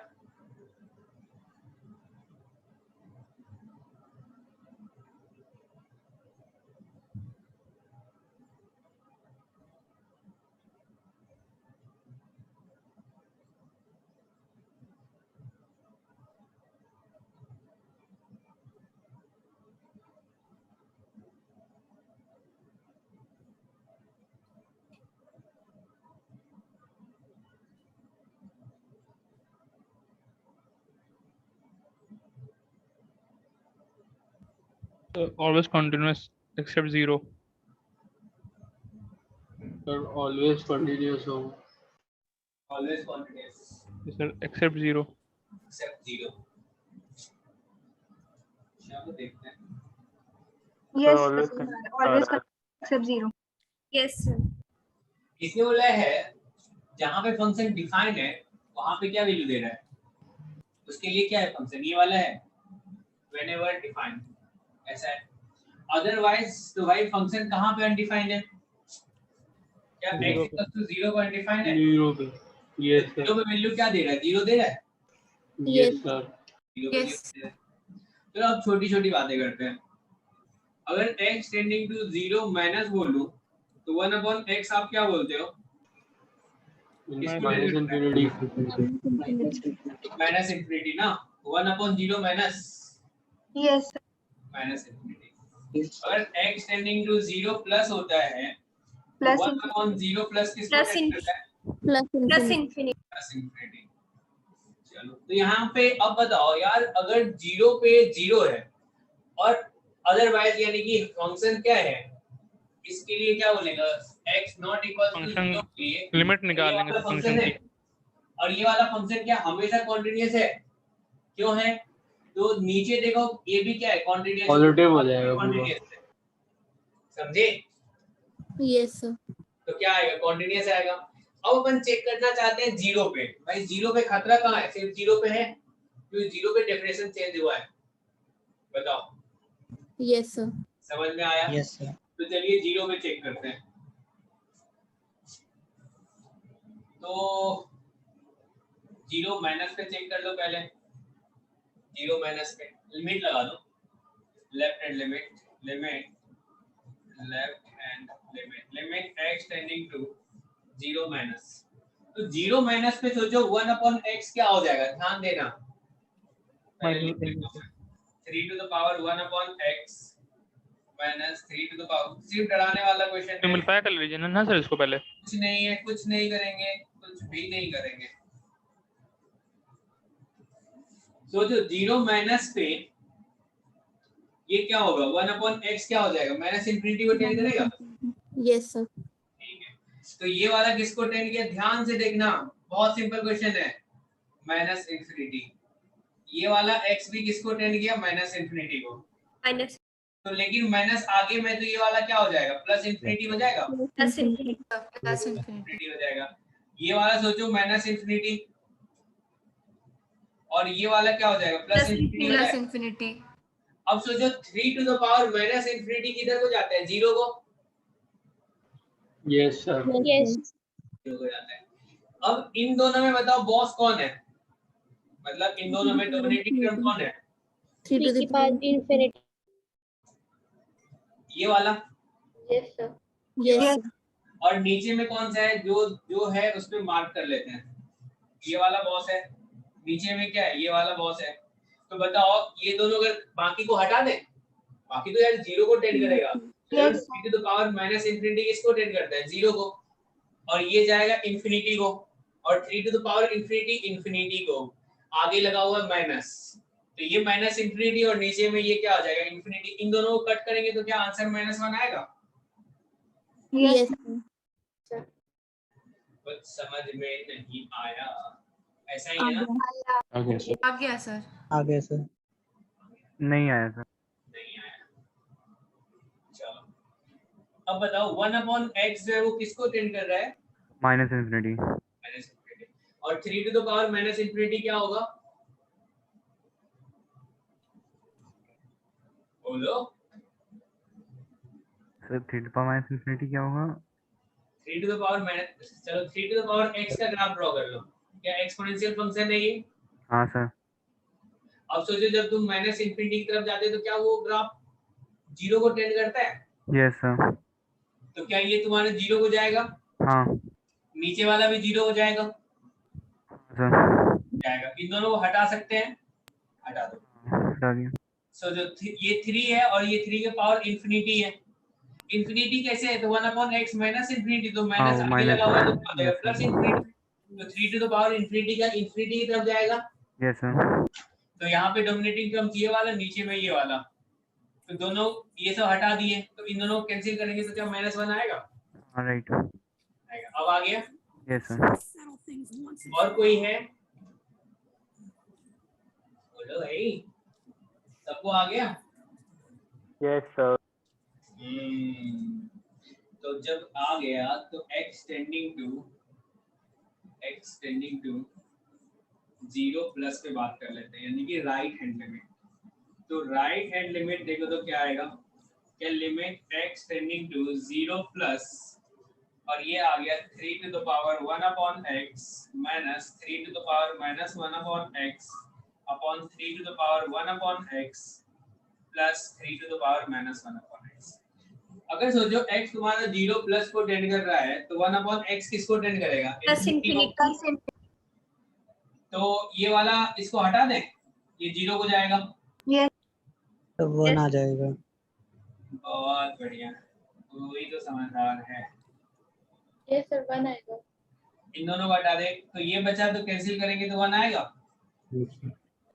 always continuous except 0. Sir always continuous हो। Always continuous Yes, sir, except 0. Except 0। चलो देखते हैं। Yes, always always except 0. Yes, sir. इसने बोला है जहां पे फंक्शन डिफाइन है वहां पे क्या वैल्यू दे रहा है, उसके लिए क्या है फंक्शन, ये वाला है व्हेनेवर डिफाइन, ऐसा है। अदरवाइज तो भाई फंक्शन कहां पे अनडिफाइंड है, क्या x = 0 पर अनडिफाइंड है? 0 पे। Yes sir. 0 पे वैल्यू क्या दे रहा है, 0 दे रहा है। Yes sir. 0 पे दे रहा है। तो अब छोटी छोटी बातें करते हैं। अगर x टेंडिंग टू 0 माइनस बोलूं तो 1/x आप क्या बोलते हो? Minus infinity. माइनस इंफिनिटी ना, 1/0 माइनस Yes, माइनस इंफिनिटी। अगर x टेंडिंग टू 0 प्लस होता है plus 1/0 प्लस किसको Plus टेंड करता है? Plus Plus infinity. infinity. Plus infinity. चलो तो यहाँ पे अब बताओ यार, अगर 0 पे 0 है और अदरवाइज यानी कि फंक्शन क्या है, इसके लिए क्या बोलेगा, x not equal to Function 0 के लिए लिमिट निकालेंगे ये वाला फंक्शन फंक्शन है। की। और ये वाला फंक्शन क्या हमेशा कॉन्टिन्यूअस है? क्यों है? तो नीचे देखो ये भी क्या है, कॉन्टिन्यूअस पॉजिटिव हो जाएगा पूरा। कॉन्टिन्यूअस है, समझे? Yes, sir. तो क्या आएगा, कॉन्टिन्यूअस आएगा। अब अपन चेक करना चाहते हैं 0 पे। भाई 0 पे खतरा कहाँ है, सिर्फ 0 पे है, क्योंकि 0 पे डेफिनेशन चेंज हुआ है। बताओ Yes, sir. समझ में आया? Yes sir. तो चलिए 0 पे चेक करते हैं। तो 0 माइनस पे चेक कर लो पहले। 0 माइनस पे लिमिट लगा दो, left hand limit, left hand limit x tending to 0 minus. तो 0 माइनस पे सोचो 1/x क्या हो जाएगा, ध्यान देना। पहले लिख लेता हूं, 3 to the power 1/x minus 3 to the power. सिर्फ डराने वाला क्वेश्चन है, सिंपलीफाई कर लीजिए ना सर इसको पहले। कुछ नहीं है, कुछ नहीं करेंगे, कुछ भी नहीं करेंगे। सोचो 0 माइनस पे ये क्या होगा, 1/x क्या हो जाएगा, माइनस इंफिनिटी को टेंड करेगा। Yes, sir. ठीक है, तो ये वाला किसको टेंड किया, ध्यान से देखना, बहुत सिंपल क्वेश्चन है, माइनस इंफिनिटी। ये वाला x भी किसको टेंड किया, माइनस इंफिनिटी को। Minus. तो लेकिन माइनस आगे में तो ये वाला क्या हो जाएगा, प्लस इंफिनिटी हो जाएगा, Plus infinity. Plus infinity. Infinity हो जाएगा। ये वाला सोचो माइनस इंफिनिटी, और ये वाला क्या हो जाएगा, प्लस इंफिनिटी हो प्लस जाएगा। इन्फिनिटी। अब सोचो 3 to the power minus infinity किधर को जाता है, 0 को। Yes sir. Yes. 0 को जाता है। अब इन दोनों में बताओ बॉस कौन है, मतलब इन दोनों में डोमिनेटिंग टर्म कौन है, 3 to 3 the की power infinity. ये वाला। Yes, sir. Yes, sir. और नीचे में कौन सा है, जो जो है उस पे मार्क कर लेते हैं, ये वाला बॉस है। नीचे में क्या है, ये वाला बॉस है। तो बताओ ये दोनों अगर बाकी को हटा दें, बाकी तो यार 0 को टेंड करेगा। Yes. 3 to the power minus infinity किसको टेंड करता है, 0 को, और ये जाएगा इंफिनिटी को, और 3 टू द पावर इंफिनिटी को आगे लगा हुआ माइनस। तो ये माइनस इंफिनिटी और नीचे में ये क्या आ जाएगा, इंफिनिटी। इन दोनों को कट करेंगे तो क्या आंसर -1 आएगा। Yes. कुछ समझ में नहीं आया, ऐसा ही है ना? आ गया सर। आ गया सर। आ गया सर। नहीं आया सर। नहीं आया। चलो अब बताओ 1/x जो है वो किसको टेंड कर रहा है, माइनस इंफिनिटी। Minus infinity. और 3 to the power minus infinity क्या होगा, बोलो। तो 3 to the power infinity क्या होगा? 3 to the power माइनस, चलो 3 to the power x का ग्राफ ड्रॉ कर लो। क्या एक्सपोनेंशियल फंक्शन है ये? हाँ सर। अब सोचो जब तुम माइनस इंफिनिटी की तरफ जाते हो तो क्या वो ग्राफ जीरो को टेंड करता है? Yes sir. तो क्या ये तुम्हारा जीरो हो जाएगा? हाँ नीचे वाला भी जीरो हो जाएगा? सर। जाएगा। इन दोनों को हटा सकते हैं, हटा दो। हटा दिया। सो जो ये 3 है और ये 3 के पावर इंफिनिटी है। इंफिनिटी कैसे है? तो 1/x माइनस इंफिनिटी, तो माइनस आगे लगा हुआ है तो क्या होगा? Plus infinity. तो 3 to the power इंफिनिटी का इंफिनिटी की तरफ जाएगा। Yes sir. तो यहाँ पे डोमिनेटिंग टर्म ये वाला, नीचे में ये वाला, तो दोनों ये सब हटा दिए, तो इन दोनों को कैंसिल करेंगे तो क्या -1 आएगा? राइट आएगा। अब आ गया? Yes sir. और कोई है? बोलो भाई, सबको आ गया? Yes sir. तो जब आ गया तो x टेंडिंग टू 0 प्लस पे बात कर लेते हैं, यानी कि राइट हैंड लिमिट। तो राइट हैंड लिमिट देखो तो क्या आएगा? क्या limit x tending to 0 plus, और ये आ गया 3 to the power 1/x minus 3 to the power -1/x upon 3 to the power 1/x plus 3 to the power -1/x। अगर सोचो x तुम्हारा 0 प्लस को टेंड कर रहा है तो 1/x किसको टेंड करेगा? Plus infinity. तो ये वाला इसको हटा दें, ये 0 हो जाएगा। तो 1 आ जाएगा। बहुत बढ़िया, वही तो समझदार है। यस सर 1 आएगा। इन दोनों को हटा दे तो ये बचा, तो कैंसिल करेंगे तो 1 आएगा।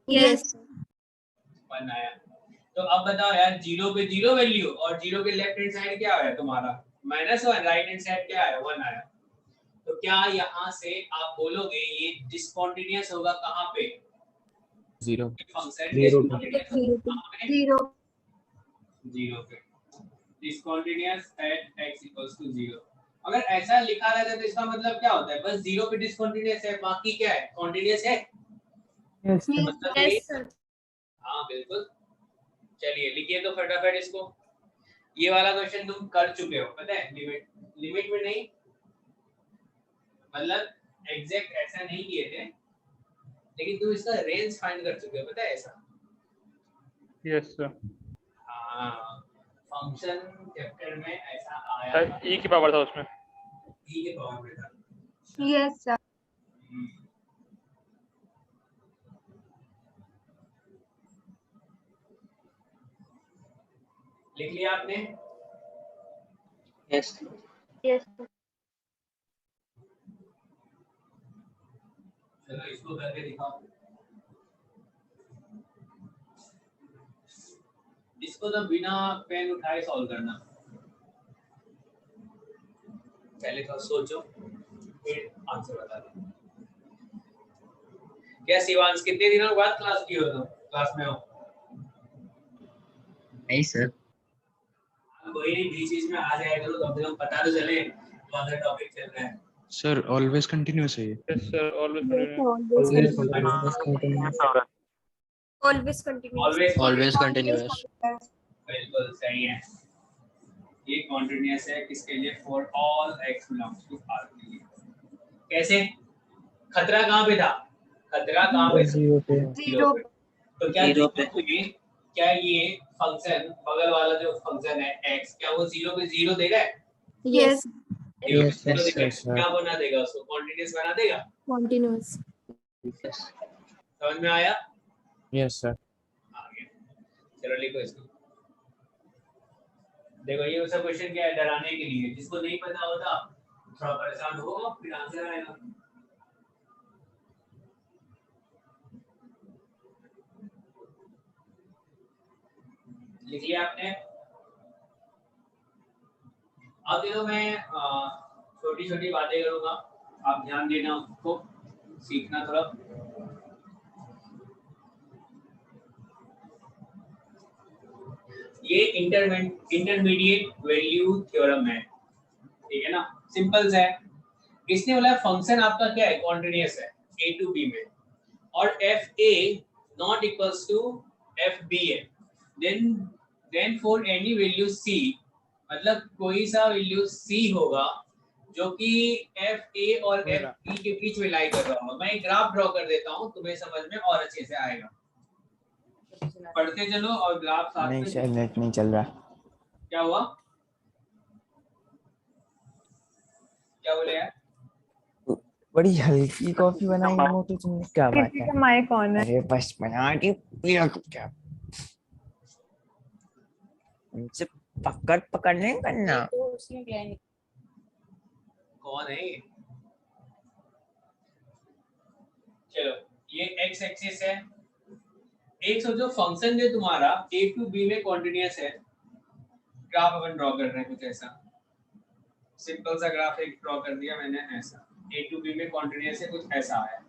यस 1 आया। तो अब बताओ यार, 0 पे 0 वैल्यू और 0 के लेफ्ट हैंड साइड क्या है तुम्हारा? -1, राइट हैंड साइड क्या है? 1 आया। तो क्या यहाँ से आप बोलोगे ये डिसकंटीन्यूअस होगा कहाँ पे? 0 फंक्शन 0 पे डिसकंटीन्यूअस एट x = 0। अगर ऐसा लिखा रहता है तो इसका मतलब क्या होता है? बस 0 पे डिसकंटीन्यूअस है, बाकी क्या है? कॉन्टिन्यूअस है। मतलब यस सर। हाँ बिल्कुल। चलिए लिखिए तो फटाफट इसको। ये वाला क्वेश्चन तुम कर चुके हो, पता है? लिमिट में नहीं, मतलब एग्जैक्ट ऐसा नहीं किए थे, लेकिन तुम इसका रेंज फाइंड कर चुके हो, पता है ऐसा? Yes sir. हाँ, फंक्शन चैप्टर में ऐसा आया था। ई की पावर था उसमें। ई के पावर में था। Yes sir. लिख लिया आपने? यस यस चलो इसको करके दिखाओ। इसको तो बिना पेन उठाए सॉल्व करना। पहले तो सोचो फिर आंसर बता दो। क्या शिवांश, कितने दिनों बाद क्लास की हो तुम? क्लास में हो? नहीं सर। कोई नहीं, बीच बीच में आ जाएगा तो कम से कम पता तो चले कौन सा टॉपिक चल रहा है। सर ऑलवेज कंटिन्यूअस है ये। Yes sir always continuous. बिल्कुल सही है, ये कॉन्टिन्यूअस है। किसके लिए? For all x belongs to R के लिए। कैसे? खतरा कहाँ पे था? खतरा कहाँ पे? 0 पे। 0 तो क्या 0 पे क्या ये फंक्शन, बगल वाला जो फंक्शन है x, क्या वो 0 पे 0 देगा? यस यस क्या बना देगा उसको? कॉन्टिन्यूअस बना देगा। कंटीन्यूअस। समझ में आया? Yes sir. आ गया। चलो लिखो इसको। देखो ये उसका क्वेश्चन क्या है? डराने के लिए। जिसको नहीं पता होता थोड़ा परेशान हो, फिर आंसर आएगा। लिख लिया आपने? अब देखो मैं छोटी छोटी बातें करूंगा, आप ध्यान देना, उसको सीखना थोड़ा। ये इंटरमीडिएट वैल्यू थ्योरम है, ठीक है ना? सिंपल सा है। इसने बोला फंक्शन आपका क्या है? कॉन्टिन्यूअस है a to b में, और fa not equals to fb है। then for any value c मतलब कोई सा वैल्यू सी होगा जो कि एफ ए और एफ बी के बीच में लाई कर रहा होगा। मैं एक ग्राफ ड्रॉ कर देता हूँ, तुम्हें समझ में और अच्छे से आएगा। पढ़ते चलो और ग्राफ साथ में। नहीं शायद नेट नहीं चल रहा। क्या हुआ? क्या बोले यार? बड़ी हल्की कॉफी बनाई है मोटू तुमने, क्या बात किसी है? का माइक ऑन है। अरे बस बना के पी रखो क्या? उनसे पकड़ नहीं करना। कौन है ये? चलो ये एक्स एक्सिस है। एक सोचो फंक्शन जो तुम्हारा a टू b में कॉन्टिन्यूअस है। ग्राफ अपन ड्रॉ कर रहे हैं कुछ ऐसा, सिंपल सा ग्राफ एक ड्रॉ कर दिया मैंने ऐसा, a टू b में कॉन्टिन्यूअस है, कुछ ऐसा आया।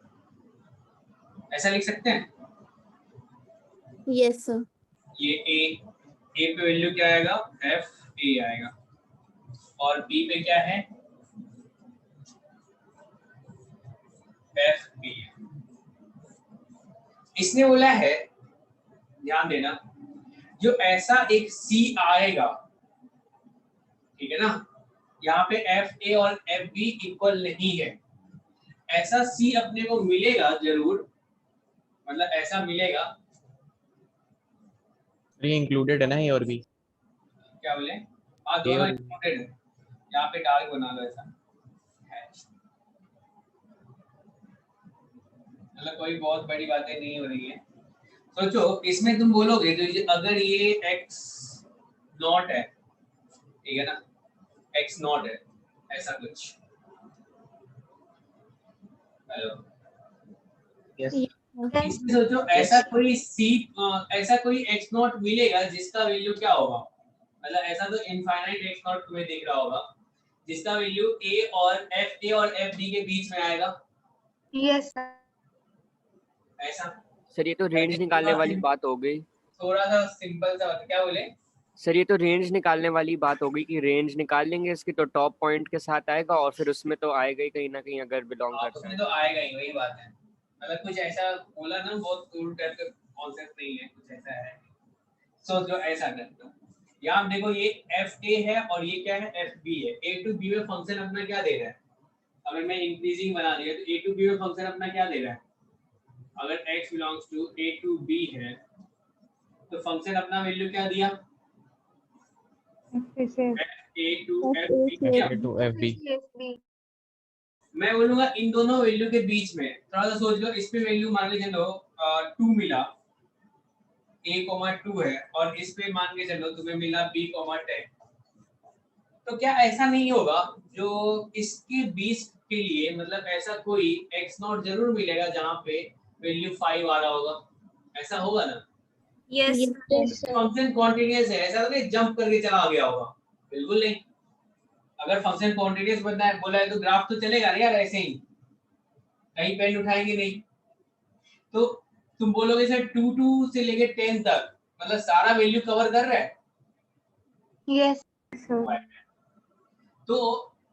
ऐसा लिख सकते हैं? Yes sir. ये a पे वैल्यू क्या आएगा? f a आएगा, और b पे क्या है? f b। इसने बोला है, ध्यान देना, जो ऐसा एक C आएगा, ठीक है ना, यहाँ पे एफ ए और एफ बी इक्वल नहीं है, ऐसा C अपने को मिलेगा जरूर, मतलब ऐसा मिलेगा। ये इंक्लूडेड है ना ये और भी? क्या बोले? हाँ दोनों इंक्लूडेड है। यहाँ पे डार्क बना लो ऐसा, मतलब कोई बहुत बड़ी बातें नहीं हो रही है। सोचो इसमें तुम बोलोगे तो अगर ये x नॉट है, ठीक है ना, x नॉट है ऐसा कुछ। हेलो इसमें सोचो ऐसा कोई c ऐसा कोई x नॉट मिलेगा जिसका वैल्यू क्या होगा, मतलब ऐसा तो इनफाइनाइट x नॉट तुम्हें दिख रहा होगा जिसका वैल्यू a और f b के बीच में आएगा। यस ऐसा सर ये तो रेंज निकालने वाली बात हो गई। थोड़ा सा सिंपल सा। क्या बोले? सर ये तो रेंज निकालने वाली बात हो गई कि रेंज निकाल लेंगे इसकी तो टॉप पॉइंट के साथ आएगा और फिर उसमें तो आएगा ही कहीं ना कहीं अगर बिलोंग करता है उसमें तो आएगा ही, वही बात है। मतलब कुछ ऐसा बोला ना, बहुत दूर टाइप का कॉन्सेप्ट नहीं है, कुछ ऐसा है। सो जो ऐसा करते हो यहाँ देखो, ये एफ ए है और ये क्या है? एफ बी है। ए टू बी में फंक्शन अपना क्या दे रहा है? अगर मैं इंक्रीजिंग बना दिया तो ए टू बी में फंक्शन अपना क्या दे रहा है? अगर x belongs to a to b है तो फंक्शन अपना वैल्यू क्या दिया? a to f b। मैं बोलूंगा इन दोनों वैल्यू के बीच में थोड़ा सा सोच लो। इस पे वैल्यू मान के चलो 2 मिला, a, 2 है, और इस पे मान के चलो तुम्हें मिला b, 10। तो क्या ऐसा नहीं होगा जो इसके बीच के लिए, मतलब ऐसा कोई x नॉट जरूर मिलेगा जहां पे वैल्यू 5 आ रहा होगा? ऐसा होगा ना? यस फंक्शन कॉन्टिन्यूअस है, ऐसा तो नहीं जंप करके चला गया होगा, बिल्कुल नहीं। अगर फंक्शन कॉन्टिन्यूअस बनना है बोला है तो ग्राफ तो चलेगा ना यार ऐसे ही, कहीं पेन उठाएंगे नहीं। तो तुम बोलोगे सर 2 से लेके 10 तक मतलब सारा वैल्यू कवर कर रहा है? यस तो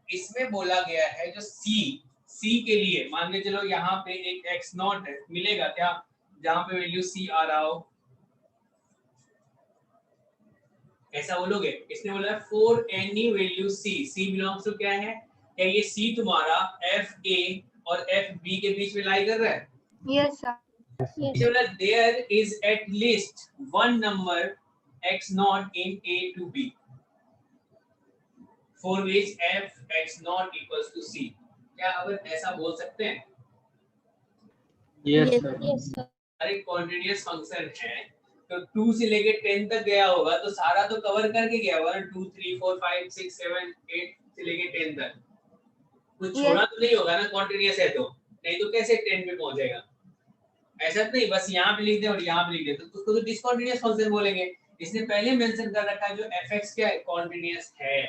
इसमें बोला गया है जो C के लिए मान के चलो यहाँ पे एक x नॉट मिलेगा क्या जहाँ पे वैल्यू C आ रहा हो, ऐसा बोलोगे? इसने बोला है for any value C belongs to क्या है? क्या ये C तुम्हारा एफ ए और एफ बी के बीच में लाई कर रहा है? Yes sir. There is at least one number x not in a to b for which f x not equals to c। क्या अब ऐसा बोल सकते हैं? Yes yes sir. अरे कॉन्टिन्यूअस फंक्शन है तो 2 से लेके 10 तक गया होगा तो सारा तो कवर करके गया होगा, 2 3 4 5 6 7 8 से लेके 10 तक कुछ छोड़ा तो नहीं होगा ना? कॉन्टिन्यूअस है तो, नहीं तो कैसे 10 पे पहुंचेगा? ऐसा तो नहीं बस यहाँ पे लिख दे और यहाँ पे लिख दे तो उसको तो डिसकंटीन्यूअस फंक्शन बोलेंगे। इसने पहले मेंशन कर रखा है जो fx क्या है? कॉन्टिन्यूअस है।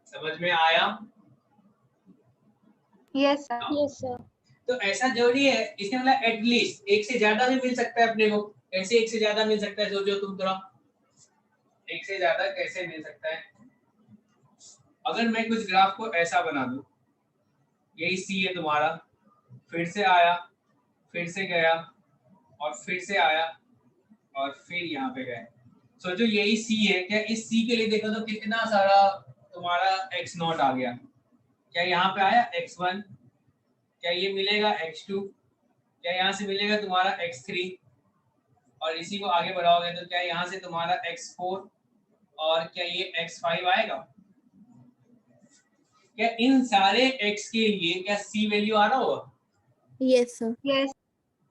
समझ में आया? Yes sir. Yes sir. तो ऐसा जरूरी है, इसने बोला एटलीस्ट एक से ज्यादा भी मिल सकता है अपने को। कैसे एक से ज्यादा मिल सकता है? सोचो तुम थोड़ा, एक से ज्यादा कैसे मिल सकता है? अगर मैं कुछ ग्राफ को ऐसा बना दूं, यही सी है तुम्हारा, फिर से आया, फिर से गया और फिर से आया और फिर यहाँ पे गए, सोचो यही सी है, क्या इस सी के लिए देखो तो कितना सारा तुम्हारा x नॉट आ गया, क्या यहाँ पे आया x1, क्या ये मिलेगा x2, क्या यहाँ से मिलेगा तुम्हारा x3, और इसी को आगे बढ़ाओगे तो क्या यहाँ से तुम्हारा x4 और क्या ये x5 आएगा। क्या इन सारे x के लिए क्या c वैल्यू आ रहा होगा? Yes sir. यस।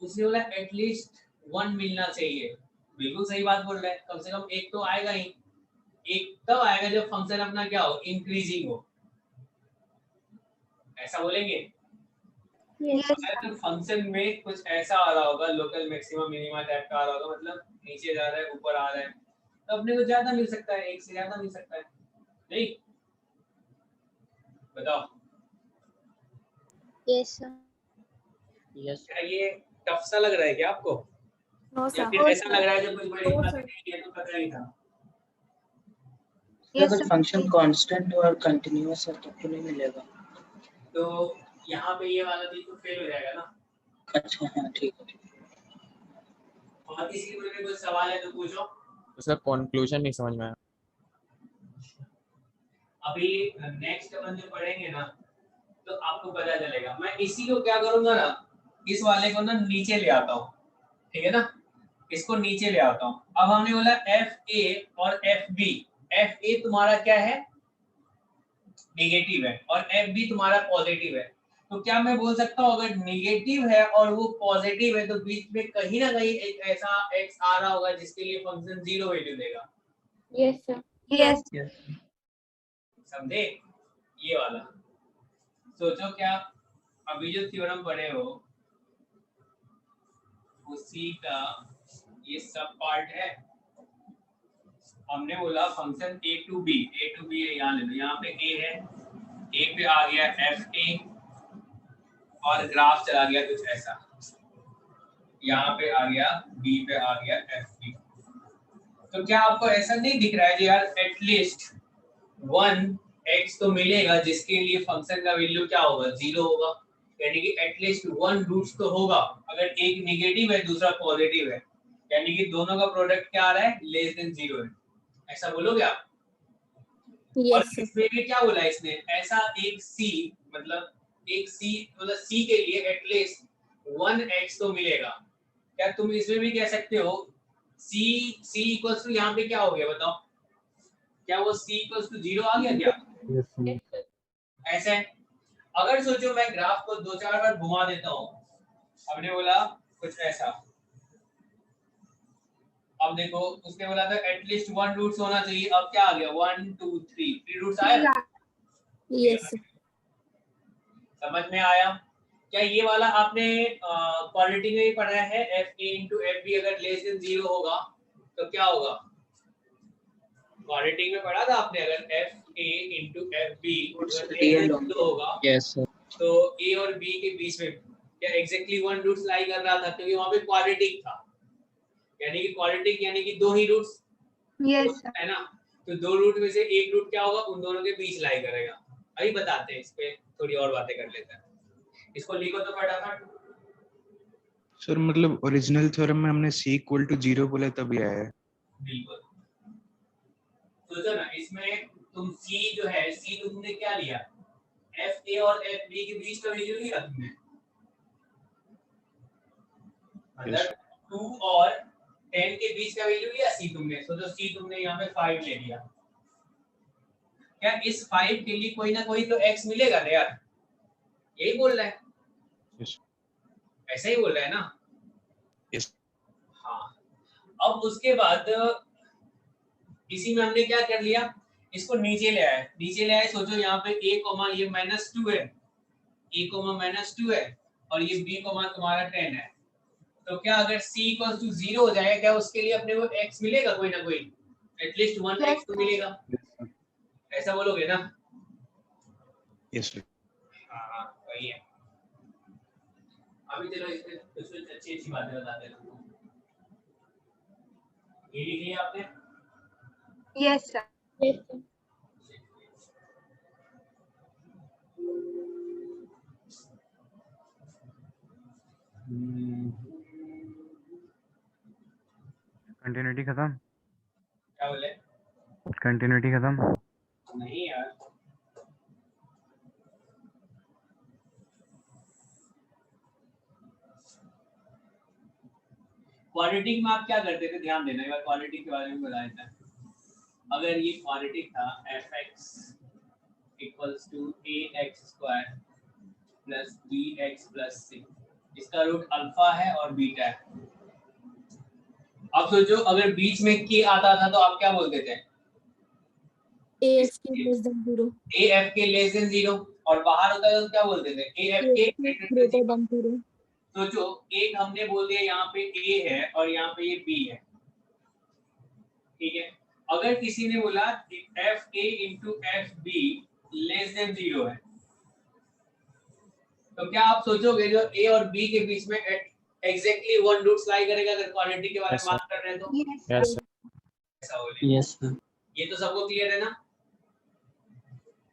उसने बोला एटलीस्ट 1 मिलना चाहिए। बिल्कुल सही बात बोल रहा है, कम से कम एक तो आएगा ही। एक तब आएगा जब फंक्शन अपना क्या हो, इंक्रीजिंग हो, ऐसा बोलेंगे। अगर फंक्शन में कुछ ऐसा आ रहा होगा, लोकल मैक्सिमम मिनिमा टाइप का आ रहा होगा, मतलब नीचे जा रहा है ऊपर आ रहा है, तो अपने को ज्यादा मिल सकता है, एक से ज्यादा मिल सकता है, नहीं? बताओ। Yes sir. यस। क्या ये टफ सा लग रहा है क्या आपको? नो या फिर ऐसा लग रहा है जब कुछ बड़ी बात नहीं है तो पता ही था? अगर फंक्शन कांस्टेंट और कंटीन्यूअस है तो नहीं मिलेगा। तो यहाँ पे ये वाला भी तो फेल हो जाएगा ना। अच्छा हाँ ठीक है। और किसी के मन में कोई सवाल है तो पूछो। उसका कंक्लूजन नहीं समझ में आया। अभी नेक्स्ट अपन जो पढ़ेंगे ना तो आपको पता चलेगा। मैं इसी को क्या करूंगा ना, इस वाले को ना नीचे ले आता हूँ, ठीक है ना, इसको नीचे ले आता हूँ। अब हमने बोला एफ ए और एफ बी। एफ ए तुम्हारा क्या है, नेगेटिव है, और एफ बी तुम्हारा पॉजिटिव है। तो क्या मैं बोल सकता हूँ अगर नेगेटिव है और वो पॉजिटिव है तो बीच में कहीं ना कहीं एक ऐसा एक्स आ रहा होगा जिसके लिए फंक्शन 0 वैल्यू देगा। Yes sir. यस। समझे ये वाला? सोचो क्या अभी जो थ्योरम पढ़े हो उसी का ये सब पार्ट है। हमने बोला फंक्शन a टू b है, यहाँ ले लो, यहाँ पे a है, a पे आ गया एफ ए और ग्राफ चला गया कुछ ऐसा, यहाँ पे आ गया b पे आ गया एफ बी। तो क्या आपको ऐसा नहीं दिख रहा है कि यार एटलीस्ट 1x तो मिलेगा जिसके लिए फंक्शन का वैल्यू क्या होगा, 0 होगा, यानी कि एटलीस्ट 1 रूट्स तो होगा। अगर एक नेगेटिव है दूसरा पॉजिटिव है, यानी कि दोनों का प्रोडक्ट क्या आ रहा है, लेस देन 0 है, ऐसा बोलोगे आप? और इसमें भी क्या बोला इसने, ऐसा एक c मतलब c के लिए एटलीस्ट 1x तो मिलेगा। क्या तुम इसमें भी कह सकते हो c इक्वल्स टू यहाँ पे क्या हो गया बताओ, क्या वो c इक्वल्स टू 0 आ गया क्या? ऐसे अगर सोचो मैं ग्राफ को 2-4 बार घुमा देता हूँ, हमने बोला कुछ ऐसा, अब देखो उसने बोला था एटलीस्ट 1 रूट्स होना चाहिए, अब क्या आ गया 1 2 3 रूट्स आया। यस। समझ में आया? क्या ये वाला आपने क्वालिटी में ही पढ़ा है, f a into f b अगर लेस देन 0 होगा तो क्या होगा? क्वालिटी में पढ़ा था आपने, अगर f a into f b होगा यस सर। तो ए और बी के बीच में क्या एग्जैक्टली 1 रूट्स लाई कर रहा था, क्योंकि वहां पे क्वाड्रेटिक था, यानी कि क्वाड्रेटिक यानी कि 2 ही रूट्स है ना, तो 2 रूट में से एक रूट क्या होगा, उन दोनों के बीच लाई करेगा। अभी बताते हैं, इस पे थोड़ी और बातें कर लेते हैं, इसको लिखो तो फटाफट। सर मतलब ओरिजिनल थ्योरम में हमने c इक्वल टू 0 बोला तभी आया है। बिल्कुल। सोचो ना इसमें तुम c जो है, c तुमने क्या लिया, एफ ए और एफ बी के बीच का वैल्यू लिया तुमने, मतलब 2 और 10 के बीच का वैल्यू लिया c तुमने। सोचो c तुमने यहाँ पे 5 ले लिया, क्या इस 5 के लिए कोई ना कोई तो x मिलेगा ना यार, यही बोल रहा है। ऐसा ही बोल रहा है ना। हाँ, अब उसके बाद इसी में हमने क्या कर लिया, इसको नीचे ले आए, सोचो यहाँ पे a कोमा ये -2 है, a कोमा -2 है और ये b कोमा तुम्हारा 10 है, तो क्या अगर c इक्वल्स टू 0 हो जाए, क्या उसके लिए अपने को x मिलेगा कोई ना कोई, एटलीस्ट 1x तो मिलेगा, ऐसा बोलोगे ना? Yes sir. हाँ वही है। अभी चलो इसमें कुछ अच्छी बातें बताते हैं। ये लिख लिया आपने? Yes sir. Yes sir. Continuity खत्म। क्या बोले? कंटिन्यूटी खत्म। नहीं यार, क्वाड्रेटिक में आप क्या करते थे, ध्यान देना, एक बार क्वाड्रेटिक के बारे में बता देता है। अगर ये क्वाड्रेटिक था fx equals to ax square plus bx plus c, इसका रूट अल्फा है और बीटा है। अब सोचो अगर बीच में k आता था तो आप क्या बोलते थे? AF के लेस देन 0, AF के लेस देन 0, और बाहर होता है तो क्या बोलते थे? AF के ग्रेटर देन 0। सोचो एक हमने बोल दिया यहाँ पे A है और यहाँ पे ये B है, ठीक है। अगर किसी ने बोला FA into FB less than 0 है, तो क्या आप सोचोगे जो A और B के बीच में एग्जैक्टली वन रूट्स लाई करेगा? अगर क्वालिटी के बारे में बात कर रहे हैं तो यस ऐसा बोले। यस सर ये तो सबको क्लियर है ना?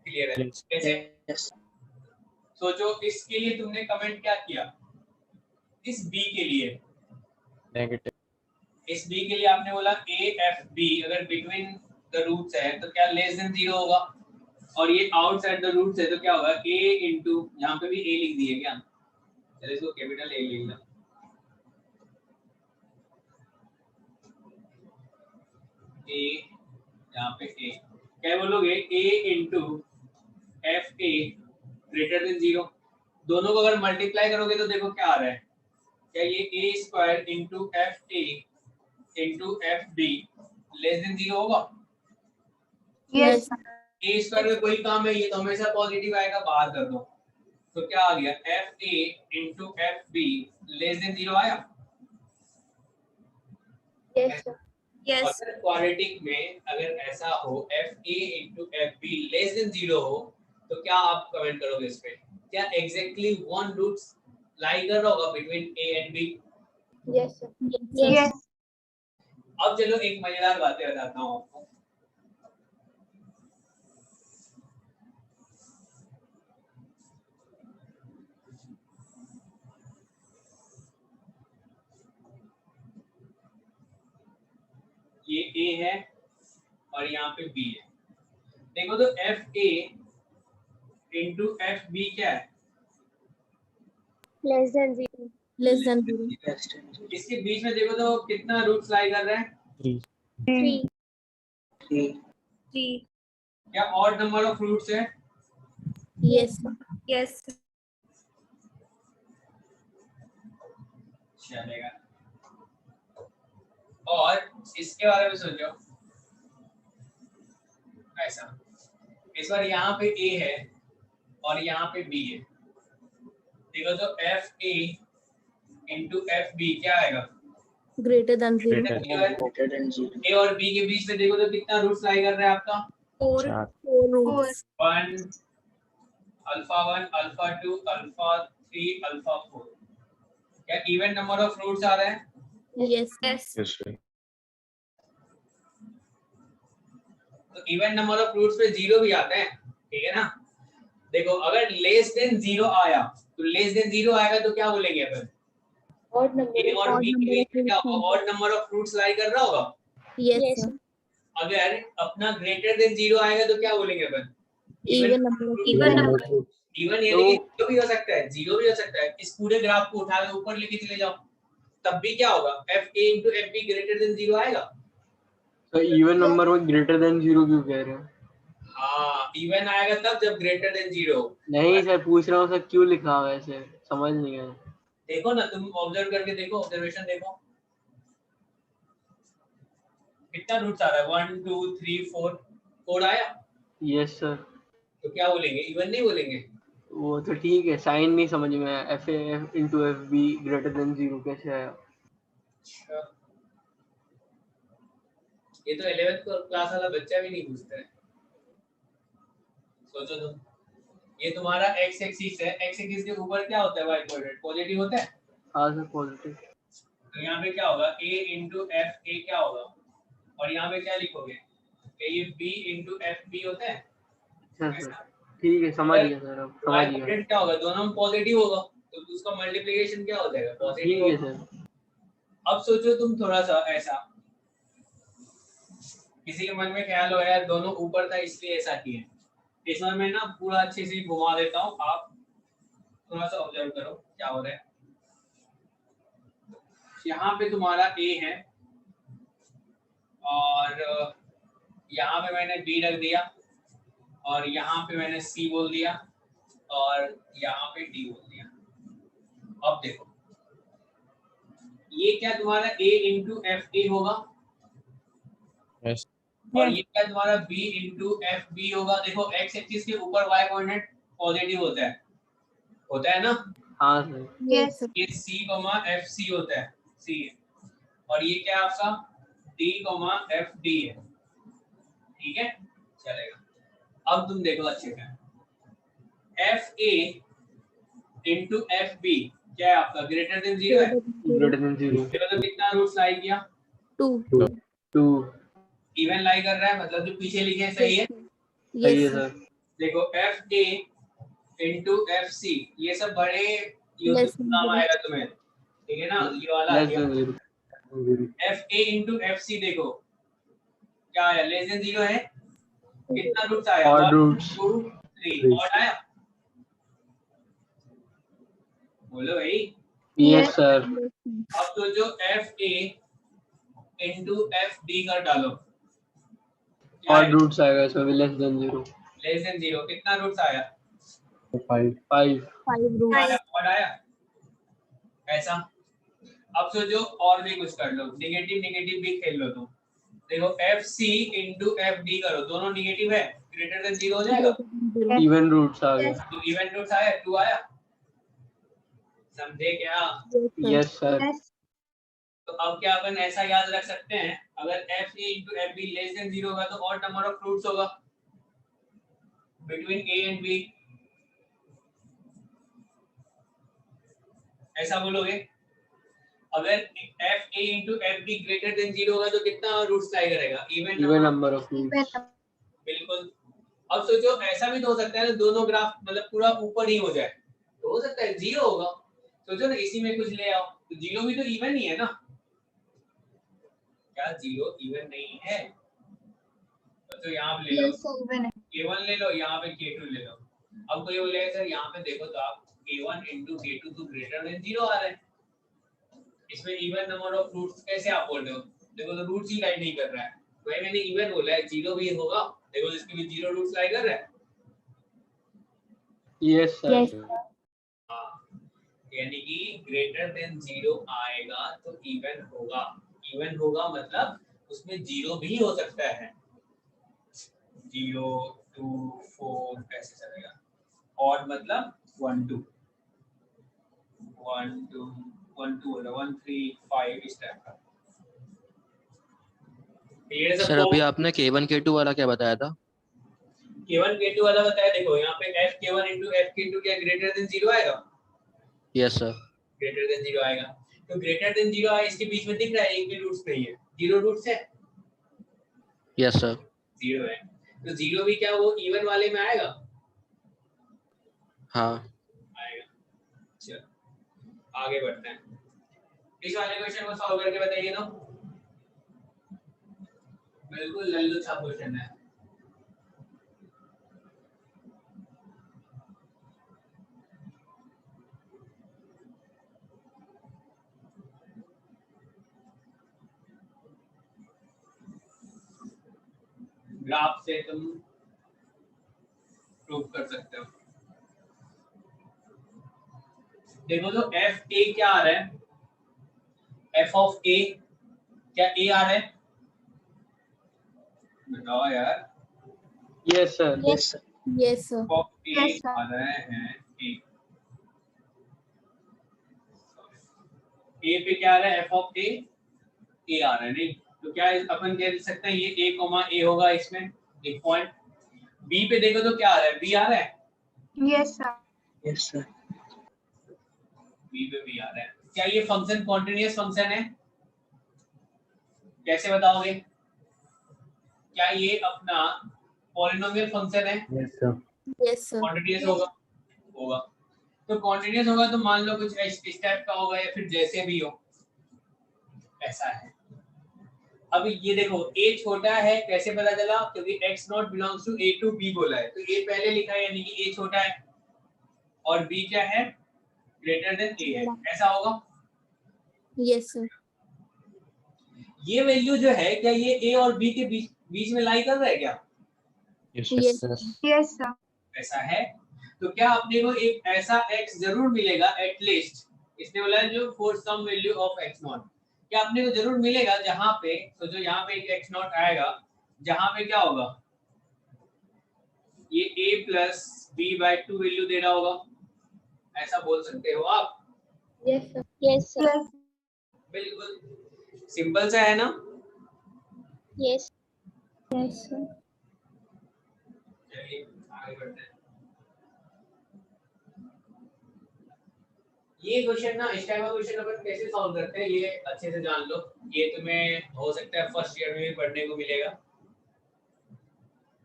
क्लियर है कैसे? यस सोचो इसके लिए तुमने कमेंट क्या किया, इस B के लिए नेगेटिव, इस B के लिए आपने बोला AFB अगर बिटवीन द रूट्स है तो क्या लेस देन 0 होगा, और ये आउटसाइड द रूट्स है तो क्या होगा A इंटू, यहाँ पे भी A लिख दिए क्या, चलिए इसको कैपिटल A लिख लो, A यहाँ पे A, क्या बोलोगे A into FA greater than 0, दोनों को अगर मल्टीप्लाई करोगे तो देखो क्या आ रहा है, क्या ये A square into FA into FB less than 0 होगा? यस A स्क्वायर में कोई काम है, ये तो हमेशा पॉजिटिव आएगा, बाहर कर दो, तो क्या आ गया FA into FB less than 0 आया। Yes sir. यस अगर क्वाड्रेटिक में अगर ऐसा हो FA into FB less than 0 हो तो क्या आप कमेंट करोगे इस पे? क्या एग्जैक्टली वन रूट्स लाई कर रहा होगा between A and B? Yes sir. Yes अब चलो एक मजेदार बातें बताता हूँ आपको। ये A है और यहाँ पे B है, देखो तो FA इंटू FB क्या है? Less than 0, less than 0। इसके बीच में देखो तो कितना रूट्स लाई कर रहा है? 3। 3। क्या ऑड नंबर ऑफ रूट्स है? Yes sir. यस चलेगा। और इसके बारे में सोचो ऐसा, इस बार यहाँ पे A है और यहाँ पे B है, देखो तो FA इंटू FB क्या आएगा? Greater than 0। A और B के बीच में देखो तो कितना रूट्स लाई कर रहा है आपका? 4 roots. 1 alpha 1 alpha 2 alpha 3 alpha 4, क्या इवन नंबर ऑफ रूट्स आ रहे हैं? यस यस तो इवन नंबर ऑफ रूट्स पे 0 भी आता है, ठीक है ना? देखो अगर लेस देन 0 आया तो लेस देन 0 आएगा तो क्या बोलेंगे अपन? ऑड नंबर A और B के बीच में क्या odd number of roots lie कर रहा होगा? Yes sir. अगर अपना ग्रेटर देन 0 आएगा तो क्या बोलेंगे अपन? Even number even number even यानी कि 0 भी हो सकता है, 0 भी हो सकता है। इस पूरे ग्राफ को उठा के ऊपर लेके चले जाओ, तब भी क्या होगा? FA into FB greater than 0 आएगा। तो इवन नंबर में ग्रेटर देन 0 क्यों कह रहे हैं? हाँ, इवन आएगा तब जब ग्रेटर देन 0 हो। नहीं सर, पूछ रहा हूँ सर क्यों लिखा हुआ है ऐसे, समझ नहीं आया। देखो ना, तुम ऑब्जर्व करके देखो, ऑब्जर्वेशन देखो कितना रूट्स आ रहा है, 1 2 3 4 4 आया। Yes sir. तो क्या बोलेंगे? इवन नहीं बोलेंगे? वो तो ठीक है, साइन नहीं समझ में आया। FA into FB greater than 0 कैसे आया? अच्छा, ये तो 11th क्लास वाला बच्चा भी नहीं पूछता है। सोचो तुम, ये तुम्हारा x एक्सिस है, x एक्सिस के ऊपर क्या होता है? y कोऑर्डिनेट पॉजिटिव होता है। हाँ सर, पॉजिटिव। तो यहाँ पे क्या होगा? a into FA क्या होगा? और यहाँ पे क्या लिखोगे? कि ये b into FB होता है। अच्छा सर, ठीक है, समझ गया सर, अब समझ गया। कोऑर्डिनेट क्या होगा? दोनों में पॉजिटिव होगा तो उसका मल्टीप्लिकेशन क्या हो जाएगा? पॉजिटिव। ठीक है सर। अब सोचो तुम थोड़ा सा ऐसा, किसी के मन में ख्याल हो यार दोनों ऊपर था इसलिए ऐसा किया। इस बार मैं ना पूरा अच्छे से घुमा देता हूँ, आप थोड़ा सा ऑब्जर्व करो क्या हो रहा है। यहाँ पे तुम्हारा A है और यहाँ पे मैंने B रख दिया और यहाँ पे मैंने C बोल दिया और यहाँ पे D बोल दिया। अब देखो ये क्या तुम्हारा A इंटू एफ ए होगा यस और ये क्या तुम्हारा B इंटू एफ बी होगा। देखो x एक्सिस के ऊपर y कोऑर्डिनेट पॉजिटिव होता है ना। हाँ सर। यस ये C एफ सी होता है, C और ये क्या आपका D एफ डी है। ठीक है चलेगा। अब तुम देखो अच्छे से, f a into f b क्या है आपका, ग्रेटर देन 0 है। Greater than 0। तो कितना रूट्स लाई किया, 2 इवन लाई कर रहा है, मतलब जो पीछे लिखे हैं सही है। सही है सर। देखो f a into f c ये सब बड़े नाम आएगा तुम्हें, ठीक है ना। ये वाला f a into f c देखो क्या आया, लेस देन 0 है। कितना रूट्स आया, ऑड रूट्स 2 3 ऑड आया। बोलो भाई। Yes sir. अब तो जो F a into f D कर डालो, ऑड रूट्स आएगा इसमें भी, लेस देन 0। लेस देन 0 कितना रूट्स आया, 5 रूट्स। ऑड आया ऐसा। अब सोचो और भी कुछ कर लो, नेगेटिव भी खेल लो तुम। देखो f c into f d करो, दोनों नेगेटिव है, ग्रेटर देन 0 हो जाएगा। इवन रूट्स आ गए। तो इवन रूट्स आया, 2 आया, समझे क्या। Yes sir. तो अब क्या अपन ऐसा याद रख सकते हैं, अगर f a into f be less than 0 होगा तो ऑड नंबर ऑफ रूट्स होगा बिटवीन ए एंड बी, ऐसा बोलोगे। अगर f a into f be greater than 0 होगा तो कितना रूट्स लाई करेगा, इवन नंबर ऑफ रूट्स। बिल्कुल। अब सोचो ऐसा भी तो हो सकता है ना, दोनों ग्राफ मतलब पूरा ऊपर ही हो जाए, तो हो सकता है 0 होगा। सोचो ना इसी में कुछ ले आओ, तो 0 भी तो इवन ही है ना। क्या 0 इवन नहीं है, तो यहाँ पे ले लो K1 ले लो, यहाँ पे K2 ले लो। अब कोई बोलेगा सर यहाँ पे देखो तो आप K1 इंटू K2 तो ग्रेटर देन 0 आ रहा है, इसमें इवन नंबर ऑफ रूट्स कैसे आप बोल रहे हो। देखो तो रूट्स ही लाई नहीं कर रहा है, वही मैंने इवन बोला है, 0 भी होगा। देखो इसके भी 0 रूट्स लाई कर रहा है। Yes sir. यानी कि ग्रेटर देन 0 आएगा तो इवन होगा। इवन होगा मतलब उसमें 0 भी हो सकता है, 0 2 4 ऐसे चलेगा। ऑड मतलब 1 2 1 2 1 2 1 3 5 इस टाइप का। ये सर अभी आपने K1 K2 वाला क्या बताया था? K1 K2 वाला बताया। देखो यहाँ पे f K1 into f K2 क्या ग्रेटर देन 0 आएगा। Yes sir. ग्रेटर देन 0 आएगा, तो ग्रेटर देन 0 आया, इसके बीच में दिख रहा है एक भी रूट्स नहीं है, 0 रूट्स है। Yes sir. 0 है, तो 0 भी क्या वो इवन वाले में आएगा। हाँ आएगा। चलो आगे बढ़ते हैं, इस वाले क्वेश्चन को सॉल्व करके बताइए तो। बिल्कुल लल्लू सा क्वेश्चन है। ग्राफ से तुम प्रूव कर सकते हो। देखो तो एफ ए क्या आ रहा है, एफ ऑफ ए क्या ए आ रहा है, बताओ यार। Yes sir. Yes sir. Of A आ रहे हैं ए पे क्या आ रहा है, एफ ऑफ ए आ रहा है नहीं, तो क्या अपन कह सकते हैं ये a ए होगा इसमें एक पॉइंट। b पे देखो तो क्या आ रहा है, b आ रहा है। Yes sir. Yes sir. b पे b आ रहा है। क्या ये फंक्शन कॉन्टिन्यूअस फंक्शन है, कैसे बताओगे। क्या ये अपना पॉलिनोमियल फंक्शन है। Yes sir. Yes sir. Continuous होगा तो कॉन्टिन्यूअस होगा तो मान लो कुछ इस टाइप का होगा या फिर जैसे भी हो ऐसा है। अब ये देखो a छोटा है, कैसे पता चला? क्योंकि x not belongs to a to b बोला है, तो a पहले लिखा है यानी कि a छोटा है और b क्या है? ग्रेटर देन a है, ऐसा होगा? Yes sir. ये वैल्यू जो है क्या ये a और b के बीच में लाई कर रहा है क्या? Yes sir. Yes sir. ऐसा है तो क्या अपने को एक ऐसा x जरूर मिलेगा एटलीस्ट, इसने बोला है जो for some value of x not, क्या अपने को जरूर मिलेगा जहां पे, तो जो यहाँ पे एक x नॉट आएगा जहां पे क्या होगा, ये a प्लस b/2 वैल्यू दे रहा होगा, ऐसा बोल सकते हो आप? Yes sir. Yes sir. बिल्कुल सिंपल सा है ना? यस। Yes sir. चलिए आगे बढ़ते हैं। ये क्वेश्चन ना, इस टाइप का क्वेश्चन अपन कैसे सॉल्व करते हैं ये अच्छे से जान लो, ये तुम्हें हो सकता है फर्स्ट ईयर में भी पढ़ने को मिलेगा,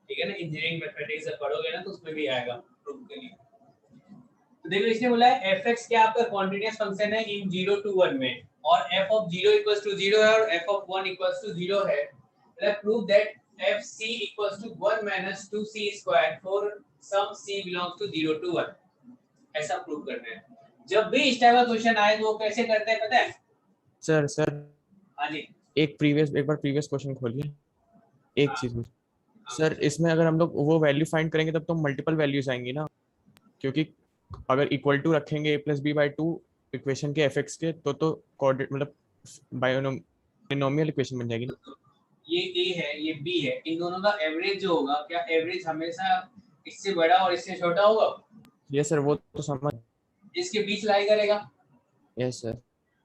ठीक है ना? इंजीनियरिंग मैथमेटिक्स से पढ़ोगे ना तो उसमें भी आएगा प्रूफ के लिए। तो देखो इसने बोला है fx क्या आपका कॉन्टिन्यूअस फंक्शन है इन 0 to 1 में, और f of 0 equals to 0 है और f of 1 equals to 0 है, मतलब prove that fc equals to 1 minus 2c square for some c belongs to 0 to 1, ऐसा प्रूव करना है। जब भी इस टाइप का क्वेश्चन आए तो वो कैसे करते हैं पता है? सर हाँ जी। एक बार प्रीवियस क्वेश्चन खोलिए। एक चीज में सर, इसमें अगर हम लोग वो वैल्यू फाइंड करेंगे तब तो मल्टीपल वैल्यूज आएंगी ना, क्योंकि अगर इक्वल टू रखेंगे a+b/2 इक्वेशन के fx के तो कोऑर्डिनेट मतलब बायनोमियल इक्वेशन बन जाएगी ना। ये a है ये b है, इन दोनों का एवरेज जो होगा, क्या एवरेज हमेशा इससे बड़ा और इससे छोटा होगा? यस सर, वो तो समझ, इसके बीच लाई करेगा। Yes sir.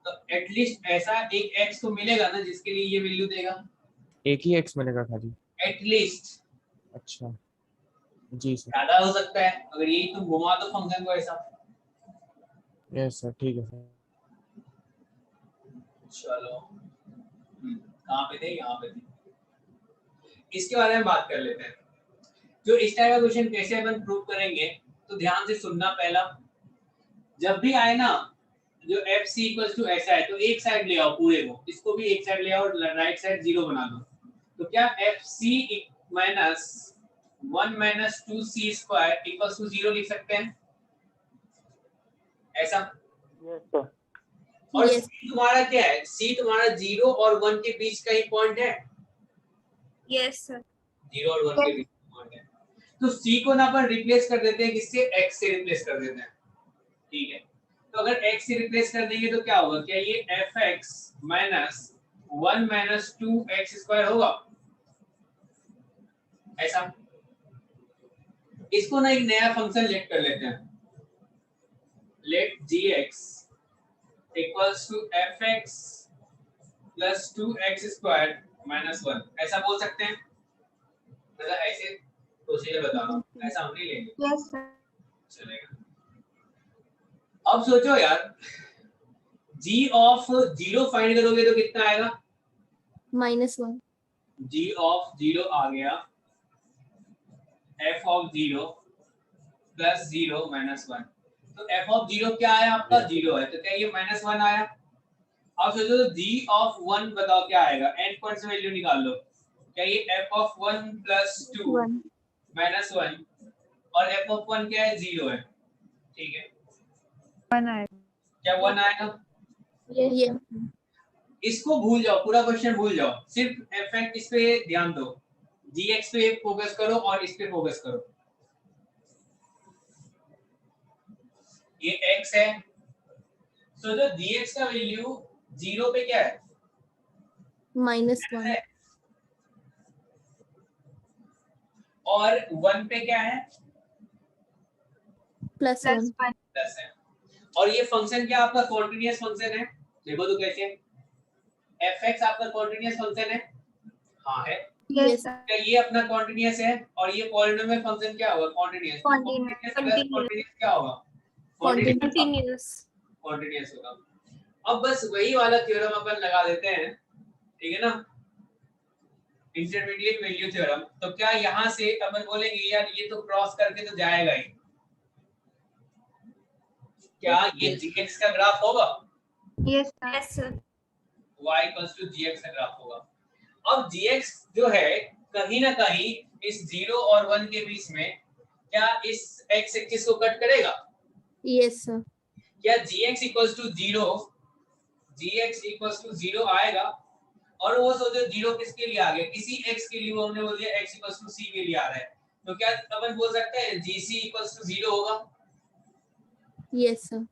तो एटलीस्ट ऐसा एक x तो मिलेगा ना जिसके लिए ये वैल्यू देगा, एक ही x मिलेगा खाली एटलीस्ट। अच्छा जी सर। ज्यादा हो सकता है अगर यही तुम घुमा दो फंक्शन को ऐसा। यस सर, ठीक है सर। चलो कहाँ पे थे? यहाँ पे थे। इसके बारे में बात कर लेते हैं। जो इस टाइप का क्वेश्चन कैसे अपन प्रूव करेंगे, तो ध्यान से सुनना। पहला, जब भी आए ना जो fc इक्वल्स टू ऐसा है तो एक साइड ले आओ पूरे को, इसको भी एक साइड ले आओ और राइट साइड 0 बना दो। तो क्या fc minus 1 minus 2c square equals to 0 लिख सकते हैं ऐसा? और Yes. c तुम्हारा क्या है? c तुम्हारा 0 और 1 के बीच का ही पॉइंट है। Yes sir. 0 और 1 के बीच का पॉइंट है, तो c को ना अपन रिप्लेस कर देते हैं किससे? x से रिप्लेस कर देते हैं, ठीक है? तो अगर x से रिप्लेस कर देंगे तो क्या होगा? क्या ये fx minus 1 minus 2x square होगा ऐसा? इसको ना एक नया फंक्शन लेट कर लेते हैं, let gx equals to fx plus 2x square minus 1, ऐसा बोल सकते हैं? मतलब ऐसे प्रोसीजर बता रहा हूँ, ऐसा हम नहीं लेंगे। Yes sir. चलेगा। अब सोचो यार, g ऑफ 0 फाइंड करोगे तो कितना आएगा? -1। g ऑफ 0 आ गया, f ऑफ 0 प्लस 0 माइनस 1, तो f ऑफ 0 क्या आया आपका? 0 है, तो क्या ये -1 आया? अब सोचो तो g ऑफ 1 बताओ क्या आएगा? एंड पॉइंट से वैल्यू निकाल लो। क्या ये f ऑफ 1 प्लस 2 माइनस 1 और f ऑफ 1 क्या है? 0 है, ठीक है? 1 आएगा। क्या 1 आएगा? ये इसको भूल जाओ, पूरा क्वेश्चन भूल जाओ, सिर्फ एफ इस पे ध्यान दो, gx पे फोकस करो और इस पे फोकस करो। ये x है, तो जो gx का वैल्यू 0 पे क्या है? -1 और 1 पे क्या है? +1 प्लस है। और ये फंक्शन क्या आपका कॉन्टिन्यूअस फंक्शन है? देखो तो कैसे, fx आपका कॉन्टिन्यूअस फंक्शन है? हाँ है। यस क्या ये अपना कॉन्टिन्यूअस है? और ये पॉलिनोमियल फंक्शन क्या होगा? कॉन्टिन्यूअस। कॉन्टिन्यूअस क्या होगा? कॉन्टिन्यूअस होगा। अब बस वही वाला थ्योरम अपन लगा देते हैं, ठीक है ना? Intermediate value theorem. तो क्या यहाँ से अपन बोलेंगे यार ये तो क्रॉस करके तो जाएगा ही, क्या ये gx का ग्राफ होगा? Yes yes sir. y = gx का ग्राफ होगा। अब gx जो है कहीं ना कहीं इस 0 और 1 के बीच में क्या इस x एक्सिस को कट करेगा? Yes sir. क्या gx equals to 0, gx equals to 0 आएगा? और वो सोचो 0 किसके लिए आ गया? किसी x के लिए, वो हमने बोल दिया x इक्वल्स टू c के लिए आ रहा है, तो क्या अपन बोल सकते हैं gc इक्वल्स टू 0 होगा? Yes sir.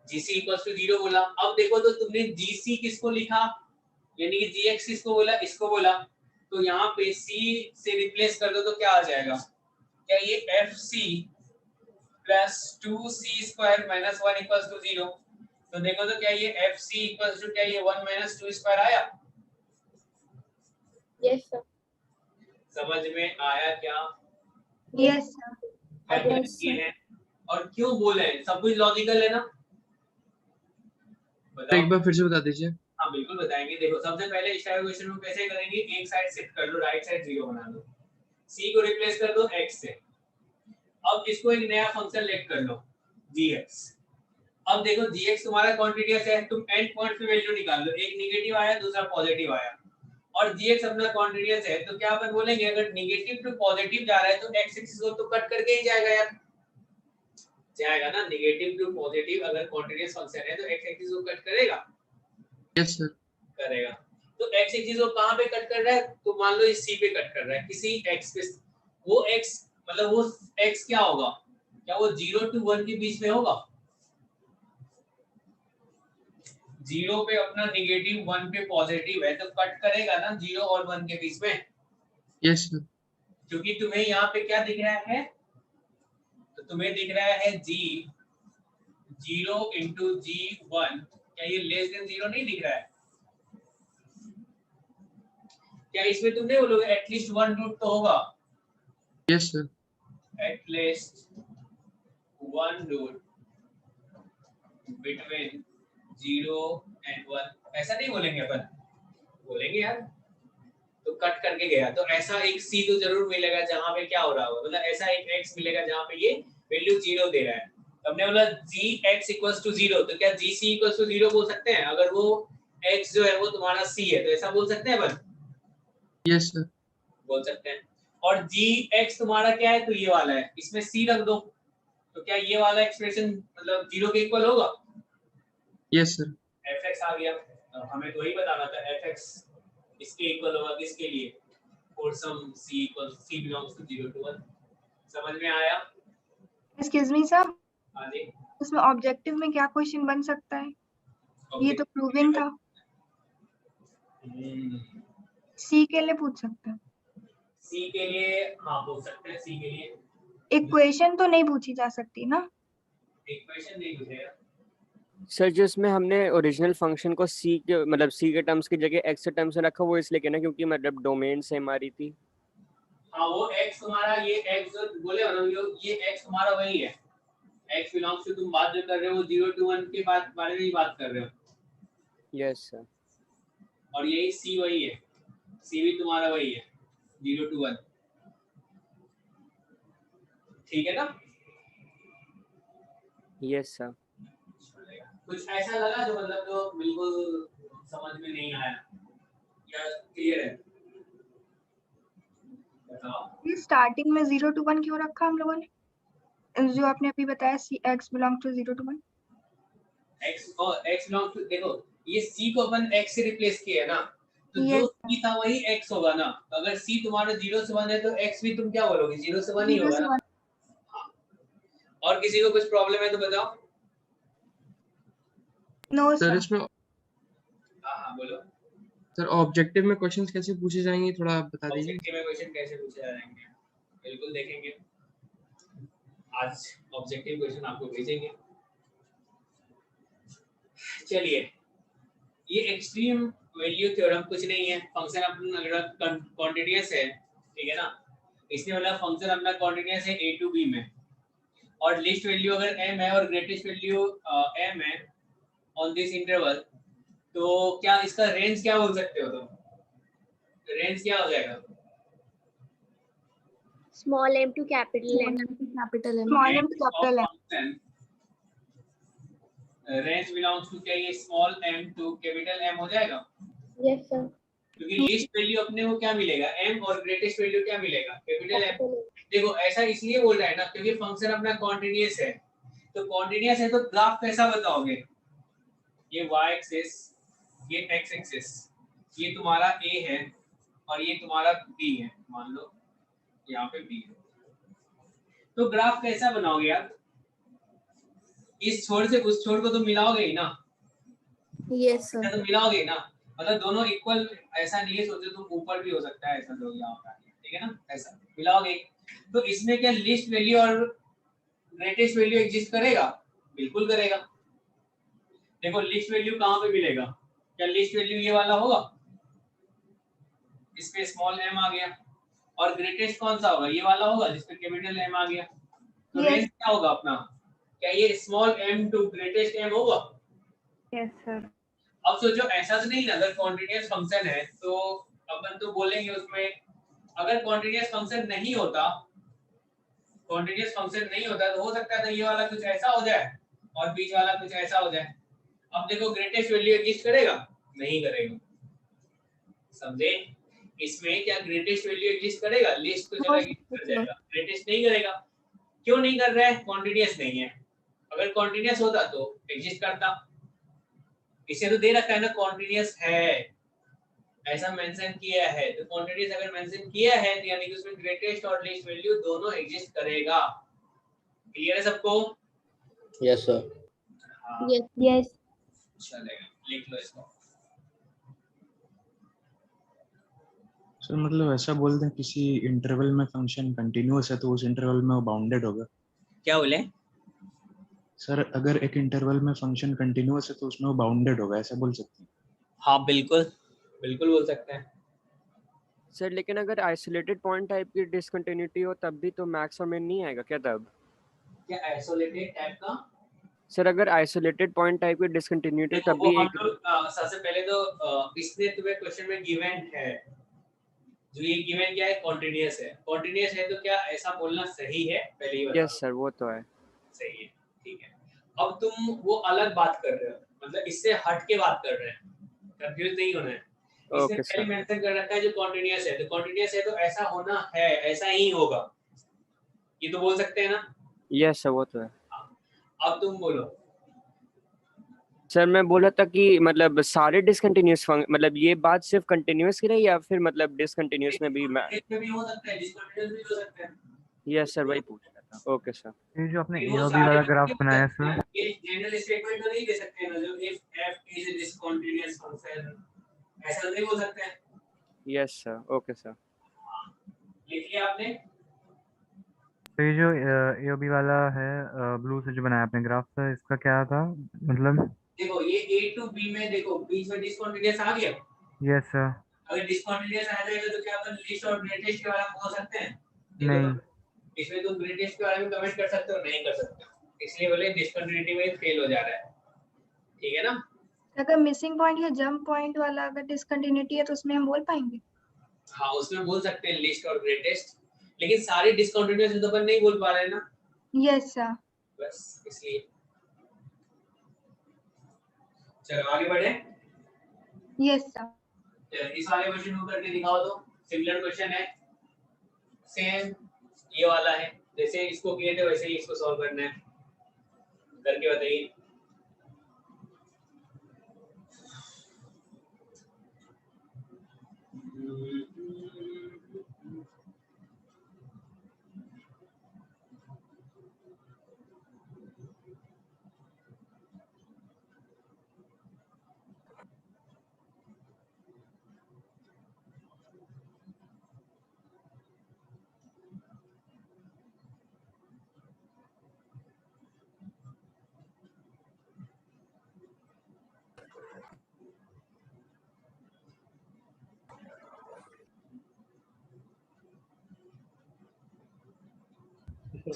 gc equals to 0 बोला। अब देखो तो तुमने gc किसको लिखा, यानी कि gx किसको बोला? इसको बोला। तो यहाँ पे c से रिप्लेस कर दो तो क्या आ जाएगा? क्या ये fc plus 2c square minus 1 equals to 0? तो देखो तो क्या ये fc इक्वल्स टू क्या ये 1 माइनस 2 स्क्वायर आया? Yes sir. समझ में आया क्या? Yes sir. ये है और क्यों बोले हैं? सब कुछ लॉजिकल है ना? बताओ एक बार फिर से बता दीजिए। हाँ बिल्कुल बताएंगे। देखो सबसे पहले स्टार इक्वेशन में कैसे करेंगे, एक साइड शिफ्ट कर लो, राइट साइड 0 बना दो, c को रिप्लेस कर दो x से। अब इसको एक नया फंक्शन लेट कर लो gx। अब देखो gx तुम्हारा कॉन्टिन्यूअस है, तुम एंड पॉइंट पे वैल्यू निकाल लो, एक नेगेटिव आया दूसरा पॉजिटिव आया, और gx अपना कॉन्टिन्यूअस है, तो क्या अपन बोलेंगे अगर नेगेटिव टू पॉजिटिव जा रहा है तो x एक्सिस को तो कट करके ही जाएगा यार, जाएगा ना। नेगेटिव टू पॉजिटिव अगर कॉन्टिन्यूअस फंक्शन है तो x एक्सिस को कट करेगा? Yes sir. करेगा। तो x एक्सिस को कहां पे कट कर रहा है? तो मान लो इस c पे कट कर रहा है, किसी x पे। वो x मतलब वो x क्या होगा? क्या वो 0 to 1 के बीच में होगा? 0 पे अपना नेगेटिव, 1 पे पॉजिटिव है, तो कट करेगा ना 0 और 1 के बीच में। Yes sir. क्योंकि तुम्हें यहाँ पे क्या दिख रहा है? तो तुम्हें दिख रहा है g 0 into g1, क्या ये लेस देन 0 नहीं दिख रहा है? क्या इसमें तुम नहीं बोलोगे एटलीस्ट 1 रूट तो होगा? Yes sir. At least 1 root between 0 and 1, ऐसा नहीं बोलेंगे अपन? बोलेंगे यार। तो कट करके गया तो ऐसा एक c तो जरूर मिलेगा जहां पे क्या हो रहा होगा, मतलब ऐसा एक x मिलेगा जहां पे ये वैल्यू 0 दे रहा है। हमने बोला gx इक्वल्स टू 0, तो क्या gc इक्वल्स टू 0 बोल सकते हैं? अगर वो x जो है वो तुम्हारा c है तो ऐसा बोल सकते हैं अपन? Yes sir. बोल सकते हैं। और gx तुम्हारा क्या है? तो ये वाला है, इसमें c रख दो, तो क्या ये वाला एक्सप्रेशन मतलब 0 के इक्वल होगा? Yes sir. fx आ गया। तो हमें तो वही बताना था, fx इसके इक्वल होगा किसके लिए? For some c equal c belongs to 0 to 1। समझ में आया? एक्सक्यूज मी सर, हाँ जी। उसमें ऑब्जेक्टिव में क्या क्वेश्चन बन सकता है? ये तो प्रूविंग था। सी के लिए पूछ सकते हैं? सी के लिए हाँ पूछ सकते हैं। सी के लिए इक्वेशन तो नहीं पूछी जा सकती ना? इक्वेशन नहीं पूछेगा सर। जो इसमें हमने ओरिजिनल फंक्शन को c के मतलब c के टर्म्स की जगह x के टर्म्स में रखा, वो इसलिए कहना क्योंकि मतलब डोमेन सेम आ रही थी। हाँ वो x तुम्हारा, ये x जो बोले हो ना, ये x तुम्हारा वही है। x बिलोंग्स टू, तुम बात जो कर रहे हो 0 to 1 के बारे में ही बात कर रहे हो। Yes sir. और यही c वही है, c भी तुम्हारा वही है 0 to 1। ठीक है ना? Yes sir. कुछ ऐसा लगा जो मतलब जो बिल्कुल समझ में नहीं आया या क्लियर है? बताओ। ये स्टार्टिंग में 0 to 1 क्यों रखा हम लोगों ने? जो आपने अभी बताया c x belong to 0 to 1। x और x बिलोंग टू, देखो ये c को अपन x से रिप्लेस किया है ना, तो जो c था वही x होगा ना। अगर c तुम्हारा 0 से 1 है तो x भी तुम क्या बोलोगे? 0 से 1 ही होगा ना। और किसी को कुछ प्रॉब्लम है तो बताओ। नो सर इसमें हाँ बोलो सर ऑब्जेक्टिव में क्वेश्चंस कैसे पूछे जाएंगे, थोड़ा बता दीजिए। ऑब्जेक्टिव में क्वेश्चन कैसे पूछे जाएंगे? बिल्कुल देखेंगे, आज ऑब्जेक्टिव क्वेश्चन आपको भेजेंगे। चलिए, ये एक्सट्रीम वैल्यू थ्योरम कुछ नहीं है। फंक्शन अपना अगर कॉन्टिन्यूअस है, ठीक है ना, इसने वाला फंक्शन अपना कॉन्टिन्यूअस है a to b में, और लिस्ट वैल्यू अगर m है और ग्रेटेस्ट वैल्यू m है ऑन दिस इंटरवल, तो क्या इसका रेंज क्या बोल सकते हो तुम? रेंज क्या हो जाएगा? Small m to capital m। Small m to capital m। Range belongs to क्या ये small m to capital M हो जाएगा? Yes sir. क्योंकि लीस्ट वैल्यू अपने को क्या मिलेगा, m, और ग्रेटेस्ट वैल्यू क्या मिलेगा, कैपिटल M। देखो ऐसा इसलिए बोल रहा है ना क्योंकि फंक्शन अपना कॉन्टिन्यूअस है, तो कॉन्टिन्यूअस है तो ग्राफ कैसा बताओगे, ये y एक्सिस, ये x एक्सिस, ये तुम्हारा a है और ये तुम्हारा b है, मान लो यहाँ पे b है, तो ग्राफ कैसा बनाओगे यार, इस छोर से उस छोर को तो मिलाओगे ही ना, यस सर, तो मिलाओगे ना, मतलब दोनों इक्वल, ऐसा नहीं है सोचो तुम ऊपर भी हो सकता है, ऐसा लोग यहाँ पर, ठीक है ना, ऐसा मिलाओगे, तो इसमें क्या लिस्ट वैल्यू और ग्रेटेस्ट वैल्यू एग्जिस्ट करेगा, बिल्कुल करेगा। देखो लिस्ट वैल्यू कहाँ पे मिलेगा, क्या लिस्ट वैल्यू ये वाला होगा, इस पे स्मॉल m आ गया, और ग्रेटेस्ट कौन सा होगा, ये वाला होगा जिस पे कैपिटल M आ गया, तो रेंज क्या होगा अपना, क्या ये small m to greatest m होगा? Yes sir. अब सोचो ऐसा तो नहीं ना, अगर कॉन्टिन्यूअस फंक्शन है तो अपन तो बोलेंगे उसमें, अगर कॉन्टिन्यूअस फंक्शन नहीं होता, कॉन्टिन्यूअस फंक्शन नहीं होता तो हो सकता था ये वाला कुछ ऐसा हो जाए और बीच वाला कुछ ऐसा हो जाए। अब देखो ग्रेटेस्ट वैल्यू एग्जिस्ट करेगा, नहीं करेगा, समझे? इसमें क्या ग्रेटेस्ट वैल्यू एग्जिस्ट करेगा, लिस्ट तो चला एग्जिस्ट कर जाएगा, ग्रेटेस्ट नहीं करेगा। क्यों नहीं कर रहा है, कॉन्टिन्यूअस नहीं है, अगर कॉन्टिन्यूअस होता तो एग्जिस्ट करता, इसे तो दे रखा है ना कॉन्टिन्यूअस है, ऐसा मेंशन किया है, तो कॉन्टिन्यूअस अगर मेंशन किया है तो यानी कि उसमें ग्रेटेस्ट और लीस्ट वैल्यू दोनों एग्जिस्ट करेगा। क्लियर है सबको? Yes sir. यस चलेगा, लिख लो इसको। सर मतलब ऐसा बोल दें किसी इंटरवल में फंक्शन कंटिन्यूअस है तो उस इंटरवल में वो बाउंडेड होगा। क्या बोले सर? अगर एक इंटरवल में फंक्शन कंटिन्यूअस है तो उसमें वो बाउंडेड होगा, ऐसा बोल सकते हैं? हाँ बिल्कुल बिल्कुल बोल सकते हैं सर। लेकिन अगर आइसोलेटेड पॉइंट टाइप की डिसकंटिन्यूटी हो तब भी तो मैक्स और मिन नहीं आएगा क्या तब? क्या आइसोलेटेड टाइप का? सर अगर आइसोलेटेड पॉइंट टाइप की डिसकंटिन्यूटी देखो तब वो भी हम एक लोग सबसे पहले तो इसने तुम्हें क्वेश्चन में गिवन है, जो ये गिवन क्या है, कॉन्टिन्यूअस है, कॉन्टिन्यूअस है तो क्या ऐसा बोलना सही है, पहले ही बताओ। यस सर वो तो है, सही है, ठीक है। अब तुम वो अलग बात कर रहे हो, मतलब इससे हट के बात कर रहे हैं, कंफ्यूज नहीं होना है। इसने ओके पहले सर। मेंशन कर रखा है जो कॉन्टिन्यूअस है, तो कॉन्टिन्यूअस है तो ऐसा होना है, ऐसा ही होगा, ये तो बोल सकते हैं ना। यस सर वो तो है। अब तुम बोलो। सर मैं बोला था कि मतलब सारे डिसकंटिन्यूअस मतलब ये बात सिर्फ कंटिन्यूअस की रही या फिर मतलब डिसकंटिन्यूअस में भी इसमें भी हो सकता है, डिसकंटिन्यूअस भी हो सकता है। यस सर वही पूछ रहा था। Okay sir. ये जो आपने ए और बी वाला ग्राफ बनाया सर, ये जनरल स्टेटमेंट तो नहीं दे सकते हैं ना, जो if f is a discontinuous function, ऐसा नहीं बोल सकते हैं। Yes sir okay sir. लिख लिया आपने? तो ये जो ए और बी वाला है ब्लू से जो बनाया आपने ग्राफ सर, इसका क्या था मतलब? देखो ये a टू b में देखो बीच में डिसकंटिन्यूअस आ गया, यस सर। अगर डिसकंटिन्यूअस आ जाएगा तो क्या अपन लिस्ट और ग्रेटेस्ट के बारे में बोल सकते हैं? नहीं। इसमें तुम ग्रेटेस्ट के बारे में कमेंट कर सकते हो, नहीं कर सकते हो, इसलिए बोले डिसकंटिन्यूटी में फेल हो जा रहा है, ठीक है ना। अगर मिसिंग पॉइंट या जंप पॉइंट वाला अगर डिसकंटिन्यूटी है तो उसमें हम बोल पाएंगे? हाँ उसमें बोल सकते हैं लिस्ट और ग्रेटेस्ट, लेकिन सारी डिसकंटिन्यूअस तो अपन नहीं बोल पा रहे हैं ना। Yes sir. बस इसलिए। चलो आगे बढ़े। Yes sir. इस वाले क्वेश्चन को करके दिखाओ तो, सिमिलर क्वेश्चन है, सेम ये वाला है, जैसे इसको किए थे वैसे ही इसको सॉल्व करना है, करके बताइए।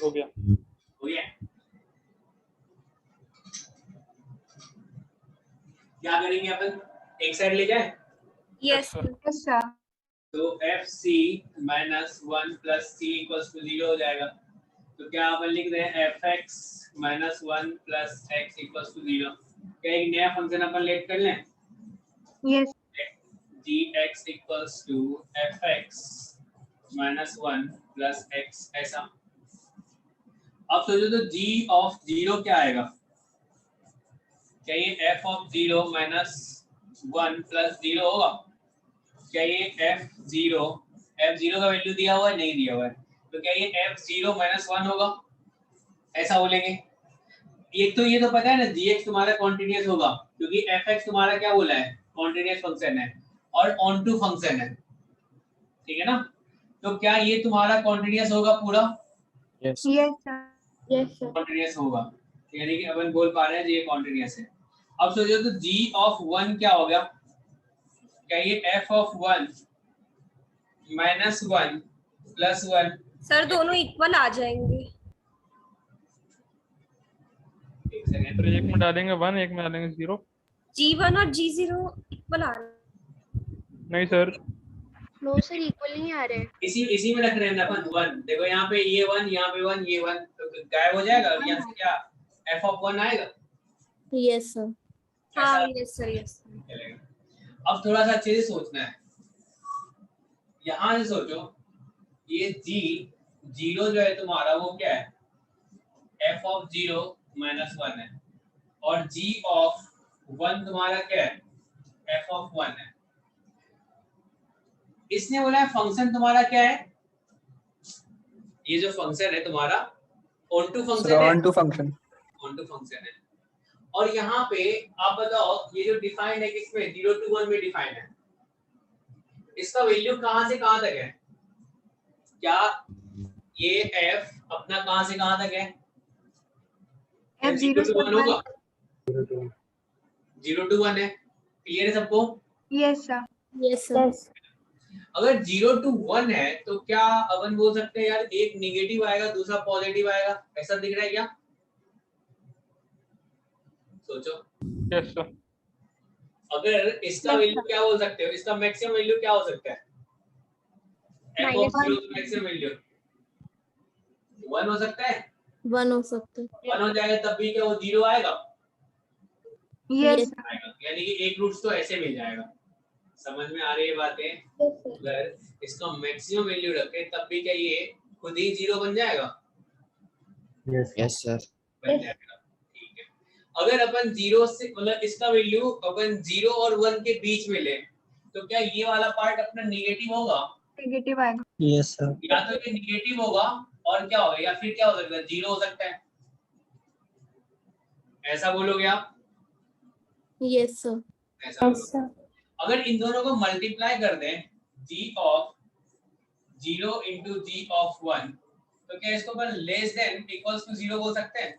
हो गया। हो गया। क्या करेंगे अपन, एक साइड ले जाए? Yes sir. तो fc minus 1 plus c equals to 0 हो जाएगा, तो क्या अपन लिख रहे हैं fx minus 1 plus x equals to 0। क्या एक नया फंक्शन अपन लेट कर लें? Yes. gx equals to fx minus 1 plus x ऐसा। अब सोचो तो g of 0 क्या आएगा? क्या ये f of 0 minus 1 plus 0 होगा? क्या ये f0 का वैल्यू दिया हुआ है? नहीं दिया हुआ है, तो क्या ये f0 minus 1 होगा? ऐसा बोलेंगे। एक तो ये तो पता है ना gx तुम्हारा कॉन्टिन्यूअस होगा क्योंकि fx तुम्हारा क्या बोला है? कॉन्टिन्यूअस फंक्शन है और ऑन टू फंक्शन है, ठीक है ना? तो क्या ये तुम्हारा कॉन्टिन्यूअस होगा पूरा? यस सर कॉन्टिन्यूअस होगा, यानी कि अपन बोल पा रहे हैं ये कॉन्टिन्यूअस है। अब सोचो तो g ऑफ 1 क्या हो गया? क्या ये f of 1 minus 1 plus 1? Sir दोनों इक्वल आ जाएंगे। तो एक में डालेंगे 1, एक में डालेंगे 0। G1 और G0 इक्वल आ रहे हैं। नहीं सर, नो सर इक्वल नहीं आ रहे हैं। इसी में रख रहे हैं ना अपन 1। देखो यहाँ पे ये 1, यहाँ पे 1, ये 1 तो गायब हो जाएगा और यहाँ से क्या f ऑफ 1 आएगा? Yes sir. हाँ यस सर यस। अब थोड़ा सा अच्छे से सोचना है। यहाँ से सोचो ये G0 जो है तुम्हारा वो क्या है? f ऑफ 0 माइनस 1 है और g ऑफ 1 तुम्हारा क्या है? f ऑफ 1 है। इसने बोला है फंक्शन तुम्हारा क्या है? ये जो फंक्शन है तुम्हारा ऑन टू फंक्शन है। ऑन टू फंक्शन है। और यहाँ पे आप बताओ ये जो डिफाइन है किसमें? 0 to 1 में डिफाइन है। इसका वैल्यू कहां से कहां तक है? क्या ये f अपना कहां से कहां तक है? f 0 to 1 होगा। 0 to 1 है। क्लियर है सबको? Yes sir. Yes sir. अगर 0 to 1 है तो क्या अपन बोल सकते हैं यार एक नेगेटिव आएगा दूसरा पॉजिटिव आएगा, ऐसा दिख रहा है क्या? सोचो। Yes sir. अगर इसका वैल्यू क्या बोल सकते हो? इसका मैक्सिमम वैल्यू क्या हो सकता है? f ऑफ 0 का मैक्सिमम वैल्यू 1 हो सकता है। 1 हो सकता है। 1 हो जाएगा तब भी क्या वो 0 आएगा? यस आएगा, यानी कि एक रूट्स तो ऐसे मिल जाएगा। समझ में आ रही है बातें? अगर इसका मैक्सिमम वैल्यू रखे तब भी क्या ये खुद ही 0 बन जाएगा? Yes sir. बन जाएगा, ठीक है। अगर अपन 0 से मतलब इसका वैल्यू अपन 0 और 1 के बीच में ले तो क्या ये वाला पार्ट अपना नेगेटिव होगा? नेगेटिव आएगा। Yes sir. या तो ये नेगेटिव होगा और क्या होगा या फिर क्या हो सकता है? 0 हो सकता है। ऐसा बोलोगे आप? Yes sir. ऐसा बोलोगे। अगर इन दोनों को मल्टीप्लाई कर दें g of 0 into g of 1 तो क्या इसको अपन लेस देन इक्वल्स टू 0 बोल सकते हैं?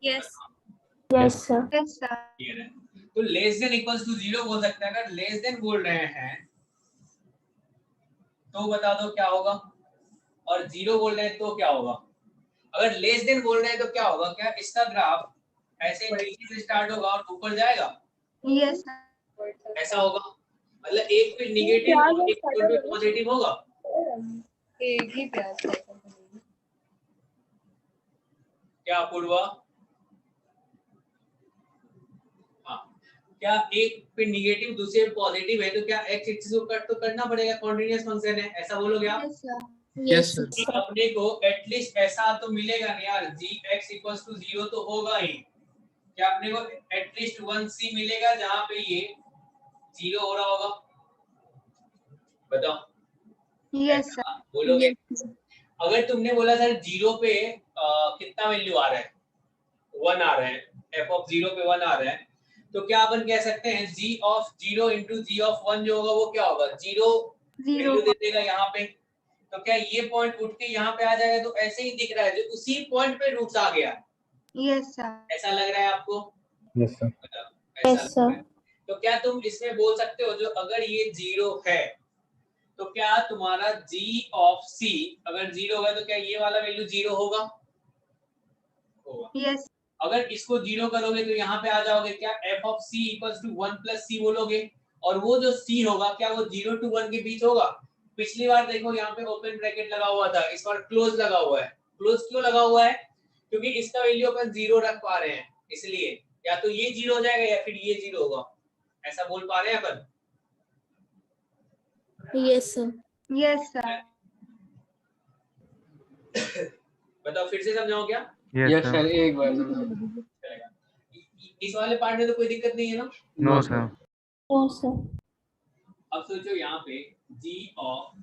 Yes yes sir. Yes sir. Clear है? तो लेस देन इक्वल्स टू 0 बोल सकते हैं। अगर लेस देन बोल रहे हैं तो बता दो क्या होगा, और 0 बोल रहे हैं तो क्या होगा? अगर लेस देन बोल रहे हैं तो क्या होगा? क्या इसका ग्राफ ऐसे नीचे से स्टार्ट होगा और ऊपर जाएगा? यस ऐसा होगा, मतलब एक पे नेगेटिव और एक पे पॉजिटिव होगा। एक ही प्याज। क्या पूर्वा? हाँ, क्या एक पे नेगेटिव दूसरे पे पॉजिटिव है तो क्या x एक्सिस को कट तो करना पड़ेगा? कॉन्टिन्यूअस फंक्शन है, ऐसा बोलोगे आप? Yes sir. अपने को एटलीस्ट ऐसा तो मिलेगा नहीं यार, gx इक्वल्स टू 0 तो होगा ही। क्या अपने को एटलीस्ट 1c मिलेगा जहां पे ये 0 हो रहा होगा? बताओ। Yes sir. बोलोगे? अगर तुमने बोला सर 0 पे कितना वैल्यू आ रहा है? 1 आ रहा है, f ऑफ 0 पे 1 आ रहा है, तो क्या अपन कह सकते हैं g of 0 into g of 1 जो होगा वो क्या होगा? 0 वैल्यू दे देगा यहाँ पे। तो क्या ये पॉइंट उठ के यहाँ पे आ जाएगा? तो ऐसे ही दिख रहा है, जो उसी पॉइंट पे रूट्स आ गया। Yes sir. ऐसा लग रहा है आपको? Yes sir. Yes sir. तो क्या तुम इसमें बोल सकते हो जो अगर ये 0 है तो क्या तुम्हारा g ऑफ c अगर 0 होगा तो क्या ये वाला वैल्यू 0 होगा? यस। अगर इसको 0 करोगे तो यहाँ पे आ जाओगे, क्या f of c equals to 1 plus c बोलोगे, और वो जो c होगा क्या वो 0 to 1 के बीच होगा? पिछली बार देखो यहाँ पे ओपन ब्रैकेट लगा हुआ था, इस बार क्लोज लगा हुआ है। क्लोज क्यों लगा हुआ है? क्योंकि इसका वैल्यू अपन 0 रख पा रहे हैं, इसलिए या तो ये 0 हो जाएगा या फिर ये 0 होगा, ऐसा बोल पा रहे हैं अपन? Yes sir. Yes sir. बताओ फिर से समझाओ क्या? यस सर, एक बार चलेगा। इस वाले पार्ट में तो कोई दिक्कत नहीं है ना? No sir. No sir. अब सोचो यहाँ पे g ऑफ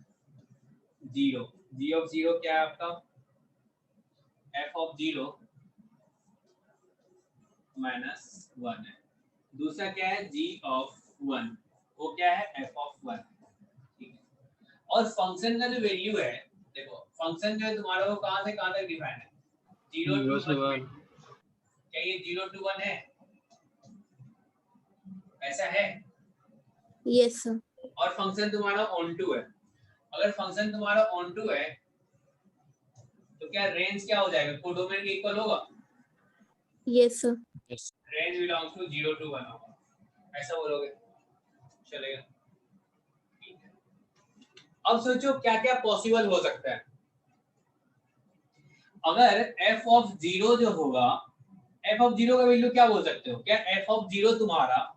0 क्या है आपका? f ऑफ 0 माइनस 1 है। दूसरा क्या है? g ऑफ 1, वो क्या है? f of 1। ठीक है, और फंक्शन का जो वैल्यू है, देखो फंक्शन जो है तुम्हारा वो कहाँ से कहाँ तक डिफाइन है? 0 to 1। क्या ये 0 to 1 है? ऐसा है? Yes sir. और फंक्शन तुम्हारा ऑन टू है। अगर फंक्शन तुम्हारा ऑन टू है तो क्या रेंज क्या हो जाएगा? कोडोमेन के इक्वल होगा? Yes sir. Range belongs to 0 to 1 होगा, ऐसा बोलोगे? चलेगा। ठीक है, अब सोचो क्या क्या पॉसिबल हो सकता है। अगर f ऑफ 0 जो होगा, f ऑफ 0 का वैल्यू क्या बोल सकते हो? क्या f ऑफ 0 तुम्हारा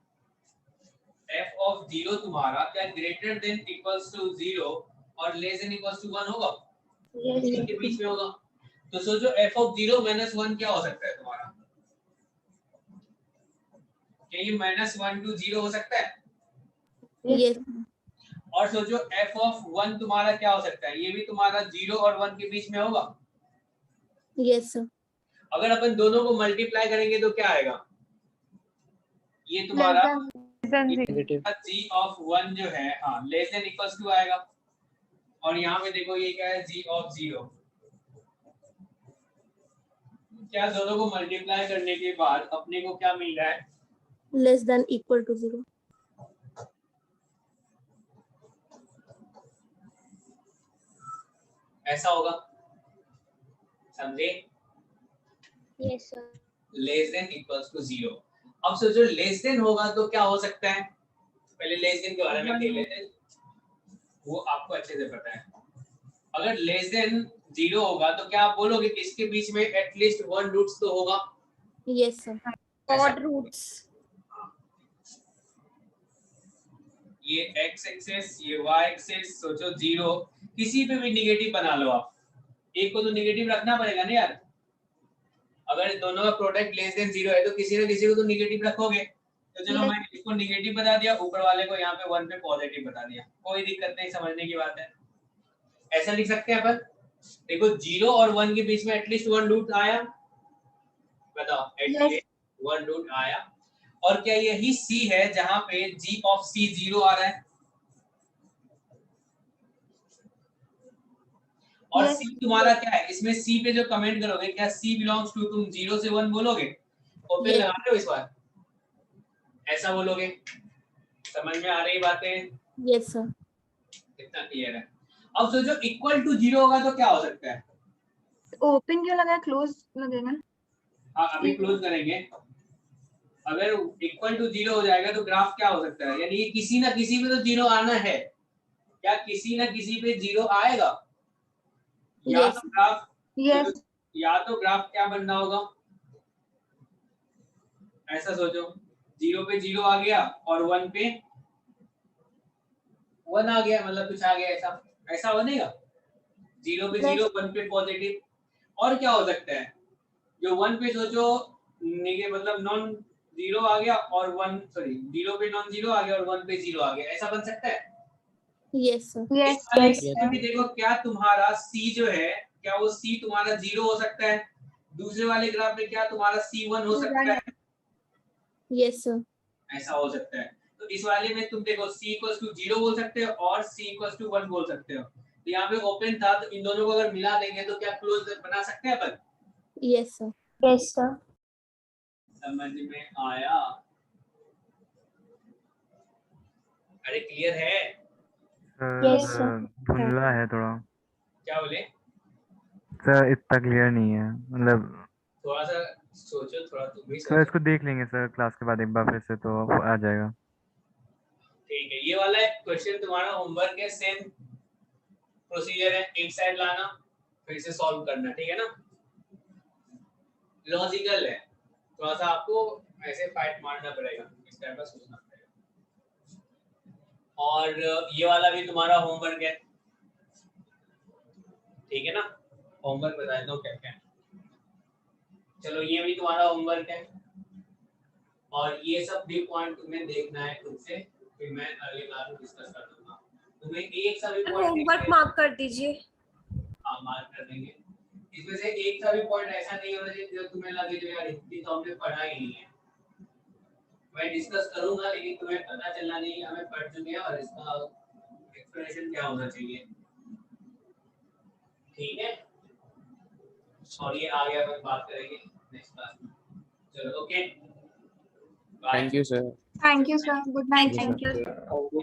क्या ग्रेटर देन इक्वल्स टू 0 और लेस देन इक्वल्स टू 1 होगा? इसके बीच में होगा। तो सोचो f ऑफ 0 माइनस 1 क्या हो सकता है तुम्हारा? क्या ये माइनस 1 to 0 हो सकता है? यस। और सोचो f ऑफ 1 तुम्हारा क्या हो सकता है? ये भी तुम्हारा 0 और 1 के बीच में होगा? Yes sir. अगर अपन दोनों को मल्टीप्लाई करेंगे तो क्या आएगा? ये तुम्हारा g ऑफ 1 जो है, हाँ, लेस देन इक्वल्स टू आएगा। और यहाँ पे देखो ये क्या है? g of 0। क्या दोनों को मल्टीप्लाई करने के बाद अपने को क्या मिल रहा है? Less than equal to 0। ऐसा होगा, समझे? Yes sir. Less than equals to 0। अब सोचो लेस देन होगा तो क्या हो सकता है? पहले लेस देन के बारे में देख लेते हैं, वो आपको अच्छे से पता है। अगर लेस देन 0 होगा तो क्या आप बोलोगे कि इसके बीच में एटलीस्ट 1 रूट्स तो होगा? Yes sir. Odd roots. ये x एक्सिस, ये y एक्सिस, सोचो 0, किसी पे भी नेगेटिव बना लो आप, एक को तो नेगेटिव रखना पड़ेगा ना यार। अगर दोनों का प्रोडक्ट लेस देन 0 है तो किसी ना किसी को तो नेगेटिव रखोगे। तो चलो मैं इसको नेगेटिव बता दिया, ऊपर वाले को यहाँ पे 1 पे पॉजिटिव बता दिया, कोई दिक्कत नहीं, समझने की बात है। ऐसा लिख सकते हैं अपन। देखो 0 और 1 के बीच में एटलीस्ट 1 रूट आया, बताओ, एटलीस्ट 1 रूट आया। और क्या यही c है जहां पे g ऑफ c 0 आ रहा है? और c तुम्हारा क्या है? इसमें c पे जो कमेंट करोगे, क्या c बिलोंग्स टू, तुम 0 से 1 बोलोगे? ओपन लगा रहे हो इस बार, ऐसा बोलोगे? समझ में आ रही बातें? Yes sir. कितना क्लियर है? अब सोचो इक्वल टू 0 होगा तो क्या हो सकता है? ओपन क्यों लगा है? क्लोज लगेगा ना। हाँ, अभी क्लोज करेंगे। अगर इक्वल टू 0 हो जाएगा तो ग्राफ क्या हो सकता है? यानी किसी ना किसी पे तो 0 आना है। क्या किसी ना किसी पे 0 आएगा? या तो ग्राफ, या तो ग्राफ क्या बनना होगा? ऐसा सोचो, 0 पे 0 आ गया और 1 पे 1 आ गया, मतलब कुछ आ गया, ऐसा बनेगा। 0 पे 0, 1 पे पॉजिटिव। और क्या हो सकता है? जो 1 पे सोचो नेगेटिव, मतलब नॉन 0 आ गया और 0 पे नॉन 0 आ गया और 1 पे 0 आ गया, ऐसा बन सकता है? Yes sir. यस। देखो क्या तुम्हारा c जो है, क्या वो c तुम्हारा 0 हो सकता है? दूसरे वाले ग्राफ में क्या तुम्हारा c 1 हो सकता है? Yes sir. ऐसा हो सकता है। तो इस वाले में तुम देखो c = 0 बोल सकते हो और c = 1 बोल सकते हो। तो यहाँ पे ओपन था, तो इन दोनों को अगर मिला देंगे तो क्या क्लोज बना सकते हैं अपन? Yes sir. Yes sir. समझ में आया? अरे क्लियर है? सर धुंधला है थोड़ा। क्या बोले? सर इतना क्लियर नहीं है, मतलब थोड़ा सा सोचो, थोड़ा तुम भी सर सोचो। इसको देख लेंगे सर क्लास के बाद एक बार फिर से, तो आ जाएगा। ठीक है, ये वाला क्वेश्चन तुम्हारा होमवर्क है, सेम प्रोसीजर है, एक साइड लाना फिर से सॉल्व करना, ठीक है ना? लॉजिकल है, थोड़ा सा आपको ऐसे फाइट मारना पड़ेगा, इस टाइप का सोचना पड़ेगा। और ये वाला भी तुम्हारा होमवर्क है, ठीक है ना? होमवर्क बता देता हूँ क्या क्या है। चलो ये भी तुम्हारा होमवर्क है, और ये सब भी पॉइंट तुम्हें देखना है खुद से, फिर मैं अगले क्लास में डिस्कस कर दूंगा। तुम्हें एक सा भी पॉइंट होमवर्क मार्क कर दीजिए। हाँ मार्क कर देंगे। इसमें से एक सा भी पॉइंट ऐसा नहीं होना चाहिए जो तुम्हें लगे जो यार हिंदी तो हमने पढ़ा ही नहीं है। मैं डिस्कस करूंगा, लेकिन तुम्हें पता चलना नहीं हमें पढ़ चुके हैं और इसका एक्सप्लेनेशन क्या होना चाहिए, ठीक है? और ये आगे अपन बात करेंगे नेक्स्ट क्लास में। चलो okay, thank you sir. Thank you sir, good night. Thank you, thank you.